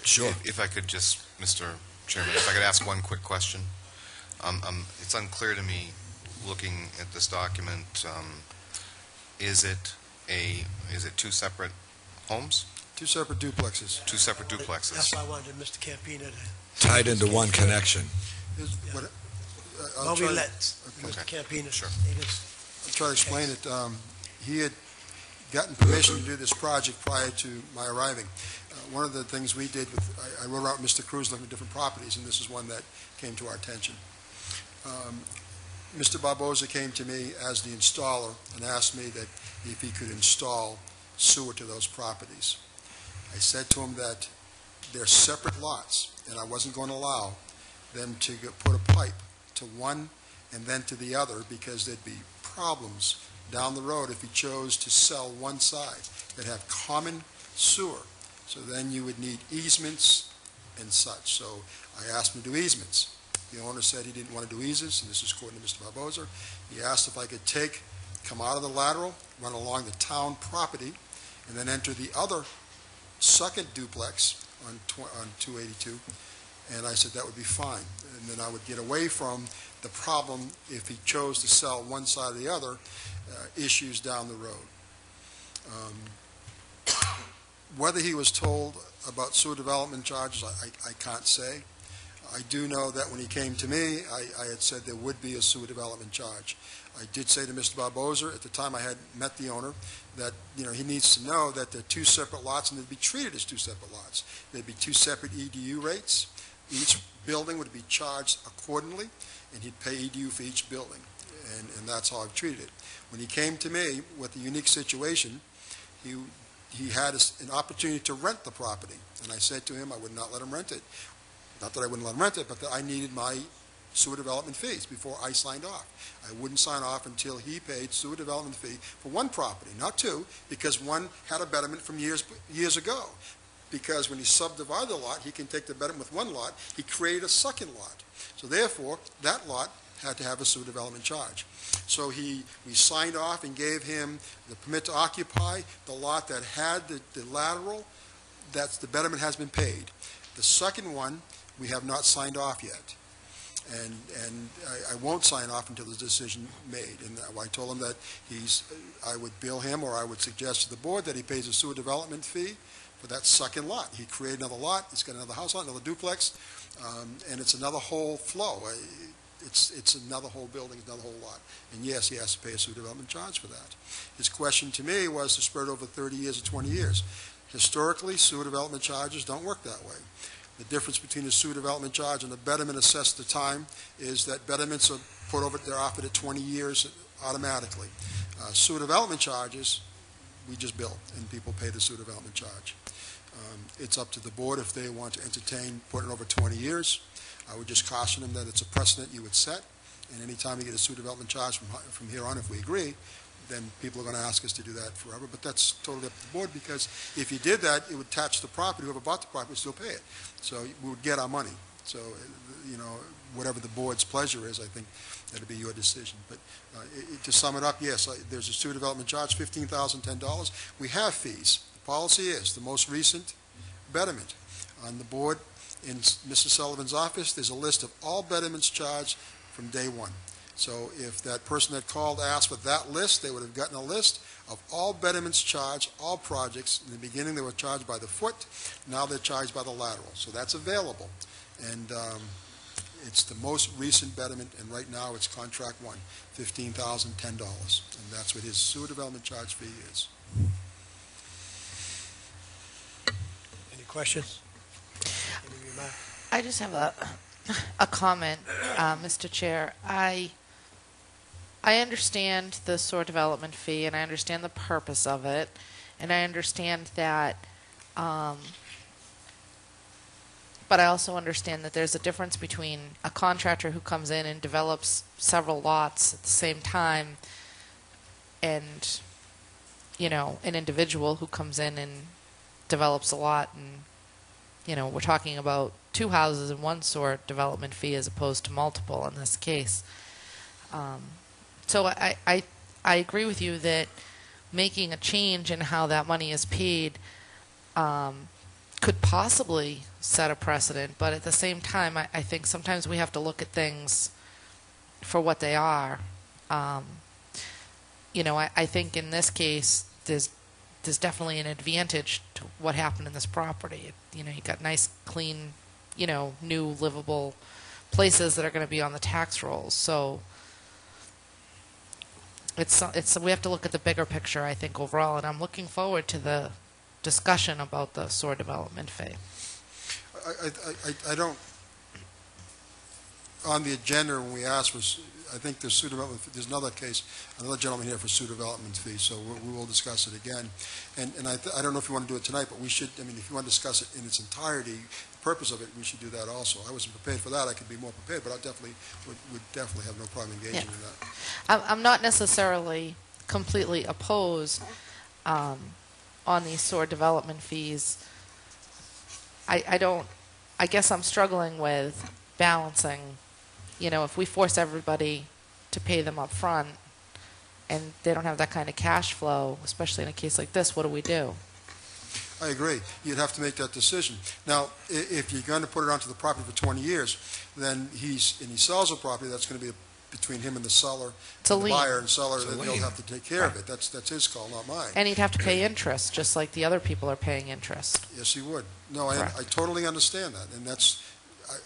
[SPEAKER 19] Sure.
[SPEAKER 2] If I could just, Mr. Chairman, if I could ask one quick question. It's unclear to me, looking at this document, is it two separate homes?
[SPEAKER 17] Two separate duplexes.
[SPEAKER 2] Two separate duplexes.
[SPEAKER 1] That's why I wanted Mr. Campina to...
[SPEAKER 19] Tied into one connection.
[SPEAKER 1] Well, we let Mr. Campina...
[SPEAKER 2] Sure.
[SPEAKER 17] I'll try to explain it. He had gotten permission to do this project prior to my arriving. One of the things we did, I wrote out Mr. Cruz looking at different properties, and this is one that came to our attention. Mr. Barboza came to me as the installer and asked me that if he could install sewer to those properties. I said to him that they're separate lots, and I wasn't going to allow them to put a pipe to one and then to the other, because there'd be problems down the road if he chose to sell one side that have common sewer. So then you would need easements and such. So I asked him to do easements. The owner said he didn't want to do easements, and this is according to Mr. Barboza. He asked if I could come out of the lateral, run along the town property, and then enter the other second duplex on 282, and I said that would be fine. And then I would get away from the problem if he chose to sell one side or the other, issues down the road. Whether he was told about sewer development charges, I can't say. I do know that when he came to me, I had said there would be a sewer development charge. I did say to Mr. Barboza, at the time I had met the owner, that he needs to know that they're two separate lots and they'd be treated as two separate lots. There'd be two separate EDU rates. Each building would be charged accordingly, and he'd pay EDU for each building, and that's how I've treated it. When he came to me with a unique situation, he had an opportunity to rent the property, and I said to him I would not let him rent it. Not that I wouldn't let him rent it, but that I needed my sewer development fees before I signed off. I wouldn't sign off until he paid sewer development fee for one property, not two, because one had a betterment from years ago. Because when he subdivided the lot, he can take the betterment with one lot. He created a second lot. So therefore, that lot had to have a sewer development charge. So we signed off and gave him the permit to occupy the lot that had the lateral. The betterment has been paid. The second one, we have not signed off yet. And I won't sign off until the decision made. And I told him that I would bill him, or I would suggest to the board that he pays a sewer development fee for that second lot. He created another lot. He's got another house lot, another duplex, and it's another whole flow. It's another whole building, another whole lot. And yes, he has to pay a sewer development charge for that. His question to me was to spread over 30 years or 20 years. Historically, sewer development charges don't work that way. The difference between a sewer development charge and a betterment assessed at the time is that betterments are they're offered at 20 years automatically. Sewer development charges, we just bill, and people pay the sewer development charge. It's up to the board if they want to entertain putting it over 20 years. I would just caution them that it's a precedent you would set, and any time you get a sewer development charge from here on, if we agree, then people are going to ask us to do that forever. But that's totally up to the board, because if you did that, it would attach the property. Whoever bought the property would still pay it. So we would get our money. So, you know, whatever the board's pleasure is, I think that'd be your decision. But to sum it up, yes, there's a sewer development charge, $15,010. We have fees. The policy is the most recent betterment. On the board, in Mrs. Sullivan's office, there's a list of all betterments charged from day one. So if that person that called asked for that list, they would have gotten a list of all betterments charged, all projects. In the beginning, they were charged by the foot. Now they're charged by the lateral. So that's available. And it's the most recent betterment, and right now it's contract one, $15,010. And that's what his sewer development charge fee is.
[SPEAKER 1] Any questions? Any remarks?
[SPEAKER 3] I just have a comment, Mr. Chair. I understand the sewer development fee, and I understand the purpose of it, and I understand that, but I also understand that there's a difference between a contractor who comes in and develops several lots at the same time and, you know, an individual who comes in and develops a lot, and, you know, we're talking about two houses and one sewer development fee as opposed to multiple in this case. So I agree with you that making a change in how that money is paid could possibly set a precedent, but at the same time, I think sometimes we have to look at things for what they are. You know, I think in this case, there's definitely an advantage to what happened in this property. You know, you got nice, clean, you know, new livable places that are going to be on the tax rolls. So we have to look at the bigger picture, I think, overall, and I'm looking forward to the discussion about the sewer development fee.
[SPEAKER 17] I don't, on the agenda when we asked for, I think there's sewer development, there's another case, another gentleman here for sewer development fee, so we will discuss it again. And I don't know if you want to do it tonight, but we should, I mean, if you want to discuss it in its entirety, the purpose of it, we should do that also. I wasn't prepared for that. I could be more prepared, but I definitely would definitely have no problem engaging in that.
[SPEAKER 3] I'm not necessarily completely opposed on these sewer development fees. I guess I'm struggling with balancing, you know, if we force everybody to pay them up front and they don't have that kind of cash flow, especially in a case like this, what do we do?
[SPEAKER 17] I agree. You'd have to make that decision. Now, if you're going to put it onto the property for 20 years, then he sells the property, that's going to be between him and the seller, the buyer and seller, then he'll have to take care of it. That's his call, not mine.
[SPEAKER 3] And he'd have to pay interest, just like the other people are paying interest.
[SPEAKER 17] Yes, he would. No, I totally understand that, and that's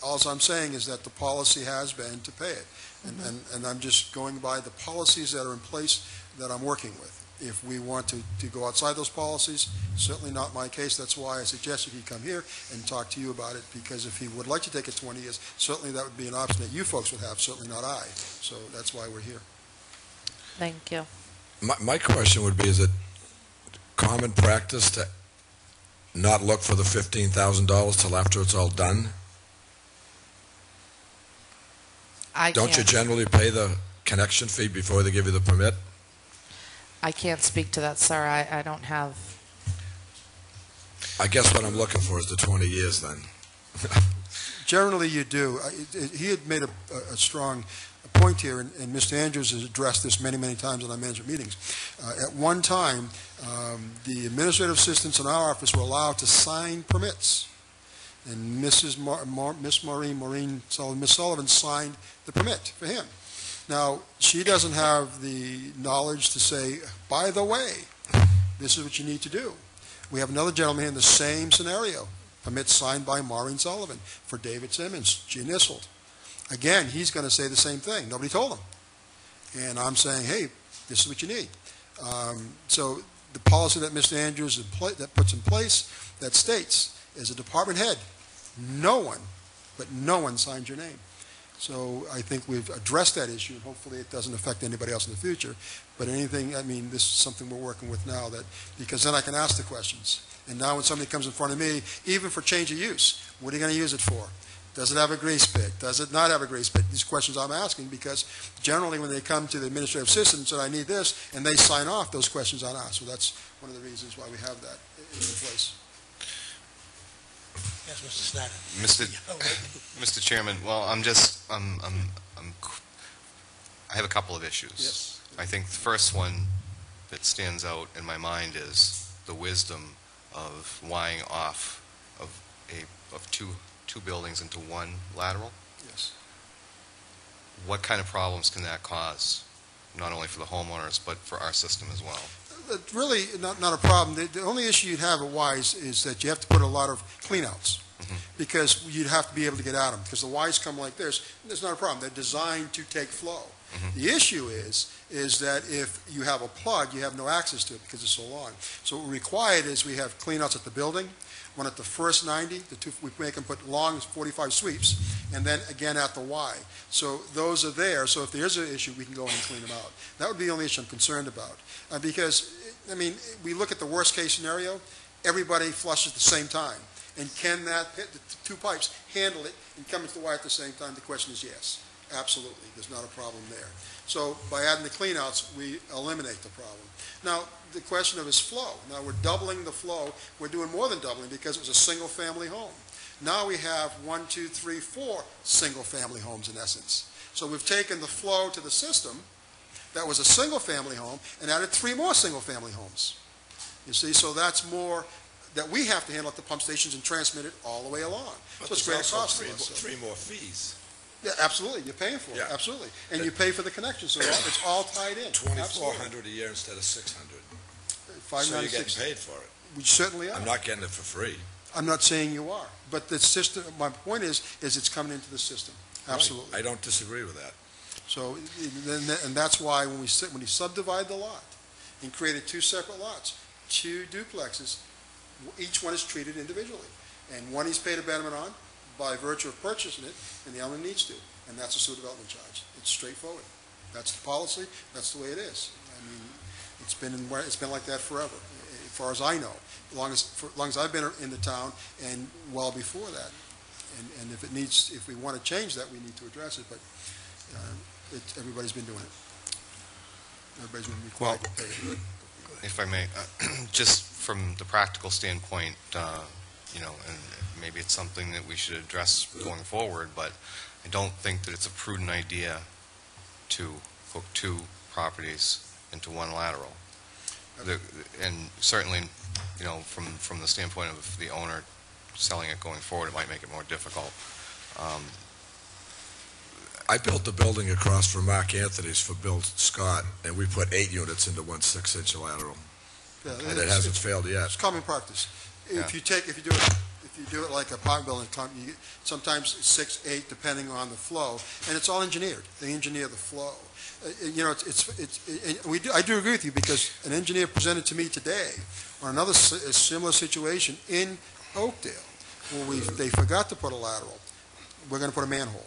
[SPEAKER 17] all I'm saying is that the policy has been to pay it, and I'm just going by the policies that are in place that I'm working with. If we want to go outside those policies, certainly not my case. That's why I suggested he come here and talk to you about it, because if he would like to take it 20 years, certainly that would be an option that you folks would have, certainly not I. So that's why we're here.
[SPEAKER 3] Thank you.
[SPEAKER 19] My question would be, is it common practice to not look for the $15,000 till after it's all done? Don't you generally pay the connection fee before they give you the permit?
[SPEAKER 3] I can't speak to that, sir. I don't have...
[SPEAKER 19] I guess what I'm looking for is the 20 years then.
[SPEAKER 17] Generally, you do. He had made a strong point here, and Mr. Andrews has addressed this many, many times in our management meetings. At one time, the administrative assistants in our office were allowed to sign permits, and Miss Sullivan signed the permit for him. Now, she doesn't have the knowledge to say, by the way, this is what you need to do. We have another gentleman here in the same scenario, permit signed by Maureen Sullivan for David Simmons. She initialed. Again, he's going to say the same thing. Nobody told him. And I'm saying, hey, this is what you need. So the policy that Mr. Andrews that puts in place that states, as a department head, no one signs your name. So I think we've addressed that issue, and hopefully it doesn't affect anybody else in the future. But anything, I mean, this is something we're working with now, because then I can ask the questions. And now when somebody comes in front of me, even for change of use, what are you going to use it for? Does it have a grease pit? Does it not have a grease pit? These questions I'm asking because generally when they come to the administrative assistant and say, I need this, and they sign off, those questions aren't asked. So that's one of the reasons why we have that in place.
[SPEAKER 1] Yes, Mr. Snyder.
[SPEAKER 2] Mr. Chairman, well, I have a couple of issues.
[SPEAKER 17] Yes.
[SPEAKER 2] I think the first one that stands out in my mind is the wisdom of wiring off of two buildings into one lateral.
[SPEAKER 17] Yes.
[SPEAKER 2] What kind of problems can that cause, not only for the homeowners, but for our system as well?
[SPEAKER 17] Really not a problem. The only issue you'd have at Wise is that you have to put a lot of cleanouts because you'd have to be able to get at them because the Wise come like this. There's not a problem. They're designed to take flow. The issue is that if you have a plug, you have no access to it because it's so long. So what required is we have cleanouts at the building, one at the first 90, we make them put long 45 sweeps, and then again at the Y. So those are there, so if there's an issue, we can go in and clean them out. That would be the only issue I'm concerned about. Because, I mean, we look at the worst case scenario, everybody flushes at the same time. And can that, the two pipes, handle it and come into the Y at the same time? The question is yes. Absolutely. There's not a problem there. So by adding the cleanouts, we eliminate the problem. Now, the question of is flow. Now, we're doubling the flow. We're doing more than doubling because it was a single-family home. Now we have 1, 2, 3, 4 single-family homes in essence. So we've taken the flow to the system that was a single-family home and added 3 more single-family homes. You see, so that's more that we have to handle at the pump stations and transmit it all the way along.
[SPEAKER 19] But
[SPEAKER 17] so it's greater cost
[SPEAKER 19] three,
[SPEAKER 17] for us.
[SPEAKER 19] three more fees.
[SPEAKER 17] Yeah, absolutely. You're paying for it.
[SPEAKER 19] Yeah.
[SPEAKER 17] Absolutely. And you pay for the connection, so it's all tied in.
[SPEAKER 19] $2,400 a year instead of $600. So you're getting paid for it.
[SPEAKER 17] We certainly are.
[SPEAKER 19] I'm not getting it for free.
[SPEAKER 17] I'm not saying you are, but the system. My point is it's coming into the system. Absolutely.
[SPEAKER 19] Right. I don't disagree with that.
[SPEAKER 17] So, and that's why when you subdivide the lot and created 2 separate lots, 2 duplexes, each one is treated individually, and one he's paid a betterment on by virtue of purchasing it, and the other needs to, and that's a sewer development charge. It's straightforward. That's the policy. That's the way it is. I mean, it's been like that forever, as far as I know. As long as I've been in the town, and well before that. And if we want to change that, we need to address it. But everybody's been doing it. Everybody's been required to pay it.
[SPEAKER 2] If I may, just from the practical standpoint, and maybe it's something that we should address going forward, but I don't think that it's a prudent idea to hook 2 properties into one lateral. And certainly, from the standpoint of the owner selling it going forward, it might make it more difficult.
[SPEAKER 19] I built the building across from Mark Anthony's for Bill Scott, and we put 8 units into one 6-inch lateral.
[SPEAKER 17] Yeah,
[SPEAKER 19] and it hasn't failed yet.
[SPEAKER 17] It's common practice.
[SPEAKER 2] Yeah.
[SPEAKER 17] If you do it like a apartment building, sometimes 6, 8, depending on the flow, and it's all engineered. They engineer the flow. I do agree with you because an engineer presented to me today on another similar situation in Oakdale, where they forgot to put a lateral. We're going to put a manhole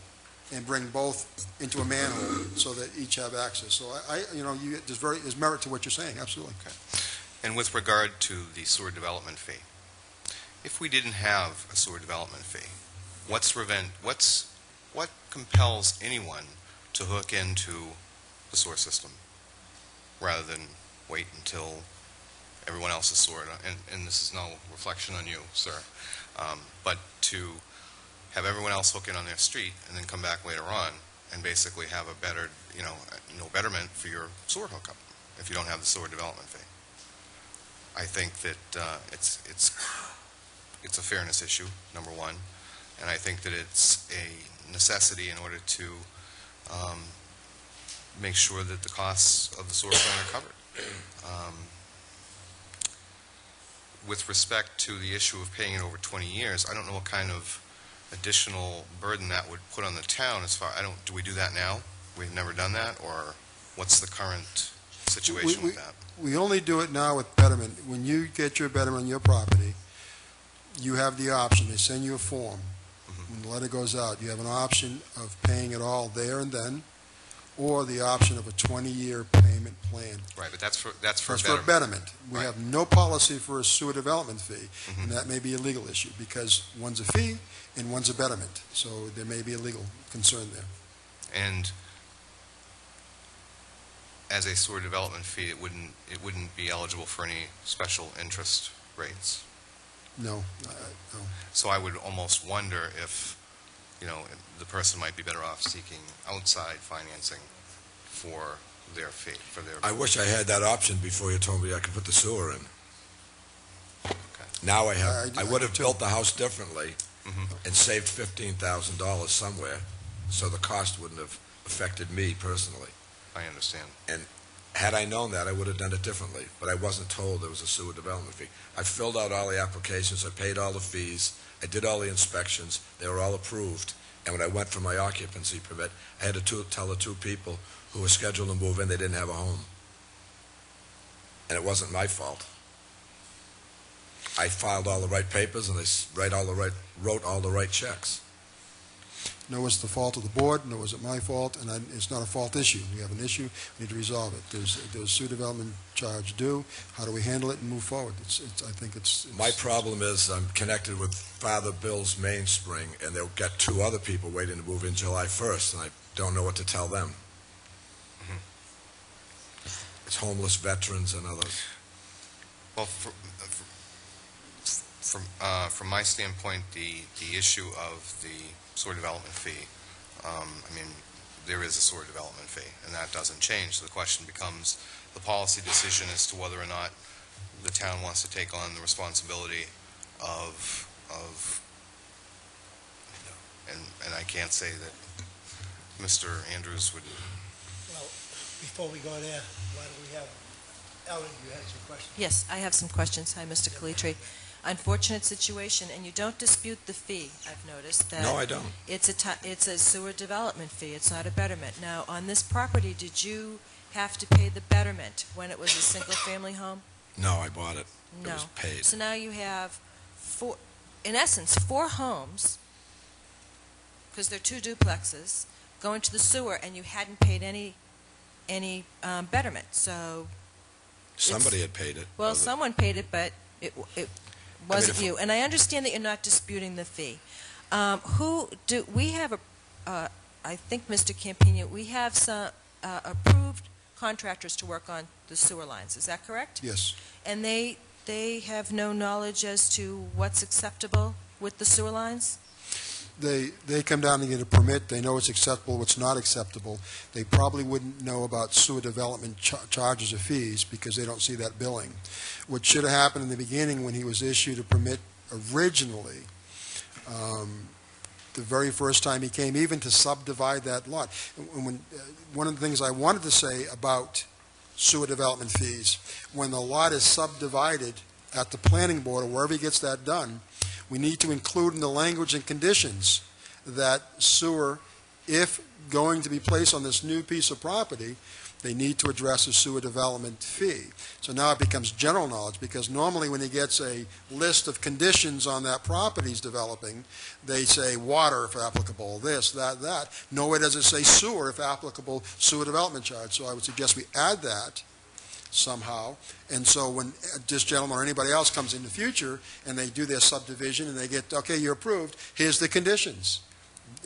[SPEAKER 17] and bring both into a manhole so that each have access. So there's merit to what you're saying. Absolutely.
[SPEAKER 2] Okay. And with regard to the sewer development fee, if we didn't have a sewer development fee, what compels anyone to hook into the sewer system rather than wait until everyone else is sewered? And this is no reflection on you, sir, but to have everyone else hook in on their street and then come back later on and basically have a better, no betterment for your sewer hookup if you don't have the sewer development fee. I think that it's a fairness issue, number one, and I think that it's a necessity in order to make sure that the costs of the sewer plant are covered. With respect to the issue of paying it over 20 years, I don't know what kind of additional burden that would put on the town. Do we do that now? We've never done that, or what's the current situation with that?
[SPEAKER 17] We only do it now with betterment. When you get your betterment on your property, you have the option. They send you a form. When the letter goes out, you have an option of paying it all there and then, or the option of a 20-year payment plan.
[SPEAKER 2] Right, but that's for
[SPEAKER 17] That's for
[SPEAKER 2] betterment.
[SPEAKER 17] betterment. We
[SPEAKER 2] Right.
[SPEAKER 17] have no policy for a sewer development fee,
[SPEAKER 2] Mhm.
[SPEAKER 17] and that may be a legal issue, because one's a fee and one's a betterment. So there may be a legal concern there.
[SPEAKER 2] And as a sewer development fee, it wouldn't be eligible for any special interest rates.
[SPEAKER 17] No, no.
[SPEAKER 2] So I would almost wonder if, the person might be better off seeking outside financing for their fee, for their...
[SPEAKER 19] I wish I had that option before you told me I could put the sewer in. Now I have, I would have built the house differently and saved $15,000 somewhere, so the cost wouldn't have affected me personally.
[SPEAKER 2] I understand.
[SPEAKER 19] And had I known that, I would have done it differently, but I wasn't told there was a sewer development fee. I filled out all the applications, I paid all the fees, I did all the inspections, they were all approved, and when I went for my occupancy permit, I had to tell the two people who were scheduled to move in they didn't have a home. And it wasn't my fault. I filed all the right papers and I wrote all the right checks.
[SPEAKER 17] No, it's the fault of the board, no, is it my fault, and it's not a fault issue. We have an issue, we need to resolve it. There's sewer development charge due, how do we handle it and move forward? I think it's...
[SPEAKER 19] My problem is I'm connected with Father Bill's Mainspring, and they'll get two other people waiting to move in July 1st, and I don't know what to tell them. It's homeless veterans and others.
[SPEAKER 2] Well, from my standpoint, the issue of the sewer development fee, there is a sewer development fee, and that doesn't change. So the question becomes the policy decision as to whether or not the town wants to take on the responsibility of and I can't say that Mr. Andrews would...
[SPEAKER 1] Well, before we go there, why don't we have... Ellen, you had some questions?
[SPEAKER 8] Yes, I have some questions. Hi, Mr. Calitri. Unfortunate situation, and you don't dispute the fee, I've noticed. That
[SPEAKER 19] No, I don't.
[SPEAKER 8] It's a sewer development fee, it's not a betterment. Now, on this property, did you have to pay the betterment when it was a single-family home?
[SPEAKER 19] No, I bought it.
[SPEAKER 8] No.
[SPEAKER 19] It was paid.
[SPEAKER 8] So now you have, in essence, 4 homes, because they're 2 duplexes, going to the sewer, and you hadn't paid any betterment, so...
[SPEAKER 19] Somebody had paid it.
[SPEAKER 8] Well, someone paid it, but it wasn't you. And I understand that you're not disputing the fee. We have I think, Mr. Campino, we have some approved contractors to work on the sewer lines. Is that correct?
[SPEAKER 17] Yes.
[SPEAKER 8] And they have no knowledge as to what's acceptable with the sewer lines?
[SPEAKER 17] They come down and get a permit, they know what's acceptable, what's not acceptable. They probably wouldn't know about sewer development charges or fees because they don't see that billing. What should have happened in the beginning when he was issued a permit originally, the very first time he came, even to subdivide that lot. One of the things I wanted to say about sewer development fees, when the lot is subdivided at the planning board or wherever he gets that done, we need to include in the language and conditions that sewer, if going to be placed on this new piece of property, they need to address a sewer development fee. So now it becomes general knowledge, because normally when he gets a list of conditions on that property he's developing, they say water if applicable, this, that. Nowhere does it say sewer if applicable, sewer development charge. So I would suggest we add that somehow. And so when this gentleman or anybody else comes in the future and they do their subdivision and they get, okay, you're approved, here's the conditions,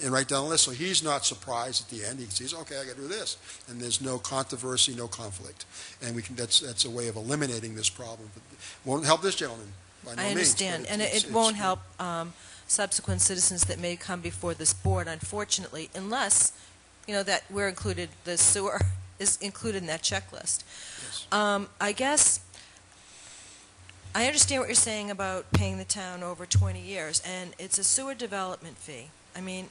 [SPEAKER 17] and write down the list. So he's not surprised at the end. He sees, okay, I got to do this. And there's no controversy, no conflict. And we can, that's a way of eliminating this problem. It won't help this gentleman by no means.
[SPEAKER 8] I understand. And it won't help subsequent citizens that may come before this board, unfortunately, unless, that we're included, the sewer is included in that checklist. Yes. I guess I understand what you're saying about paying the town over 20 years, and it's a sewer development fee. I mean,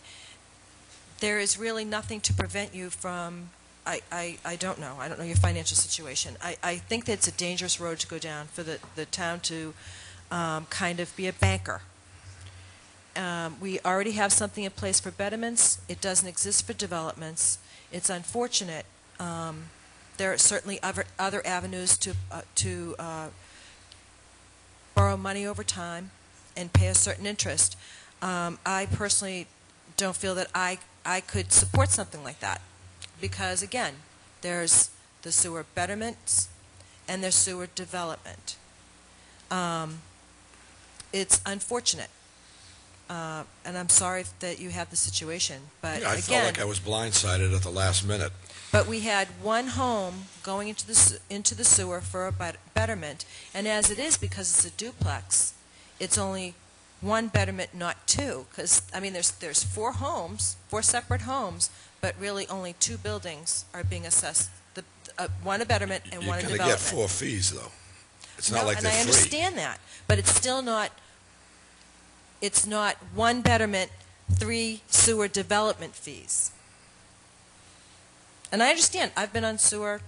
[SPEAKER 8] there is really nothing to prevent you from, I don't know. I don't know your financial situation. I think that it's a dangerous road to go down for the town to kind of be a banker. We already have something in place for betterments. It doesn't exist for developments. It's unfortunate. There are certainly other avenues to borrow money over time and pay a certain interest. I personally don't feel that I could support something like that, because, again, there's the sewer betterments and there's sewer development. It's unfortunate, and I'm sorry that you have the situation, but
[SPEAKER 19] I felt like I was blindsided at the last minute.
[SPEAKER 8] but we had one home going into the sewer for a betterment, and as it is, because it's a duplex, it's only one betterment, not two, because, I mean, there's four homes, four separate homes, but really only two buildings are being assessed, one a betterment and one a
[SPEAKER 19] You're
[SPEAKER 8] development.
[SPEAKER 19] going to get 4 fees, though. It's not like
[SPEAKER 8] and
[SPEAKER 19] they're
[SPEAKER 8] I
[SPEAKER 19] free.
[SPEAKER 8] understand that, but it's still not, it's not one betterment, 3 sewer development fees. And I understand, I've been on sewer,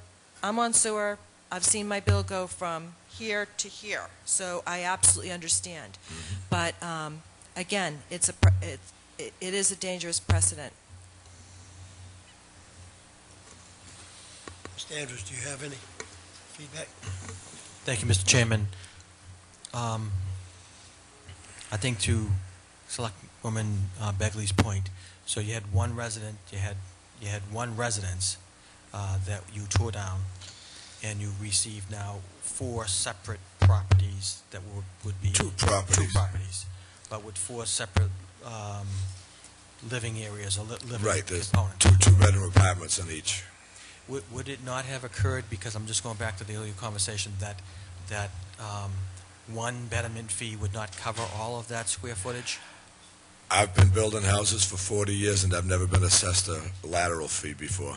[SPEAKER 8] I'm on sewer, I've seen my bill go from here to here, so I absolutely understand. But again, it is a dangerous precedent.
[SPEAKER 1] Mr. Andrews, do you have any feedback?
[SPEAKER 5] Thank you, Mr. Chairman. I think to Selectwoman Begley's point, so you had one resident, you had one residence that you tore down, and you received now 4 separate properties that would be
[SPEAKER 19] 2 properties.
[SPEAKER 5] 2 properties, but with 4 separate living areas or living
[SPEAKER 19] Right, there's
[SPEAKER 5] components.
[SPEAKER 19] 2 two-bedroom apartments in each.
[SPEAKER 5] Would it not have occurred, because I'm just going back to the earlier conversation, that one betterment fee would not cover all of that square footage?
[SPEAKER 19] I've been building houses for 40 years, and I've never been assessed a lateral fee before,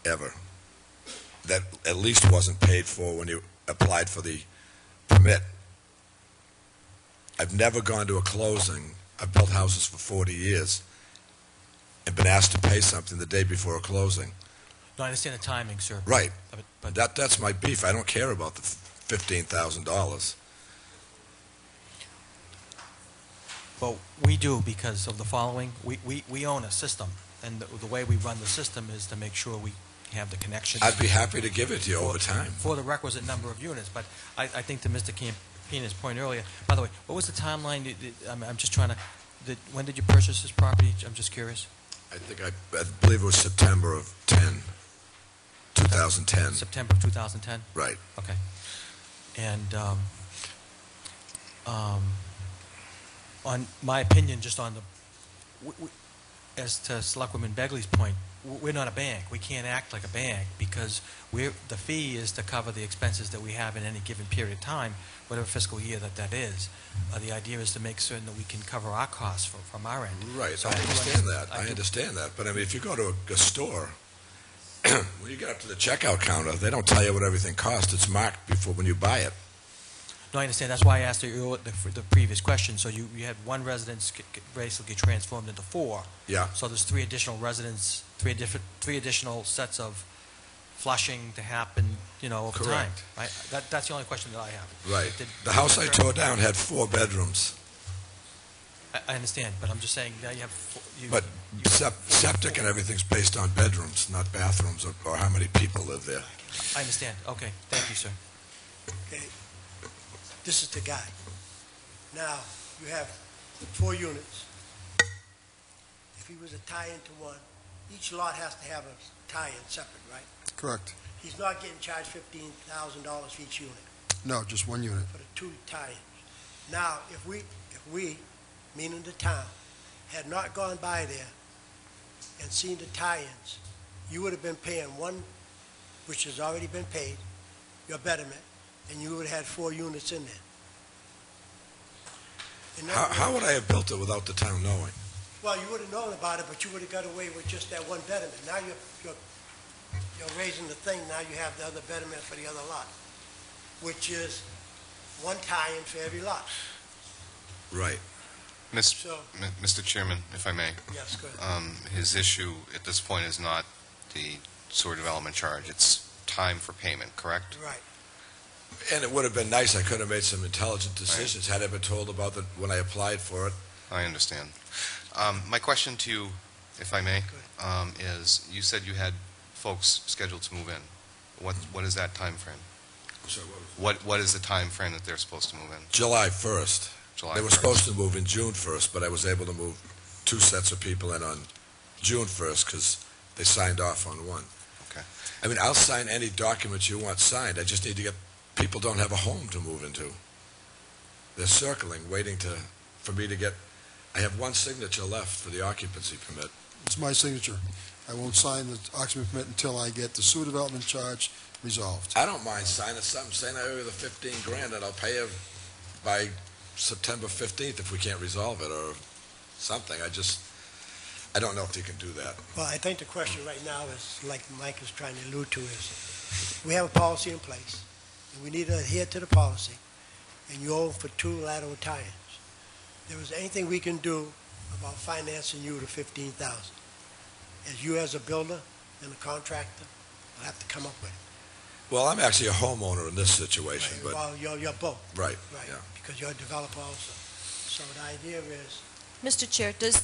[SPEAKER 19] ever. That at least wasn't paid for when you applied for the permit. I've never gone to a closing. I've built houses for 40 years and been asked to pay something the day before a closing.
[SPEAKER 5] No, I understand the timing, sir.
[SPEAKER 19] Right.
[SPEAKER 5] But
[SPEAKER 19] That's my beef. I don't care about the $15,000.
[SPEAKER 5] But we do, because of the following. We own a system, and the way we run the system is to make sure we have the connection.
[SPEAKER 19] I'd be happy to give it to you over time.
[SPEAKER 5] For the requisite number of units. But I think to Mr. Campina's point earlier, by the way, what was the timeline? I'm just trying to, when did you purchase this property? I'm just curious.
[SPEAKER 19] I believe it was September of 2010.
[SPEAKER 5] September of 2010?
[SPEAKER 19] Right.
[SPEAKER 5] Okay. And on my opinion, just on as to Selectwoman Begley's point, we're not a bank. We can't act like a bank, because the fee is to cover the expenses that we have in any given period of time, whatever fiscal year that is. The idea is to make certain that we can cover our costs from our end.
[SPEAKER 19] Right.
[SPEAKER 5] So
[SPEAKER 19] I understand that. I understand that. But I mean, if you go to a store, when you get up to the checkout counter, they don't tell you what everything costs. It's marked before when you buy it.
[SPEAKER 5] No, I understand. That's why I asked the previous question. So you had one residence basically transformed into 4.
[SPEAKER 19] Yeah.
[SPEAKER 5] So there's 3 additional residents, 3 additional sets of flushing to happen, over time.
[SPEAKER 19] Correct.
[SPEAKER 5] Right? That's the only question that I have.
[SPEAKER 19] Right. The house I tore down had 4 bedrooms.
[SPEAKER 5] I understand, but I'm just saying now you have.
[SPEAKER 19] But septic and everything's based on bedrooms, not bathrooms, or how many people live there.
[SPEAKER 5] I understand. Okay. Thank you, sir.
[SPEAKER 1] Okay. This is the guy. Now, you have 4 units. If he was to tie into one, each lot has to have a tie-in separate, right?
[SPEAKER 17] Correct.
[SPEAKER 1] He's not getting charged $15,000 for each unit,
[SPEAKER 17] No, just one unit.
[SPEAKER 1] for the 2 tie-ins. Now, if we, meaning the town, had not gone by there and seen the tie-ins, you would have been paying one, which has already been paid, your betterment, and you would have had 4 units in there.
[SPEAKER 19] How would I have built it without the town knowing?
[SPEAKER 1] Well, you would have known about it, but you would have got away with just that one betterment. Now you're raising the thing, now you have the other betterment for the other lot, which is one tie-in for every lot.
[SPEAKER 19] Right.
[SPEAKER 2] Mr. Chairman, if I may.
[SPEAKER 1] Yes, go ahead.
[SPEAKER 2] His issue at this point is not the sewer development charge, it's time for payment, correct?
[SPEAKER 1] Right.
[SPEAKER 19] And it would have been nice, I could have made some intelligent decisions had I been told about it when I applied for it.
[SPEAKER 2] I understand. My question to you, if I may, is you said you had folks scheduled to move in. What is that time frame?
[SPEAKER 19] Sorry,
[SPEAKER 2] What is the time frame that they're supposed to move in?
[SPEAKER 19] July 1st.
[SPEAKER 2] July
[SPEAKER 19] They were
[SPEAKER 2] 1st.
[SPEAKER 19] supposed to move in June 1st, but I was able to move 2 sets of people in on June 1st because They signed off on one.
[SPEAKER 2] Okay.
[SPEAKER 19] I mean, I'll sign any documents you want signed. I just need to get, people don't have a home to move into. They're circling, waiting for me to get, I have one signature left for the occupancy permit.
[SPEAKER 17] It's my signature. I won't sign the occupancy permit until I get the sewer development charge resolved.
[SPEAKER 19] I don't mind signing something, saying I owe you the 15 grand and I'll pay you by September 15th if we can't resolve it or something. I don't know if you can do that.
[SPEAKER 1] Well, I think the question right now is, like Mike is trying to allude to, is we have a policy in place, and we need to adhere to the policy, and you owe for 2 lateral tie-ins. There is anything we can do about financing you to $15,000. As you as a builder and a contractor will have to come up with it.
[SPEAKER 19] Well, I'm actually a homeowner in this situation,
[SPEAKER 1] Right.
[SPEAKER 19] but...
[SPEAKER 1] Well, you're both.
[SPEAKER 19] Right,
[SPEAKER 1] Right,
[SPEAKER 19] yeah.
[SPEAKER 1] because you're a developer also. So the idea is,
[SPEAKER 8] Mr. Chair, does,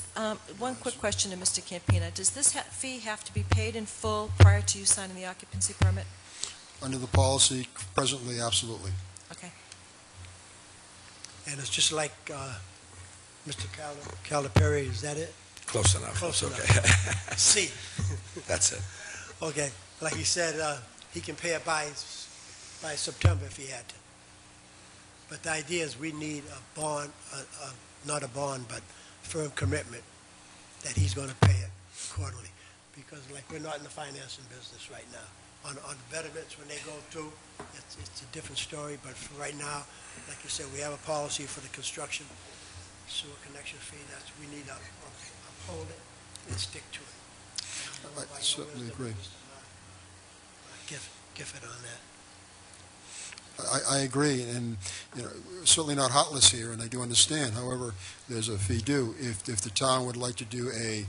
[SPEAKER 8] one quick question to Mr. Campina. Does this fee have to be paid in full prior to you signing the occupancy permit?
[SPEAKER 17] Under the policy, presently, absolutely.
[SPEAKER 8] Okay.
[SPEAKER 1] and it's just like Mr. Calipari, is that it?
[SPEAKER 19] Close enough.
[SPEAKER 1] Close
[SPEAKER 19] It's
[SPEAKER 1] enough.
[SPEAKER 19] okay.
[SPEAKER 1] C.
[SPEAKER 19] That's it.
[SPEAKER 1] Okay, like he said, he can pay it by September if he had to. But the idea is we need a bond, not a bond, but firm commitment that he's going to pay it quarterly. Because like we're not in the financing business right now. On the betterments, when they go through, it's a different story. But for right now, like you said, we have a policy for the construction sewer connection fee. We need to uphold it and stick to it.
[SPEAKER 17] I certainly agree.
[SPEAKER 1] Gifford on that.
[SPEAKER 17] I agree, and certainly not heartless here, and I do understand. However, there's a fee due. If the town would like to do a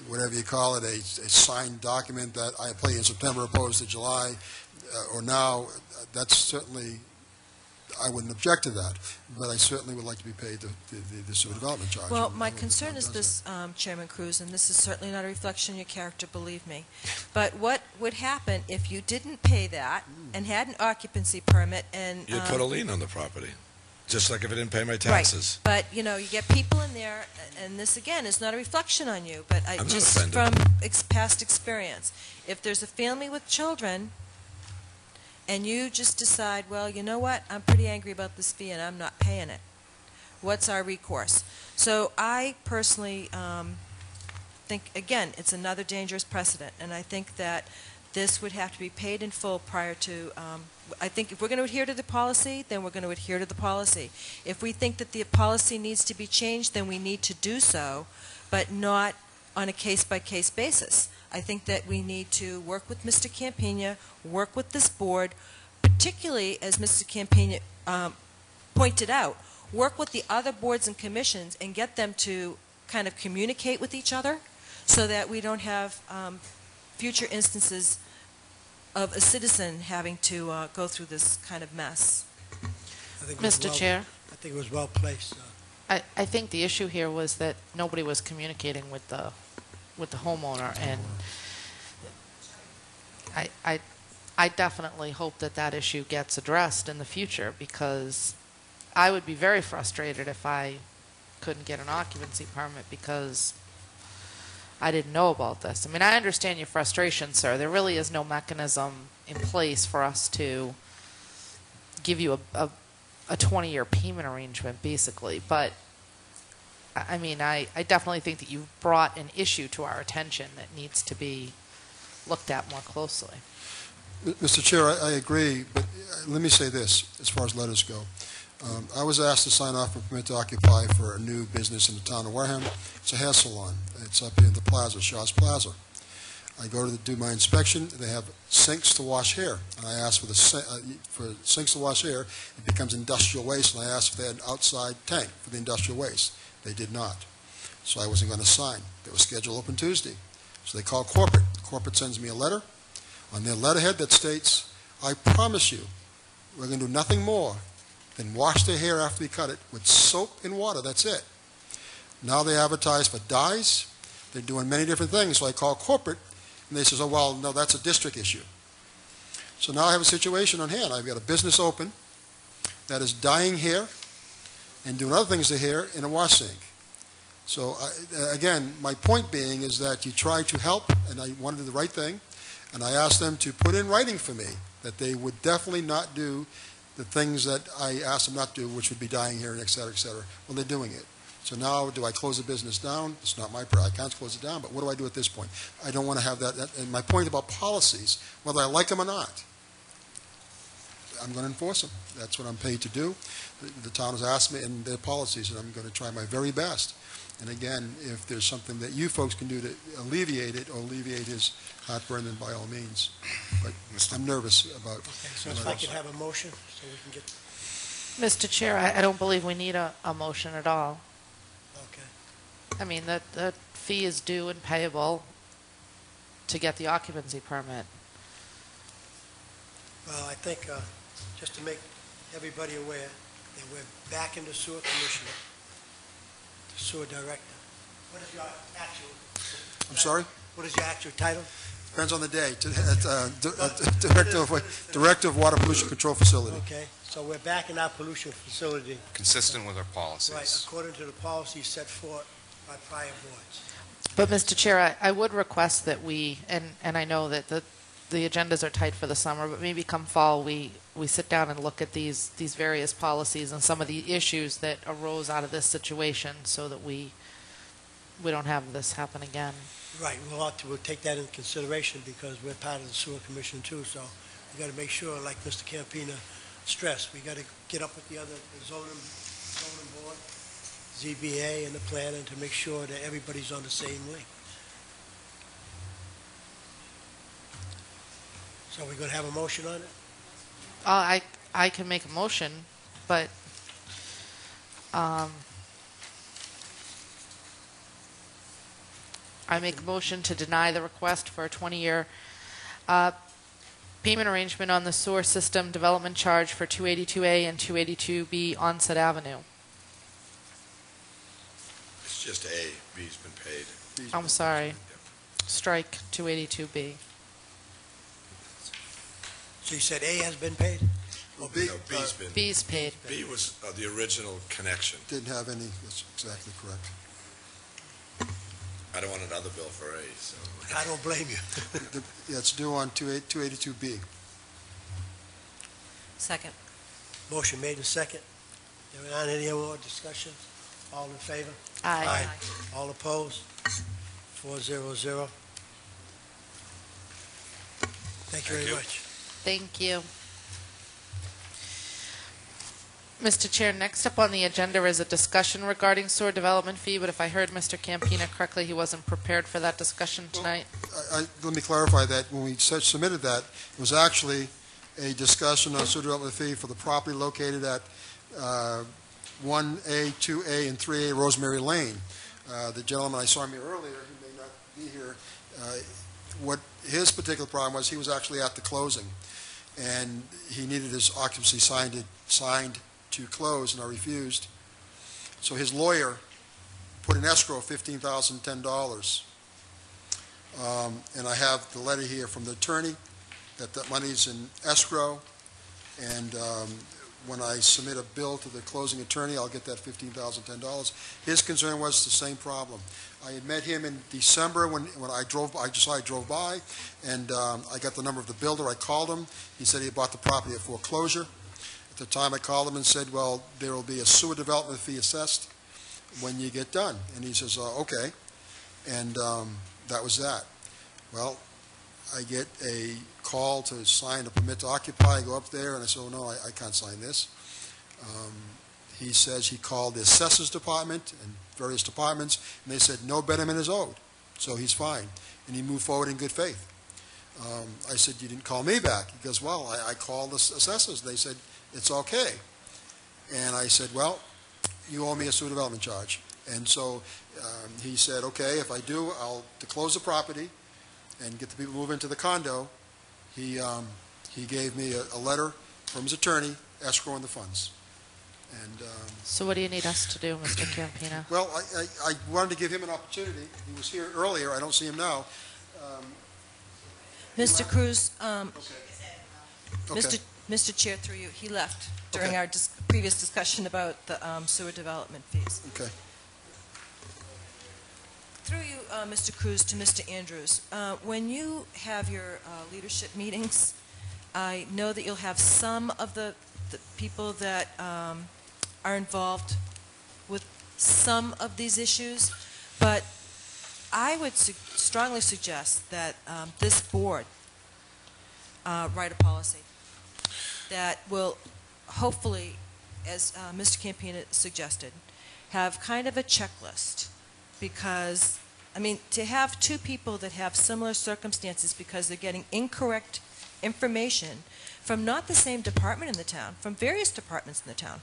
[SPEAKER 17] whatever you call it, a signed document that I play in September opposed to July or now, that's certainly, I wouldn't object to that. But I certainly would like to be paid the sewer development charge.
[SPEAKER 8] Well, my concern is this, Chairman Cruz, and this is certainly not a reflection on your character, believe me. But what would happen if you didn't pay that and had an occupancy permit and...
[SPEAKER 19] You'd put a lien on the property, just like if I didn't pay my taxes.
[SPEAKER 8] Right. But, you get people in there, and this, again, is not a reflection on you, but
[SPEAKER 19] I'm not
[SPEAKER 8] just
[SPEAKER 19] offended.
[SPEAKER 8] from past experience. If there's a family with children, and you just decide, well, you know what, I'm pretty angry about this fee and I'm not paying it, what's our recourse? So I personally think, again, it's another dangerous precedent, and I think that this would have to be paid in full prior to, I think if we're going to adhere to the policy, then we're going to adhere to the policy. If we think that the policy needs to be changed, then we need to do so, but not on a case-by-case basis. I think that we need to work with Mr. Campina, work with this board, particularly, as Mr. Campina pointed out, work with the other boards and commissions and get them to kind of communicate with each other so that we don't have future instances of a citizen having to go through this kind of mess.
[SPEAKER 3] Mr. Chair?
[SPEAKER 1] I think it was well placed.
[SPEAKER 3] I think the issue here was that nobody was communicating with the homeowner, and I definitely hope that issue gets addressed in the future, because I would be very frustrated if I couldn't get an occupancy permit because I didn't know about this. I mean, I understand your frustration, sir. There really is no mechanism in place for us to give you a 20-year payment arrangement, basically. But, I mean, I definitely think that you've brought an issue to our attention that needs to be looked at more closely.
[SPEAKER 17] Mr. Chair, I agree, but let me say this, as far as letters go. I was asked to sign off for permit to occupy for a new business in the town of Wareham. It's a hair salon. It's up here in the plaza, Shaw's Plaza. I go to do my inspection. They have sinks to wash hair. And I asked for sinks to wash hair. It becomes industrial waste, and I asked if they had an outside tank for the industrial waste. They did not. So I wasn't going to sign. They were scheduled open Tuesday. So they called corporate. Corporate sends me a letter on their letterhead that states, I promise you, we're going to do nothing more than wash their hair after we cut it with soap and water. That's it. Now they advertise for dyes. They're doing many different things. So I call corporate, and they say, oh, well, no, that's a district issue. So now I have a situation on hand. I've got a business open that is dyeing hair and doing other things to hair in a wash sink. So, again, my point being is that you try to help, and I want to do the right thing, and I asked them to put in writing for me that they would definitely not do the things that I asked them not to do, which would be dying here, and et cetera, et cetera. Well, they're doing it. So now, do I close the business down? It's not my I can't close it down, but what do I do at this point? I don't want to have that. And my point about policies, whether I like them or not, I'm going to enforce them. That's what I'm paid to do. The town has asked me in their policies, and I'm going to try my very best. And again, if there's something that you folks can do to alleviate it or alleviate his heartburn, then by all means. But I'm nervous about.
[SPEAKER 1] Okay, so if I could have a motion, so we can get.
[SPEAKER 3] Mr. Chair, I don't believe we need a motion at all.
[SPEAKER 1] Okay.
[SPEAKER 3] I mean, the fee is due and payable to get the occupancy permit.
[SPEAKER 1] Well, I think, just to make everybody aware, that we're back in the sewer commissioner, the sewer director. What is your actual?
[SPEAKER 17] I'm sorry?
[SPEAKER 1] What is your actual title?
[SPEAKER 17] Depends on the day. Director of Water Pollution Control Facility.
[SPEAKER 1] Okay, so we're back in our pollution facility.
[SPEAKER 2] Consistent with our policies.
[SPEAKER 1] Right, according to the policies set forth by prior boards.
[SPEAKER 3] But, Mr. Chair, I would request that we, and I know that the agendas are tight for the summer, but maybe come fall we sit down and look at these various policies and some of the issues that arose out of this situation so that we don't have this happen again.
[SPEAKER 1] Right, we'll take that into consideration because we're part of the sewer commission too, so we got to make sure, like Mr. Campina stressed, we got to get up with the other zoning board, ZBA, and the planner to make sure that everybody's on the same link. So we're going to have a motion on it?
[SPEAKER 3] I can make a motion, but I make a motion to deny the request for a 20-year payment arrangement on the sewer system development charge for 282A and 282B Onset Avenue.
[SPEAKER 19] It's just A. B's been paid.
[SPEAKER 3] I'm sorry. Strike 282B.
[SPEAKER 1] So you said A has been paid?
[SPEAKER 17] Well, B,
[SPEAKER 19] No, B's been.
[SPEAKER 3] B's paid.
[SPEAKER 19] B was the original connection.
[SPEAKER 17] Didn't have any, that's exactly correct.
[SPEAKER 19] I don't want another bill for A, so.
[SPEAKER 1] I don't blame you.
[SPEAKER 17] Yeah, it's due on 282B.
[SPEAKER 8] Second.
[SPEAKER 1] Motion made in second. There are not any more discussions? All in favor?
[SPEAKER 3] Aye.
[SPEAKER 1] All opposed? 4-0-0. Thank you very much.
[SPEAKER 3] Thank you. Mr. Chair, next up on the agenda is a discussion regarding sewer development fee, but if I heard Mr. Campina correctly, he wasn't prepared for that discussion tonight.
[SPEAKER 17] Let me clarify that. When we submitted that, it was actually a discussion on sewer development fee for the property located at 1A, 2A, and 3A Rosemary Lane. The gentleman I saw him here earlier, he may not be here, what his particular problem was, he was actually at the closing, and he needed his occupancy signed to close, and I refused. So his lawyer put in escrow $15,010. And I have the letter here from the attorney that money's in escrow, and when I submit a bill to the closing attorney, I'll get that $15,010. His concern was the same problem. I had met him in December when I drove by, and I got the number of the builder. I called him. He said he had bought the property at foreclosure. At the time, I called him and said, well, there will be a sewer development fee assessed when you get done. And he says, okay. And that was that. Well, I get a call to sign a permit to occupy. I go up there, and I say, oh, no, I can't sign this. He says he called the assessors department and various departments, and they said no betterment is owed, so he's fine. And he moved forward in good faith. I said, you didn't call me back. He goes, well, I called the assessors. They said, it's okay. And I said, well, you owe me a sewer development charge. And so he said, okay, if I do, I'll close the property and get the people to move into the condo. He gave me a letter from his attorney escrowing the funds. And
[SPEAKER 3] So what do you need us to do, Mr. Campina?
[SPEAKER 17] well, I wanted to give him an opportunity. He was here earlier. I don't see him now.
[SPEAKER 8] Mr. Cruz,
[SPEAKER 17] Okay.
[SPEAKER 8] Mr. Chair, through you, he left during our previous discussion about the sewer development fees.
[SPEAKER 17] Okay.
[SPEAKER 8] Through you, Mr. Cruz, to Mr. Andrews. When you have your leadership meetings, I know that you'll have some of the people that are involved with some of these issues, but I would strongly suggest that this board write a policy that will hopefully, as Mr. Campina suggested, have kind of a checklist. Because, I mean, to have two people that have similar circumstances because they're getting incorrect information from not the same department in the town, from various departments in the town.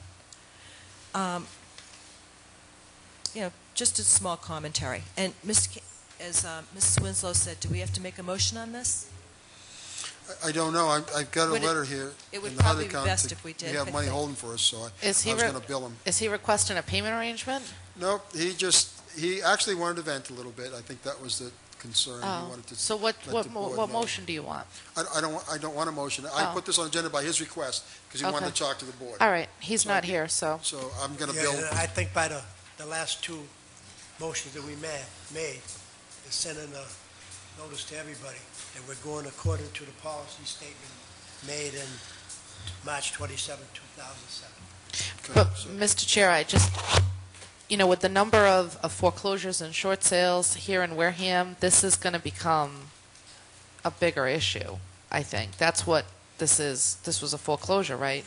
[SPEAKER 8] Just a small commentary. And as Mrs. Winslow said, do we have to make a motion on this?
[SPEAKER 12] I don't know. I've got a letter here.
[SPEAKER 8] It would
[SPEAKER 12] in the
[SPEAKER 8] probably
[SPEAKER 12] HUD
[SPEAKER 8] be
[SPEAKER 12] account
[SPEAKER 8] best
[SPEAKER 12] to-
[SPEAKER 8] if we did,
[SPEAKER 12] We have
[SPEAKER 8] I
[SPEAKER 12] money
[SPEAKER 8] think.
[SPEAKER 12] holding for us, so I
[SPEAKER 3] Is
[SPEAKER 12] was going to bill him.
[SPEAKER 3] Is he requesting a payment arrangement?
[SPEAKER 12] No, he actually wanted to vent a little bit. I think that was the concern. He wanted to
[SPEAKER 3] So
[SPEAKER 12] let the board know.
[SPEAKER 3] motion do you want?
[SPEAKER 12] I don't want a motion. I put this on the agenda by his request because he wanted
[SPEAKER 3] Okay.
[SPEAKER 12] to talk to the board.
[SPEAKER 3] All right, he's not here, so.
[SPEAKER 12] So I'm going to
[SPEAKER 1] Yeah,
[SPEAKER 12] bill.
[SPEAKER 1] and I think by the last two motions that we made is sending a notice to everybody that we're going according to the policy statement made in March 27, 2007.
[SPEAKER 3] But, Mr. Chair, I just, with the number of foreclosures and short sales here in Wareham, this is going to become a bigger issue, I think. That's what this is. This was a foreclosure, right?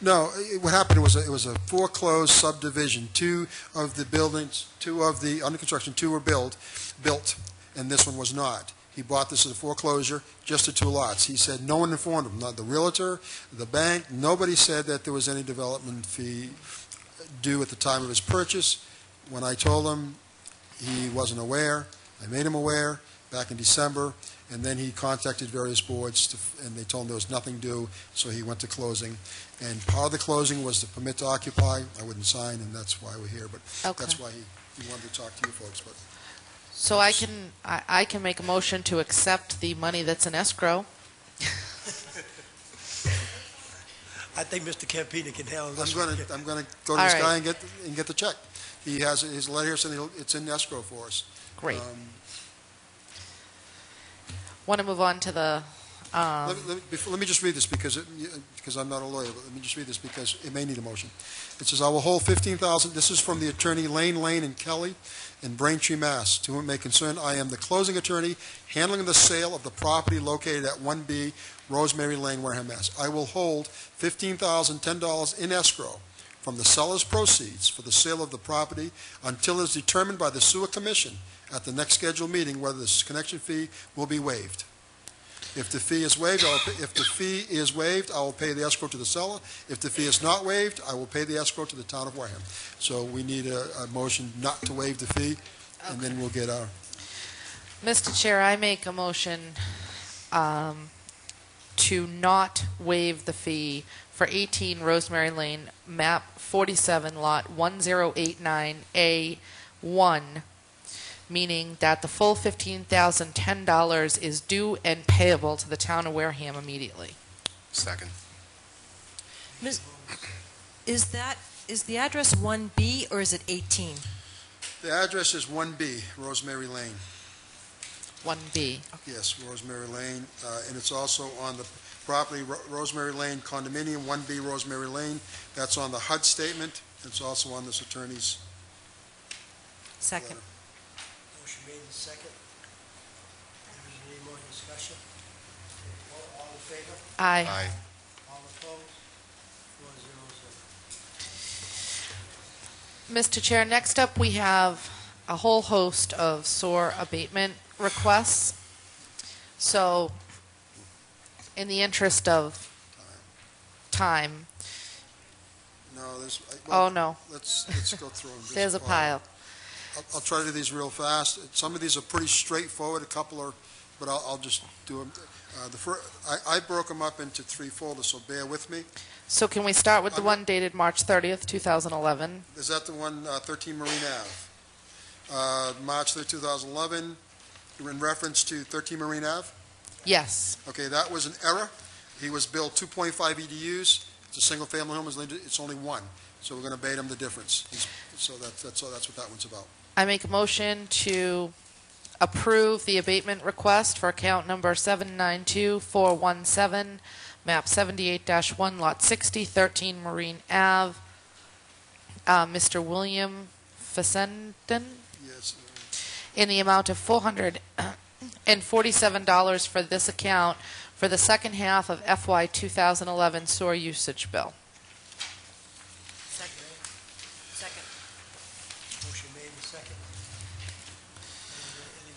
[SPEAKER 12] No, what happened was it was a foreclosed subdivision. Two of the under construction, two were built, and this one was not. He bought this as a foreclosure, just the two lots. He said no one informed him, not the realtor, the bank, nobody said that there was any development fee due at the time of his purchase. When I told him, he wasn't aware. I made him aware back in December, and then he contacted various boards, and they told him there was nothing due, so he went to closing. And part of the closing was the permit to occupy. I wouldn't sign, and that's why we're here, but that's why he wanted to talk to you folks. But
[SPEAKER 3] So I can make a motion to accept the money that's in escrow.
[SPEAKER 1] I think Mr. Campina can handle this.
[SPEAKER 12] I'm going to go to this guy and get the check. He has his letter here saying it's in escrow for us.
[SPEAKER 3] Great. Want to move on to the...
[SPEAKER 12] Let me just read this because I'm not a lawyer, but let me just read this because it may need a motion. It says, I will hold $15,000. This is from the attorney Lane and Kelly in Braintree, Mass. To whom it may concern, I am the closing attorney handling the sale of the property located at 1B Rosemary Lane, Wareham, Mass. I will hold $15,010 in escrow from the seller's proceeds for the sale of the property until it is determined by the sewer commission at the next scheduled meeting whether this connection fee will be waived. If the fee is waived, I will pay the escrow to the seller. If the fee is not waived, I will pay the escrow to the town of Wareham. So we need a motion not to waive the fee, and then we'll get our...
[SPEAKER 3] Mr. Chair, I make a motion to not waive the fee for 18 Rosemary Lane, map 47, lot 1089A1, meaning that the full $15,010 is due and payable to the town of Wareham immediately.
[SPEAKER 2] Second.
[SPEAKER 8] Is the address 1B or is it 18?
[SPEAKER 12] The address is 1B, Rosemary Lane.
[SPEAKER 3] 1B.
[SPEAKER 12] Yes, Rosemary Lane, and it's also on the property, Rosemary Lane condominium, 1B Rosemary Lane. That's on the HUD statement. It's also on this attorney's
[SPEAKER 8] Second.
[SPEAKER 12] letter.
[SPEAKER 1] Motion made in second. If there's any more discussion? All in favor?
[SPEAKER 3] Aye.
[SPEAKER 2] Aye.
[SPEAKER 1] All opposed? 4-0-0.
[SPEAKER 3] Mr. Chair, next up we have a whole host of SOAR abatement requests. So, in the interest of time,
[SPEAKER 12] No, there's...
[SPEAKER 3] oh no,
[SPEAKER 12] Let's go through them.
[SPEAKER 3] there's a pile.
[SPEAKER 12] I'll try to do these real fast. Some of these are pretty straightforward, a couple are, but I'll just do them. I broke them up into 3 folders, so bear with me.
[SPEAKER 3] So can we start with the one dated March 30th, 2011?
[SPEAKER 12] Is that the one, 13 Marine Ave? March 3, 2011, in reference to 13 Marine Ave?
[SPEAKER 3] Yes.
[SPEAKER 12] Okay, that was an error. He was billed 2.5 EDUs. It's a single-family home. It's only one. So we're going to abate him the difference. So that's what that one's about.
[SPEAKER 3] I make a motion to approve the abatement request for account number 792417, map 78-1, lot 60, 13 Marine Ave. Mr. William Fessenden,
[SPEAKER 17] Yes.
[SPEAKER 3] in the amount of $447 for this account for the second half of FY 2011 sewer usage bill.
[SPEAKER 8] Second.
[SPEAKER 1] Motion made and second. Any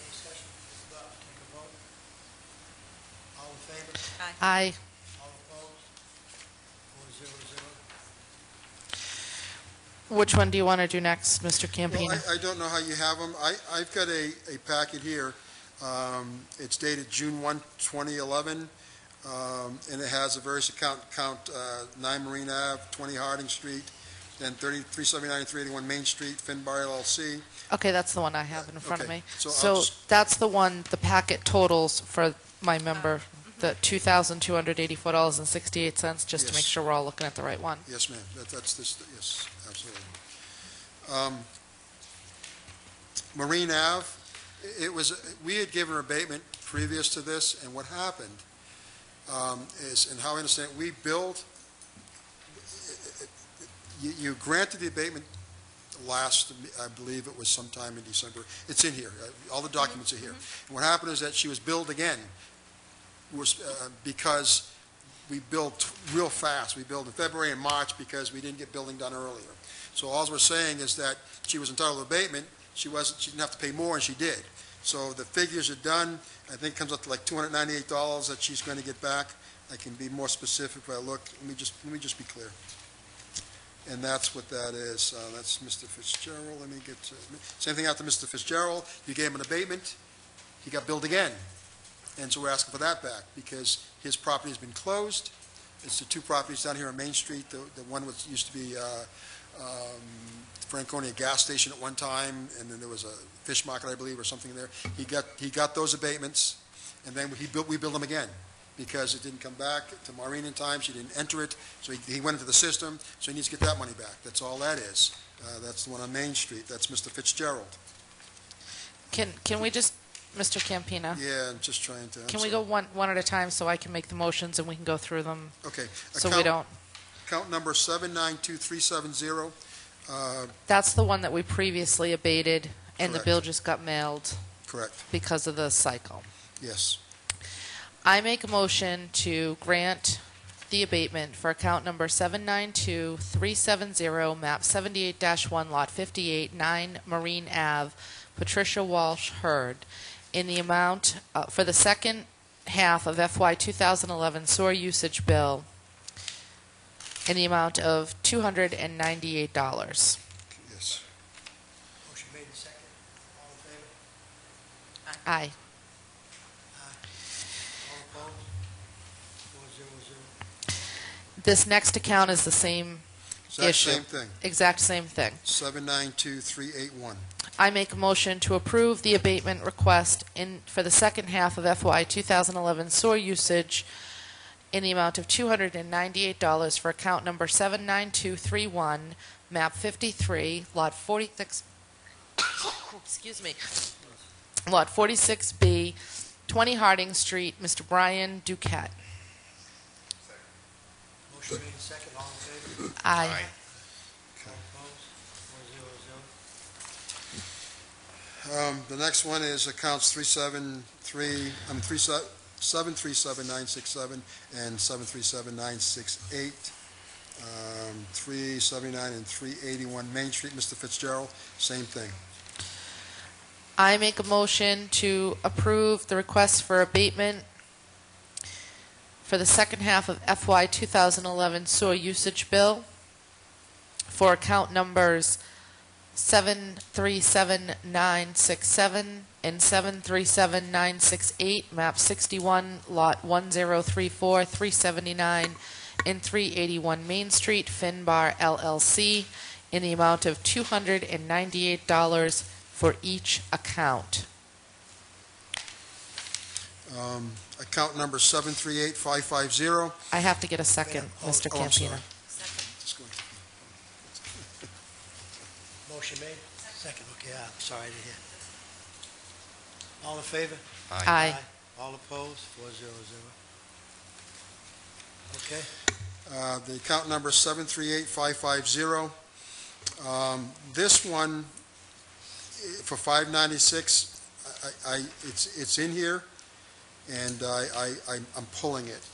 [SPEAKER 1] discussion? If not, take a vote. All in favor?
[SPEAKER 3] Aye.
[SPEAKER 1] All opposed? 4-0-0.
[SPEAKER 3] Which one do you want to do next, Mr. Campina?
[SPEAKER 17] Well, I don't know how you have them. I've got a packet here. It's dated June 1, 2011, and it has a various account 9 Marine Ave, 20 Harding Street, then 379 and 381 Main Street, Finbar LLC.
[SPEAKER 3] Okay, that's the one I have in front of
[SPEAKER 17] Okay,
[SPEAKER 3] me.
[SPEAKER 17] so I'll
[SPEAKER 3] So
[SPEAKER 17] just-
[SPEAKER 3] that's the one, the packet totals for my member, the $2,284.68, just to make
[SPEAKER 17] Yes.
[SPEAKER 3] sure we're all looking at the right one.
[SPEAKER 17] Yes, ma'am. That's this, yes, absolutely. Marine Ave, we had given an abatement previous to this, and what happened is, and how I understand it, we billed, you granted the abatement last, I believe it was sometime in December. It's in here. All the documents are here. And what happened is that she was billed again, because we billed real fast. We billed in February and March because we didn't get billing done earlier. So all we're saying is that she was entitled to abatement. She didn't have to pay more, and she did. So the figures are done. I think it comes up to like $298 that she's going to get back. I can be more specific if I look. Let me just be clear. And that's what that is. That's Mr. Fitzgerald. Let me get to same thing out to Mr. Fitzgerald. You gave him an abatement. He got billed again. And so we're asking for that back because his property has been closed. It's the two properties down here on Main Street. The one which used to be Franconia gas station at one time, and then there was a fish market, I believe, or something there. He got those abatements, and then we billed him again because it didn't come back to Maureen in time. She didn't enter it, so he went into the system, so he needs to get that money back. That's all that is. That's the one on Main Street. That's Mr. Fitzgerald.
[SPEAKER 3] Can we just, Mr. Campina?
[SPEAKER 17] Yeah, I'm just trying to.
[SPEAKER 3] Can we go one at a time so I can make the motions and we can go through them?
[SPEAKER 17] Okay.
[SPEAKER 3] So we don't.
[SPEAKER 17] Account number 792370.
[SPEAKER 3] That's the one that we previously abated, and the
[SPEAKER 17] Correct.
[SPEAKER 3] bill just got mailed
[SPEAKER 17] Correct.
[SPEAKER 3] because of the cycle.
[SPEAKER 17] Yes.
[SPEAKER 3] I make a motion to grant the abatement for account number 792370, map 78-1, lot 58, 9 Marine Ave, Patricia Walsh Hurd, in the amount for the second half of FY 2011 sewer usage bill in the amount of $298.
[SPEAKER 17] Yes.
[SPEAKER 1] Motion made and second. All in favor?
[SPEAKER 3] Aye.
[SPEAKER 1] All opposed? 4-0-0.
[SPEAKER 3] This next account is the same
[SPEAKER 17] Exact
[SPEAKER 3] issue.
[SPEAKER 17] same thing.
[SPEAKER 3] Exact same thing.
[SPEAKER 17] 792381.
[SPEAKER 3] I make a motion to approve the abatement request for the second half of FY 2011 sewer usage in the amount of $298 for account number 79231, map 53, lot 46, excuse me, lot 46B, 20 Harding Street, Mr. Brian Duquette.
[SPEAKER 1] Motion made and second. All in favor?
[SPEAKER 3] Aye.
[SPEAKER 1] All opposed? 4-0-0.
[SPEAKER 17] The next one is accounts 737967 and 737968, 379 and 381 Main Street, Mr. Fitzgerald, same thing.
[SPEAKER 3] I make a motion to approve the request for abatement for the second half of FY 2011 sewer usage bill for account numbers 737967 and 737968, map 61, lot 1034, 379 and 381 Main Street, Finbar LLC, in the amount of $298 for each account.
[SPEAKER 17] Account number 738550.
[SPEAKER 3] I have to get a second, Mr.
[SPEAKER 17] I'm sorry.
[SPEAKER 3] Campina.
[SPEAKER 1] Motion made. Second, okay, I'm sorry to hear. All in favor?
[SPEAKER 3] Aye.
[SPEAKER 1] All opposed? 400. Okay.
[SPEAKER 17] The account number 738550. This one, for 596, it's in here, and I'm pulling it.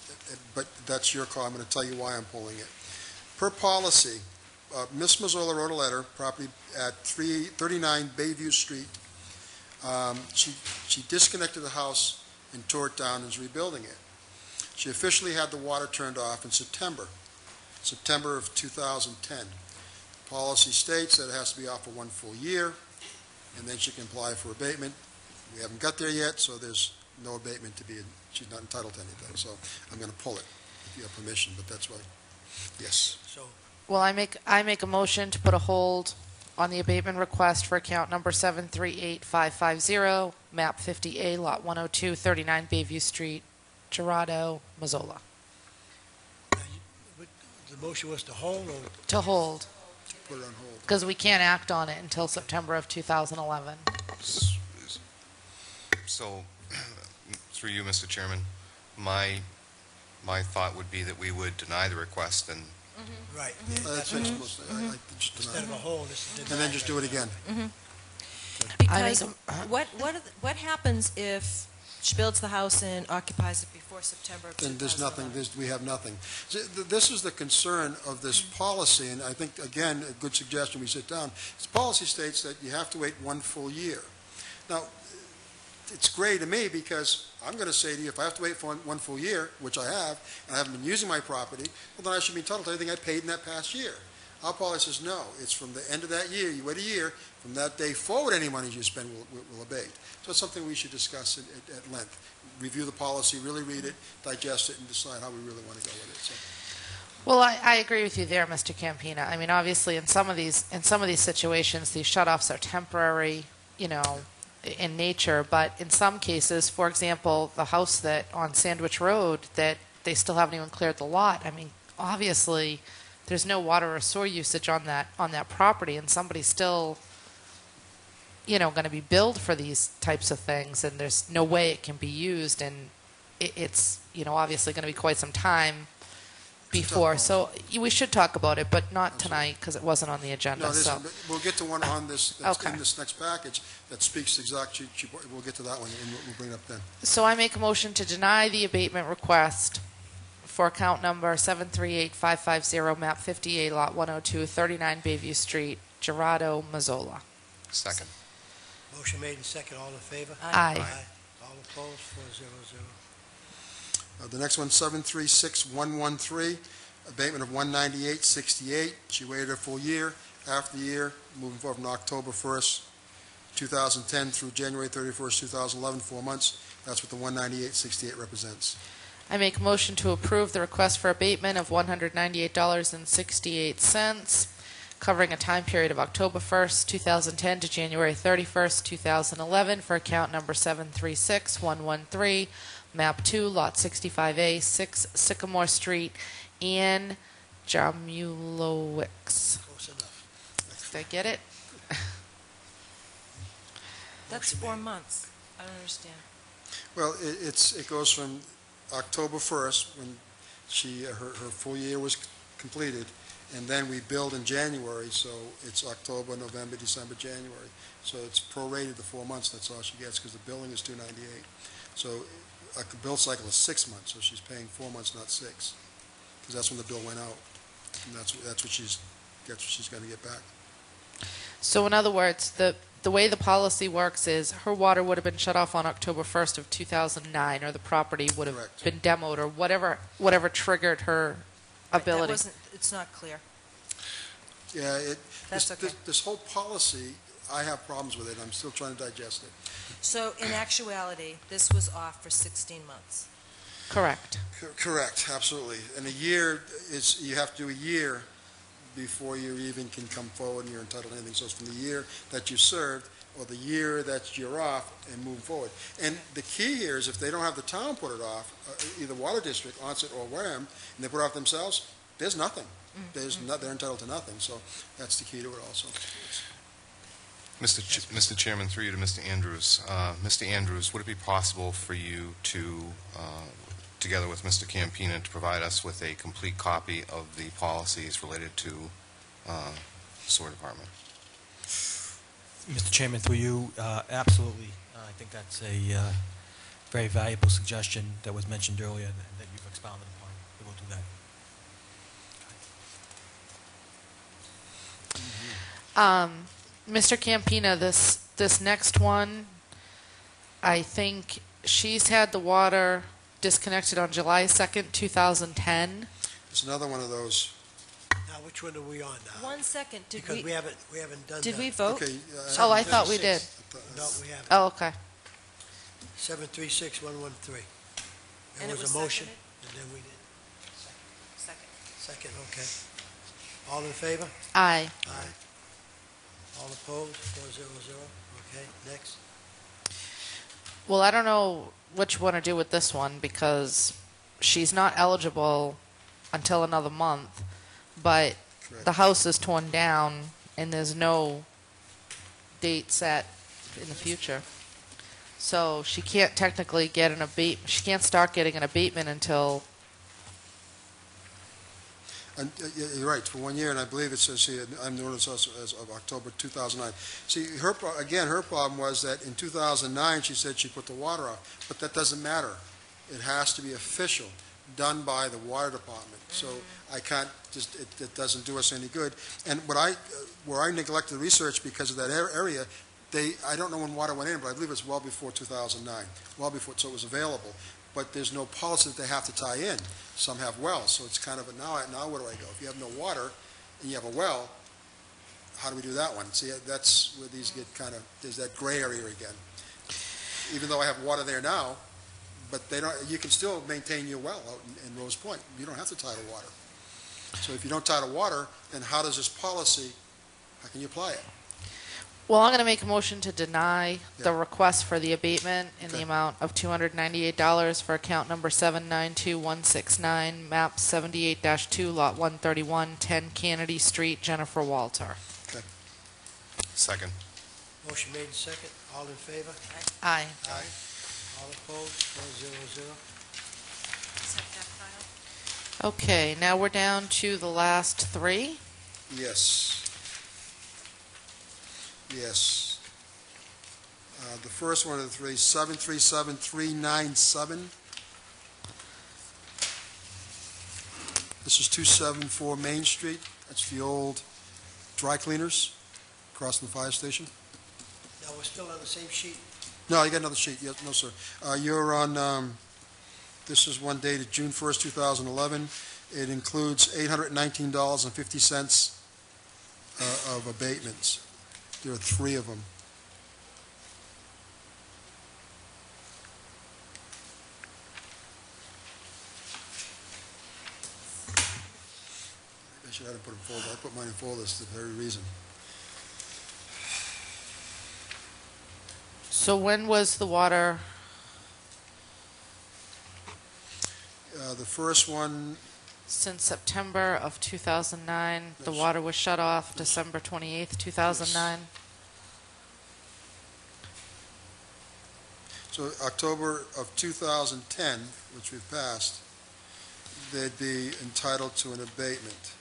[SPEAKER 17] But that's your call. I'm going to tell you why I'm pulling it. Per policy, Ms. Mazzola wrote a letter, property at 39 Bayview Street. She disconnected the house and tore it down and is rebuilding it. She officially had the water turned off in September of 2010. Policy states that it has to be off for 1 full year, and then she can apply for abatement. We haven't got there yet, so there's no abatement to be, she's not entitled to anything. So I'm going to pull it, if you have permission, but that's why, yes.
[SPEAKER 1] So,
[SPEAKER 3] Well, I make a motion to put a hold on the abatement request for account number 738550, map 50A, lot 102, 39 Bayview Street, Gerardo, Mazzola.
[SPEAKER 1] the motion was to hold or
[SPEAKER 3] To hold,
[SPEAKER 17] Put it on hold.
[SPEAKER 3] because we can't act on it until September of 2011.
[SPEAKER 2] So, through you, Mr. Chairman, my thought would be that we would deny the request and
[SPEAKER 1] right.
[SPEAKER 17] That's what you're supposed to, I just deny
[SPEAKER 1] Instead of a
[SPEAKER 17] it.
[SPEAKER 1] hold, this is
[SPEAKER 17] And then just do it again.
[SPEAKER 8] Because what happens if she builds the house and occupies it before September of 2011?
[SPEAKER 17] Then there's nothing, we have nothing. This is the concern of this policy, and I think, again, a good suggestion, we sit down. This policy states that you have to wait 1 full year. Now, it's gray to me because I'm going to say to you, if I have to wait for 1 full year, which I have, and I haven't been using my property, well, then I should be entitled to anything I paid in that past year. Our policy says no. It's from the end of that year. You wait a year. From that day forward, any money you spend will abate. So it's something we should discuss at length. Review the policy, really read it, digest it, and decide how we really want to go with it. So.
[SPEAKER 3] Well, I agree with you there, Mr. Campina. I mean, obviously, in some of these situations, these shutoffs are temporary, in nature. But in some cases, for example, the house that on Sandwich Road that they still haven't even cleared the lot. I mean, obviously, there's no water or sewer usage on that property, and somebody's still, going to be billed for these types of things, and there's no way it can be used, and it's obviously going to be quite some time before. So we should talk about it, but not tonight because it wasn't on the agenda.
[SPEAKER 17] No,
[SPEAKER 3] So
[SPEAKER 17] we'll get to one on this that's
[SPEAKER 3] Okay.
[SPEAKER 17] in this next package that speaks exactly. We'll get to that one, and we'll bring it up then.
[SPEAKER 3] So I make a motion to deny the abatement request for account number 738550, map 58, lot 102, 39 Bayview Street, Gerardo, Mazzola.
[SPEAKER 2] second.
[SPEAKER 1] Motion made and second. All in favor?
[SPEAKER 3] Aye.
[SPEAKER 1] All opposed? 400.
[SPEAKER 17] The next one, 736113, abatement of 198.68. She waited a full year. After the year, moving forward from October 1st, 2010 through January 31st, 2011, 4 months. That's what the 198.68 represents.
[SPEAKER 3] I make a motion to approve the request for abatement of $198.68, covering a time period of October 1st, 2010 to January 31st, 2011 for account number 736113, map 2, lot 65A, 6 Sycamore Street, Ann Jamulowicz.
[SPEAKER 1] Close enough.
[SPEAKER 3] Did I get it?
[SPEAKER 8] That's 4 months. I don't understand.
[SPEAKER 17] Well, it goes from October 1st, when her full year was completed, and then we billed in January, so it's October, November, December, January. So it's prorated to 4 months, that's all she gets, because the billing is $298. So a bill cycle is 6 months, so she's paying 4 months, not 6, because that's when the bill went out. And that's what she's going to get back.
[SPEAKER 3] So in other words, the way the policy works is her water would have been shut off on October 1st of 2009, or the property would have
[SPEAKER 17] Correct.
[SPEAKER 3] been demoed, or whatever triggered her ability.
[SPEAKER 8] It's not clear.
[SPEAKER 17] Yeah,
[SPEAKER 8] That's okay.
[SPEAKER 17] this whole policy, I have problems with it. I'm still trying to digest it.
[SPEAKER 8] So in actuality, this was off for 16 months.
[SPEAKER 3] Correct.
[SPEAKER 17] Correct, absolutely. And a year is, you have to do a year before you even can come forward and you're entitled to anything. So it's from the year that you served or the year that you're off and move forward. And the key here is if they don't have the town put it off, either Water District, Onset, or Wareham, and they put it off themselves, there's nothing. They're entitled to nothing. So that's the key to it also.
[SPEAKER 2] Mr. Chairman, through you to Mr. Andrews. Mr. Andrews, would it be possible for you to, together with Mr. Campina, to provide us with a complete copy of the policies related to sewer department?
[SPEAKER 5] Mr. Chairman, through you, absolutely. I think that's a very valuable suggestion that was mentioned earlier that you've expounded upon. We will do that.
[SPEAKER 3] Mr. Campina, this next one, I think she's had the water disconnected on July 2nd, 2010.
[SPEAKER 12] It's another one of those.
[SPEAKER 1] Now, which one are we on now?
[SPEAKER 8] 1 second,
[SPEAKER 1] Because we haven't done that.
[SPEAKER 8] did we vote?
[SPEAKER 12] Okay.
[SPEAKER 3] Oh, I thought we did.
[SPEAKER 1] No, we haven't.
[SPEAKER 3] Oh, okay.
[SPEAKER 1] 736113.
[SPEAKER 8] And
[SPEAKER 1] There
[SPEAKER 8] it
[SPEAKER 1] was
[SPEAKER 8] was
[SPEAKER 1] a motion,
[SPEAKER 8] seconded?
[SPEAKER 1] and then we did.
[SPEAKER 8] Second.
[SPEAKER 1] Second, okay. All in favor?
[SPEAKER 3] Aye.
[SPEAKER 1] Aye. All opposed? 400. Okay, next.
[SPEAKER 3] Well, I don't know what you want to do with this one because she's not eligible until another month, but
[SPEAKER 12] Correct.
[SPEAKER 3] the house is torn down and there's no date set in the future. So she can't technically get an abatement. She can't start getting an abatement until.
[SPEAKER 12] And, you're right, for 1 year, and I believe it says here, I'm the ordinance also as of October 2009. See, her problem was that in 2009, she said she put the water out, but that doesn't matter. It has to be official, done by the water department. So I can't just, it doesn't do us any good. And where I neglected research because of that area, I don't know when water went in, but I believe it's well before 2009, well before, so it was available. But there's no policy that they have to tie in. Some have wells, so it's kind of a, now where do I go? If you have no water and you have a well, how do we do that one? See, that's where these get kind of, there's that gray area again. Even though I have water there now, but they don't, you can still maintain your well out in Rose Point. You don't have to tie to water. So if you don't tie to water, then how does this policy, how can you apply it?
[SPEAKER 3] Well, I'm going to make a motion to deny the
[SPEAKER 12] Yeah.
[SPEAKER 3] request for the abatement in the
[SPEAKER 12] Okay.
[SPEAKER 3] amount of $298 for account number 792169, map 78-2, lot 131, 10 Kennedy Street, Jennifer Walter.
[SPEAKER 2] Second.
[SPEAKER 1] Motion made and second. All in favor?
[SPEAKER 3] Aye.
[SPEAKER 1] Aye. All opposed? 400.
[SPEAKER 3] Okay, now we're down to the last three.
[SPEAKER 12] Yes. Yes. The first one of the three, 737397. This is 274 Main Street. That's the old dry cleaners across from the fire station.
[SPEAKER 1] Now, we're still on the same sheet.
[SPEAKER 12] No, you got another sheet. Yes, no, sir. You're on, this is one dated June 1st, 2011. It includes $819.50 of abatements. There are three of them. I should have put them in folders. I put mine in folders for the very reason.
[SPEAKER 3] So when was the water?
[SPEAKER 12] The first one,
[SPEAKER 3] Since September of 2009, the water was shut off December 28th, 2009.
[SPEAKER 12] so October of 2010, which we've passed, they'd be entitled to an abatement.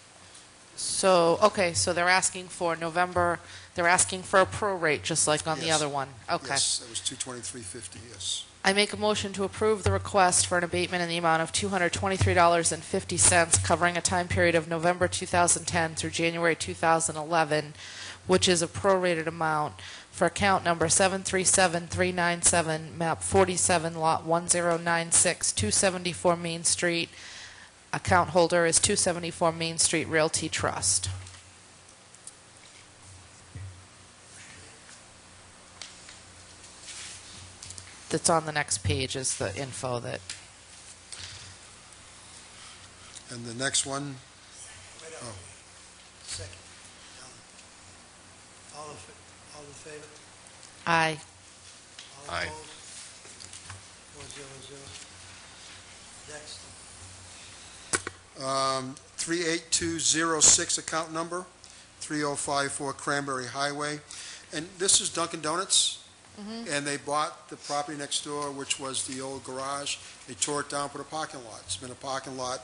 [SPEAKER 3] So, okay, so they're asking for November, they're asking for a prorate, just like on the
[SPEAKER 12] Yes.
[SPEAKER 3] other one. Okay.
[SPEAKER 12] Yes, that was 223.50, yes.
[SPEAKER 3] I make a motion to approve the request for an abatement in the amount of $223.50 covering a time period of November 2010 through January 2011, which is a prorated amount for account number 737397, map 47, lot 1096, 274 Main Street. Account holder is 274 Main Street Realty Trust. That's on the next page is the info that.
[SPEAKER 12] And the next one, oh,
[SPEAKER 1] Second. All in favor?
[SPEAKER 3] Aye.
[SPEAKER 1] All
[SPEAKER 2] Aye.
[SPEAKER 1] opposed? 400. Next.
[SPEAKER 12] 38206 account number, 3054 Cranberry Highway.
[SPEAKER 17] And this is Dunkin' Donuts, and they bought the property next door, which was the old garage. They tore it down, put a parking lot. It's been a parking lot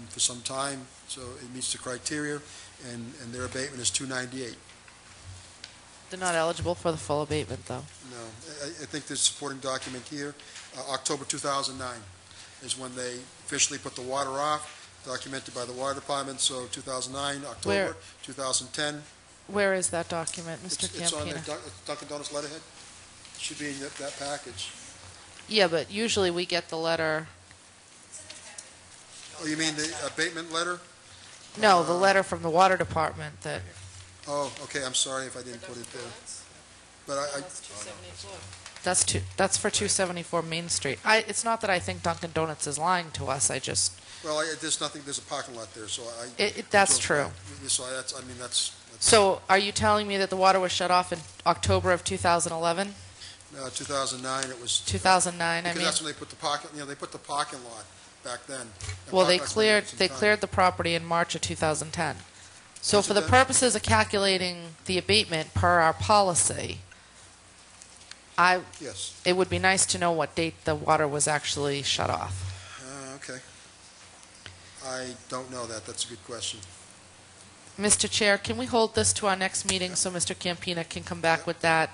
[SPEAKER 17] for some time, so it meets the criteria, and their abatement is $298.
[SPEAKER 3] They're not eligible for the full abatement, though.
[SPEAKER 17] No, I think there's a supporting document here. October 2009 is when they officially put the water off, documented by the Water Department, so 2009, October,
[SPEAKER 3] Where-
[SPEAKER 17] 2010.
[SPEAKER 3] Where is that document, Mr.
[SPEAKER 17] It's on the
[SPEAKER 3] Campina?
[SPEAKER 17] Dunkin' Donuts letterhead. Should be in that package.
[SPEAKER 3] Yeah, but usually we get the letter,
[SPEAKER 17] Oh, you mean the abatement letter?
[SPEAKER 3] no, the letter from the water department that,
[SPEAKER 17] Oh, okay, I'm sorry if I didn't put it there. But
[SPEAKER 3] that's for 274 Main Street. It's not that I think Dunkin' Donuts is lying to us, I just,
[SPEAKER 17] well, there's nothing, there's a parking lot there, so I...
[SPEAKER 3] that's true.
[SPEAKER 17] So that's...
[SPEAKER 3] So are you telling me that the water was shut off in October of 2011?
[SPEAKER 17] 2009, it was...
[SPEAKER 3] 2009, I
[SPEAKER 17] Because
[SPEAKER 3] mean,
[SPEAKER 17] that's when they put the parking, they put the parking lot back then.
[SPEAKER 3] well, they
[SPEAKER 17] That's been there some time.
[SPEAKER 3] cleared the property in March of 2010. So
[SPEAKER 17] Was it
[SPEAKER 3] for the
[SPEAKER 17] then?
[SPEAKER 3] purposes of calculating the abatement per our policy,
[SPEAKER 17] Yes.
[SPEAKER 3] it would be nice to know what date the water was actually shut off.
[SPEAKER 17] Okay. I don't know that. That's a good question.
[SPEAKER 3] Mr. Chair, can we hold this to our next meeting so Mr. Campina can come back with that?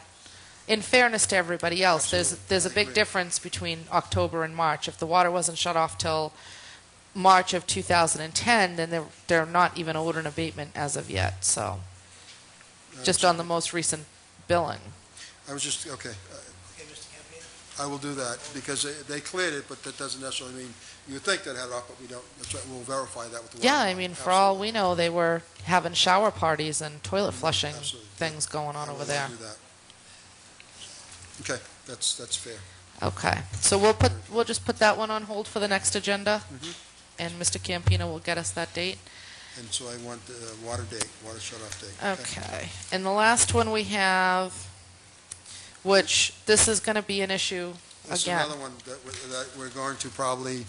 [SPEAKER 3] In fairness to everybody else, there's a big difference between October and March. If the water wasn't shut off till March of 2010, then they're not even owed an abatement as of yet, so, just on the most recent billing.
[SPEAKER 17] I was just, okay. I will do that, because they cleared it, but that doesn't necessarily mean, you would think they'd have it off, but we don't. That's right, we'll verify that with the water
[SPEAKER 3] Yeah, I
[SPEAKER 17] department.
[SPEAKER 3] mean, for all we know, they were having shower parties and toilet flushing
[SPEAKER 17] Absolutely.
[SPEAKER 3] things going on
[SPEAKER 17] I
[SPEAKER 3] over
[SPEAKER 17] will
[SPEAKER 3] there.
[SPEAKER 17] do that. Okay, that's fair.
[SPEAKER 3] Okay, so we'll just put that one on hold for the next agenda, and Mr. Campina will get us that date.
[SPEAKER 17] And so I want the water shut-off date.
[SPEAKER 3] Okay, and the last one we have, which this is going to be an issue
[SPEAKER 17] That's
[SPEAKER 3] again.
[SPEAKER 17] another one that we're going to probably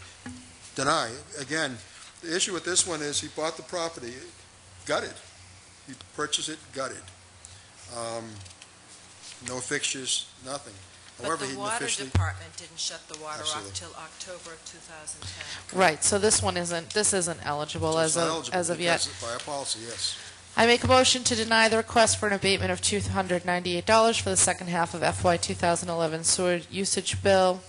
[SPEAKER 17] deny. Again, the issue with this one is he bought the property gutted. He purchased it gutted. No fixtures, nothing.
[SPEAKER 8] But
[SPEAKER 17] However,
[SPEAKER 8] the
[SPEAKER 17] he didn't
[SPEAKER 8] water
[SPEAKER 17] officially...
[SPEAKER 8] department didn't shut the water off
[SPEAKER 17] Absolutely.
[SPEAKER 8] till October of 2010.
[SPEAKER 3] Right, so this isn't eligible
[SPEAKER 17] It's
[SPEAKER 3] as
[SPEAKER 17] not
[SPEAKER 3] of
[SPEAKER 17] eligible
[SPEAKER 3] yet.
[SPEAKER 17] because By our policy, yes.
[SPEAKER 3] I make a motion to deny the request for an abatement of $298 for the second half of FY 2011 sewer usage bill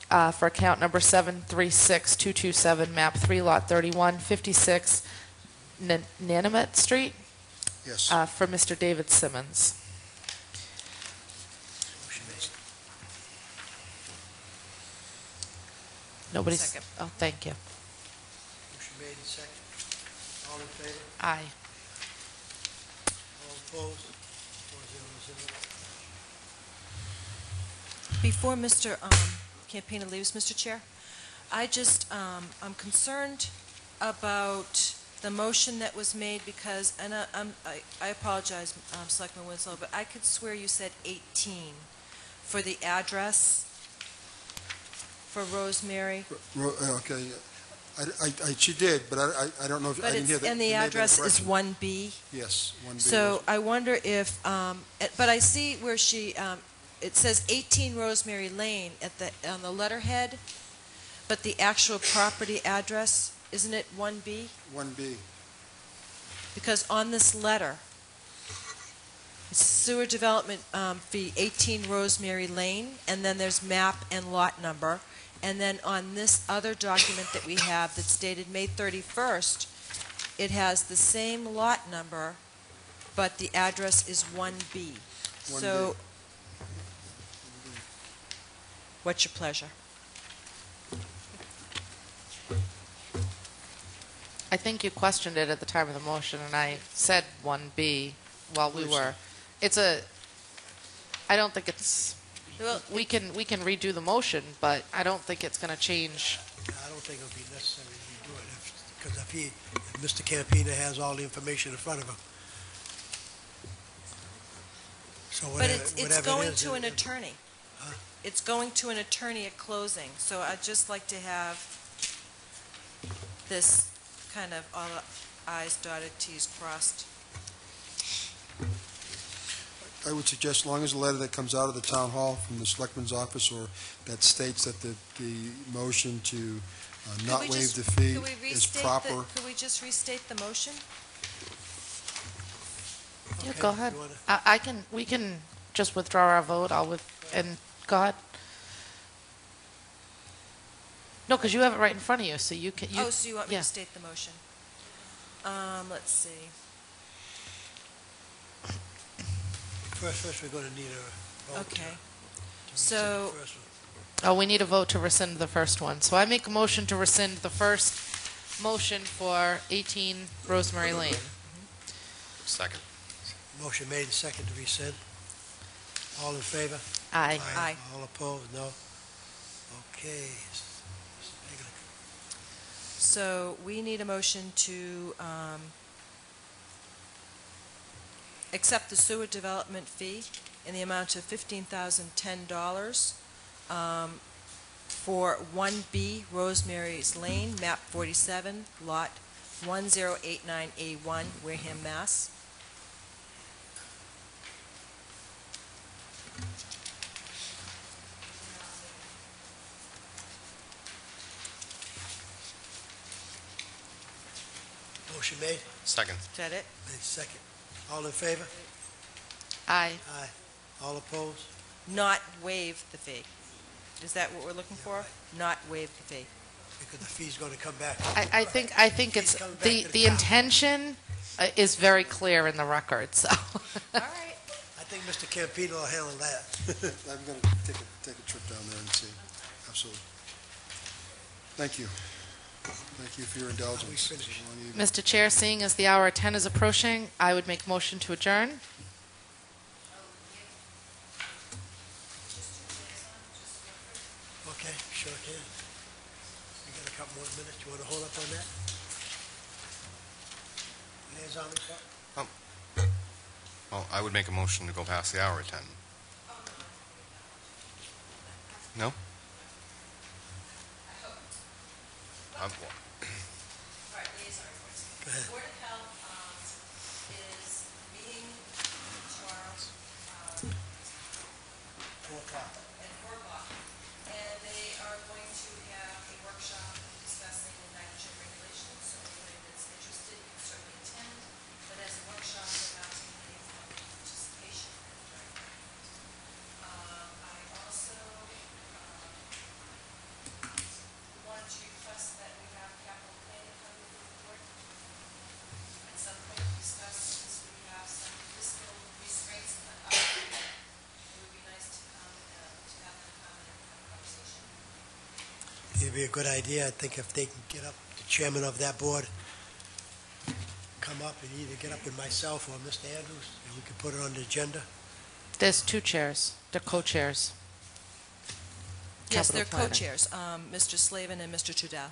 [SPEAKER 3] for account number 736227, map 3, lot 31, 56 Nanamet Street,
[SPEAKER 17] Yes.
[SPEAKER 3] for Mr. David Simmons. Nobody's...
[SPEAKER 8] Second.
[SPEAKER 3] Oh, thank you.
[SPEAKER 1] Motion made and second. All in favor?
[SPEAKER 3] Aye.
[SPEAKER 1] All opposed? 4-0-0.
[SPEAKER 8] Before Mr. Campina leaves, Mr. Chair, I'm concerned about the motion that was made because, and I apologize, Selectman Winslow, but I could swear you said 18 for the address for Rosemary.
[SPEAKER 17] Okay. She did, but I don't know if... I
[SPEAKER 8] But
[SPEAKER 17] didn't hear
[SPEAKER 8] it's,
[SPEAKER 17] that.
[SPEAKER 8] and the
[SPEAKER 17] You made that
[SPEAKER 8] address is
[SPEAKER 17] correction.
[SPEAKER 8] 1B.
[SPEAKER 17] Yes, 1B.
[SPEAKER 8] So I wonder if, but I see where she, it says 18 Rosemary Lane on the letterhead, but the actual property address, isn't it 1B?
[SPEAKER 17] 1B.
[SPEAKER 8] Because on this letter, it's sewer development fee 18 Rosemary Lane, and then there's map and lot number. And then on this other document that we have that's dated May 31st, it has the same lot number, but the address is 1B. So, what's your pleasure?
[SPEAKER 3] I think you questioned it at the time of the motion, and I said 1B while we were. I don't think it's, we can redo the motion, but I don't think it's going to change.
[SPEAKER 1] I don't think it'll be necessary to redo it, because if Mr. Campina has all the information in front of him. So
[SPEAKER 8] But
[SPEAKER 1] whatever
[SPEAKER 8] it's
[SPEAKER 1] it
[SPEAKER 8] going
[SPEAKER 1] is,
[SPEAKER 8] to an attorney. It's going to an attorney at closing, so I'd just like to have this kind of all I's dotted, T's crossed.
[SPEAKER 17] I would suggest, as long as the letter that comes out of the town hall from the selectman's office or that states that the motion to not waive the fee is proper.
[SPEAKER 8] Could we just restate the motion?
[SPEAKER 3] Yeah,
[SPEAKER 1] Okay,
[SPEAKER 3] go ahead.
[SPEAKER 1] you wanna-
[SPEAKER 3] We can just withdraw our vote. And go ahead. No, because you have it right in front of you, so you can.
[SPEAKER 8] So you want me
[SPEAKER 3] yeah.
[SPEAKER 8] to state the motion? Let's see.
[SPEAKER 1] First, we're going to need a vote.
[SPEAKER 8] Okay.
[SPEAKER 1] to rescind
[SPEAKER 8] So,
[SPEAKER 1] the first one.
[SPEAKER 3] Oh, we need a vote to rescind the first one. So I make a motion to rescind the first motion for 18 Rosemary Lane.
[SPEAKER 2] Second.
[SPEAKER 1] Motion made and second to rescind. All in favor?
[SPEAKER 3] Aye.
[SPEAKER 8] Aye.
[SPEAKER 1] All opposed? No? Okay. Mrs. Bagley.
[SPEAKER 8] so we need a motion to accept the sewer development fee in the amount of $15,010 for 1B Rosemary's Lane, map 47, lot 1089A1, Wareham, Mass.
[SPEAKER 1] Motion made,
[SPEAKER 2] Second.
[SPEAKER 8] Is that it?
[SPEAKER 1] made second. All in favor?
[SPEAKER 3] Aye.
[SPEAKER 1] Aye. All opposed?
[SPEAKER 8] Not waive the fee. Is that what we're looking for? Not waive the fee.
[SPEAKER 1] Because the fee's going to come back.
[SPEAKER 3] I think it's
[SPEAKER 1] coming back
[SPEAKER 3] the
[SPEAKER 1] to the
[SPEAKER 3] the
[SPEAKER 1] town.
[SPEAKER 3] intention is very clear in the record. So.
[SPEAKER 8] All right.
[SPEAKER 1] I think Mr. Campino will handle that.
[SPEAKER 17] I'm going to take a trip down there and see. Absolutely. Thank you. Thank you for your indulgence.
[SPEAKER 1] finished?
[SPEAKER 17] It's a long evening.
[SPEAKER 3] Mr. Chair, seeing as the hour at 10 is approaching, I would make motion to adjourn.
[SPEAKER 1] Okay, sure can. We got a couple more minutes. You want to hold up on that? Liaison report?
[SPEAKER 2] Well, I would make a motion to go past the hour at 10. No?
[SPEAKER 8] All right, liaison reports.
[SPEAKER 1] Go ahead.
[SPEAKER 8] Board of Health is meeting tomorrow
[SPEAKER 1] 4 o'clock.
[SPEAKER 8] at 4 o'clock, and they are going to have a workshop discussing nitrogen regulations, so anybody that's interested can certainly attend, but as a workshop, they're not taking any public participation during that. I also wanted to request that we have capital planning come before the board at some point to discuss, since we have some fiscal restraints in the upcoming. It would be nice to come, to have them come and have a conversation.
[SPEAKER 1] It'd be a good idea, I think, if they can get up, the chairman of that board, come up and either get up with myself or Mr. Andrews, and we can put it on the agenda.
[SPEAKER 3] There's 2 chairs. They're co-chairs.
[SPEAKER 8] Yes,
[SPEAKER 3] Capital
[SPEAKER 8] they're
[SPEAKER 3] planning.
[SPEAKER 8] co-chairs. Mr. Slavin and Mr. Trudell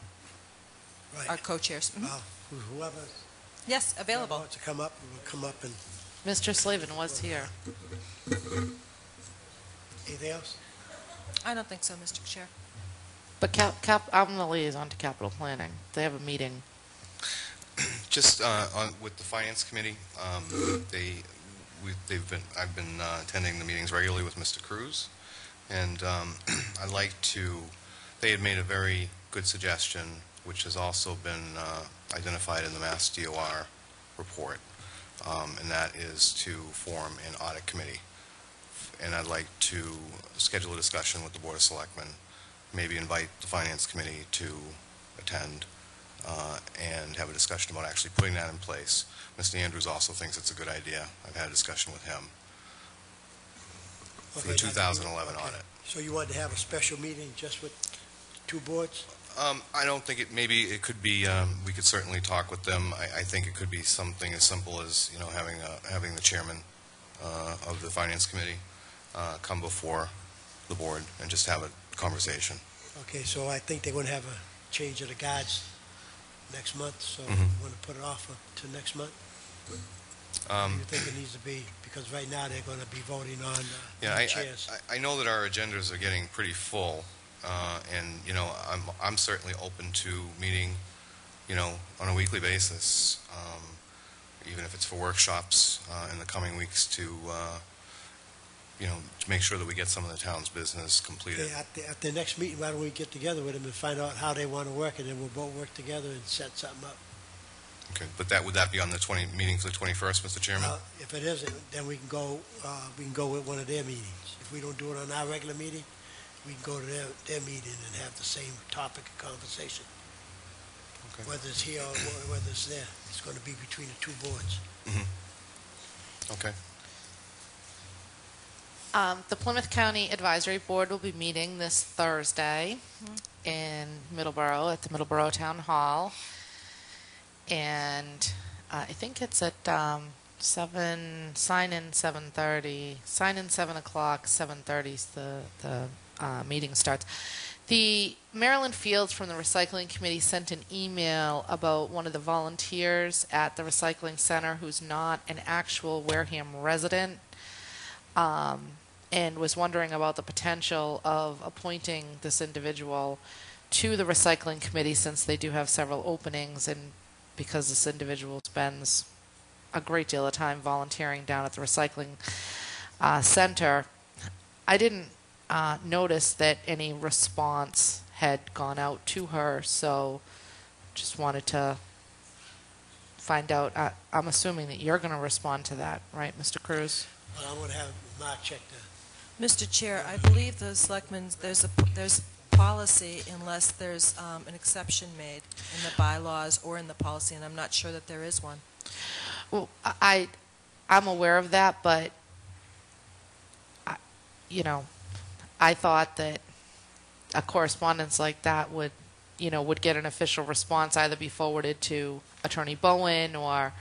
[SPEAKER 8] are
[SPEAKER 1] Right.
[SPEAKER 8] co-chairs. Mhm.
[SPEAKER 1] Well, whoever
[SPEAKER 8] Yes, available.
[SPEAKER 1] wants to come up, will come up and,
[SPEAKER 3] Mr. Slavin was here.
[SPEAKER 1] anything else?
[SPEAKER 8] I don't think so, Mr. Chair.
[SPEAKER 3] But I'm the liaison to capital planning. They have a meeting.
[SPEAKER 2] Just with the Finance Committee, I've been attending the meetings regularly with Mr. Cruz, and I'd like to, they had made a very good suggestion, which has also been identified in the Mass DOR report, and that is to form an audit committee. And I'd like to schedule a discussion with the Board of Selectmen, maybe invite the Finance Committee to attend, and have a discussion about actually putting that in place. Mr. Andrews also thinks it's a good idea. I've had a discussion with him for the
[SPEAKER 1] Okay,
[SPEAKER 2] 2011
[SPEAKER 1] okay.
[SPEAKER 2] audit.
[SPEAKER 1] So you want to have a special meeting just with 2 boards?
[SPEAKER 2] I don't think maybe it could be, we could certainly talk with them. I think it could be something as simple as, having the chairman of the Finance Committee come before the board and just have a conversation.
[SPEAKER 1] Okay, so I think they're going to have a change of the guards next month, so we want to put it off to next month? You think it needs to be, because right now they're going to be voting on
[SPEAKER 2] Yeah,
[SPEAKER 1] chairs.
[SPEAKER 2] I know that our agendas are getting pretty full, and, I'm certainly open to meeting, on a weekly basis, even if it's for workshops in the coming weeks to to make sure that we get some of the town's business completed.
[SPEAKER 1] Okay, at the next meeting, why don't we get together with them and find out how they want to work, and then we'll both work together and set something up.
[SPEAKER 2] Okay, but would that be on the meeting for the 21st, Mr. Chairman?
[SPEAKER 1] If it isn't, then we can go with one of their meetings. If we don't do it on our regular meeting, we can go to their meeting and have the same topic of conversation.
[SPEAKER 2] Okay.
[SPEAKER 1] Whether it's here or whether it's there, it's going to be between the two boards.
[SPEAKER 2] Okay.
[SPEAKER 3] The Plymouth County Advisory Board will be meeting this Thursday in Middleborough at the Middleborough Town Hall. And I think it's at sign-in 7:30, sign-in 7 o'clock, 7:30 the meeting starts. The Maryland Fields from the Recycling Committee sent an email about one of the volunteers at the recycling center who's not an actual Wareham resident, and was wondering about the potential of appointing this individual to the recycling committee, since they do have several openings, and because this individual spends a great deal of time volunteering down at the recycling center. I didn't notice that any response had gone out to her, so just wanted to find out. I'm assuming that you're going to respond to that, right, Mr. Cruz?
[SPEAKER 1] Well, I'm going to have Mark check that.
[SPEAKER 8] Mr. Chair, I believe the selectmen, there's policy unless there's an exception made in the bylaws or in the policy, and I'm not sure that there is one.
[SPEAKER 3] Well, I'm aware of that, but I thought that a correspondence like that would get an official response, either be forwarded to Attorney Bowen or,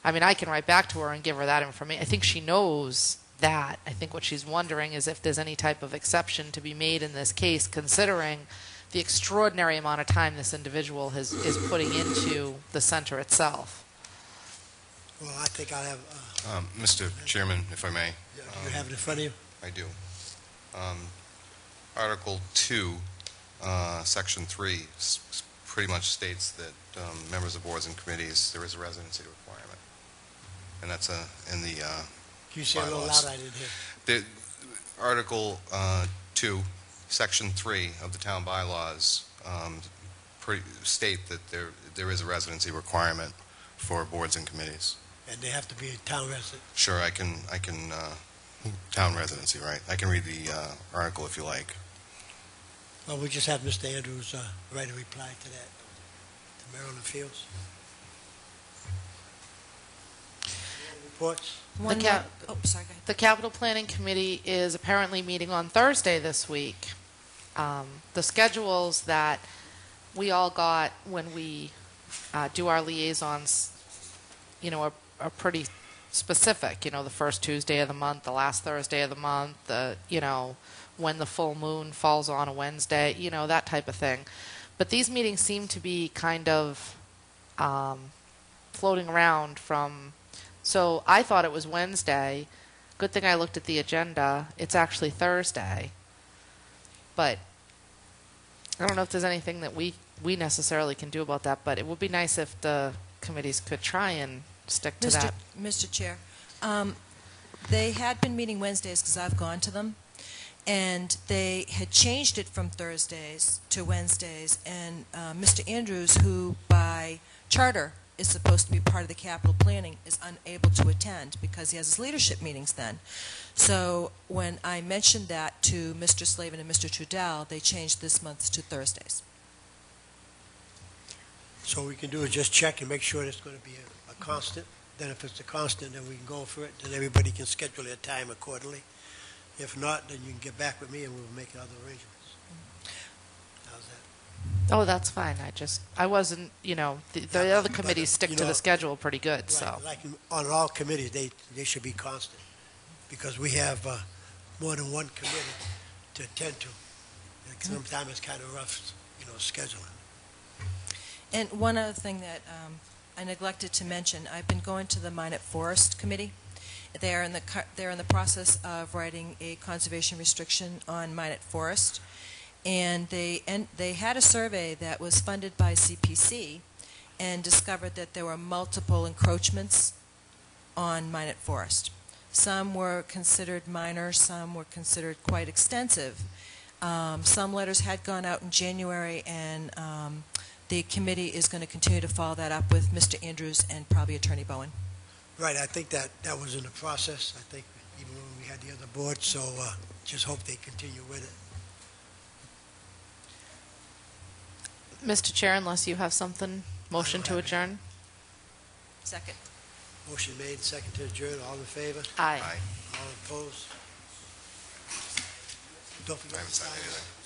[SPEAKER 3] I can write back to her and give her that information. I think she knows that. I think what she's wondering is if there's any type of exception to be made in this case, considering the extraordinary amount of time this individual is putting into the center itself.
[SPEAKER 1] Well, I think I'll have...
[SPEAKER 2] Mr. Chairman, if I may.
[SPEAKER 1] You have it in front of you?
[SPEAKER 2] I do. Article 2, Section 3, pretty much states that members of boards and committees, there is a residency requirement. And that's in the
[SPEAKER 1] Can you say a little
[SPEAKER 2] bylaws.
[SPEAKER 1] louder? I didn't hear.
[SPEAKER 2] Article 2, Section 3 of the town bylaws state that there is a residency requirement for boards and committees.
[SPEAKER 1] And they have to be a town resident.
[SPEAKER 2] Sure, I can town residency, right? I can read the article if you like.
[SPEAKER 1] Well, we just have Mr. Andrews write a reply to that, to Maryland Fields. Reports?
[SPEAKER 8] Sorry, go ahead.
[SPEAKER 3] The Capital Planning Committee is apparently meeting on Thursday this week. The schedules that we all got when we do our liaisons, are pretty specific. The first Tuesday of the month, the last Thursday of the month, when the full moon falls on a Wednesday, that type of thing. But these meetings seem to be kind of floating around from... So I thought it was Wednesday. Good thing I looked at the agenda. It's actually Thursday. But I don't know if there's anything that we necessarily can do about that, but it would be nice if the committees could try and stick to that.
[SPEAKER 8] Mr. Chair, they had been meeting Wednesdays because I've gone to them, and they had changed it from Thursdays to Wednesdays, and Mr. Andrews, who by charter is supposed to be part of the capital planning, is unable to attend because he has his leadership meetings then. So when I mentioned that to Mr. Slavin and Mr. Trudell, they changed this month's to Thursdays.
[SPEAKER 1] So what we can do is just check and make sure it's going to be a constant. Then if it's a constant, then we can go for it. Then everybody can schedule their time accordingly. If not, then you can get back with me and we'll make other arrangements. How's that?
[SPEAKER 3] Oh, that's fine. I wasn't, the other committees stick to the schedule pretty good,
[SPEAKER 1] Right,
[SPEAKER 3] so.
[SPEAKER 1] like on all committees, they should be constant because we have more than one committee to attend to. And sometimes it's kind of rough, scheduling.
[SPEAKER 8] And one other thing that I neglected to mention, I've been going to the Minot Forest Committee. They're in the process of writing a conservation restriction on Minot Forest, and they had a survey that was funded by CPC and discovered that there were multiple encroachments on Minot Forest. Some were considered minor, some were considered quite extensive. Some letters had gone out in January, and the committee is going to continue to follow that up with Mr. Andrews and probably Attorney Bowen.
[SPEAKER 1] Right, I think that was in the process, I think, even when we had the other board, so just hope they continue with it.
[SPEAKER 3] Mr. Chair, unless you have something, motion to adjourn.
[SPEAKER 8] Second.
[SPEAKER 1] Motion made, second to adjourn, all in favor?
[SPEAKER 3] Aye.
[SPEAKER 2] Aye.
[SPEAKER 1] All opposed? Don't forget
[SPEAKER 2] I haven't
[SPEAKER 1] to
[SPEAKER 2] signed
[SPEAKER 1] sign.
[SPEAKER 2] anything.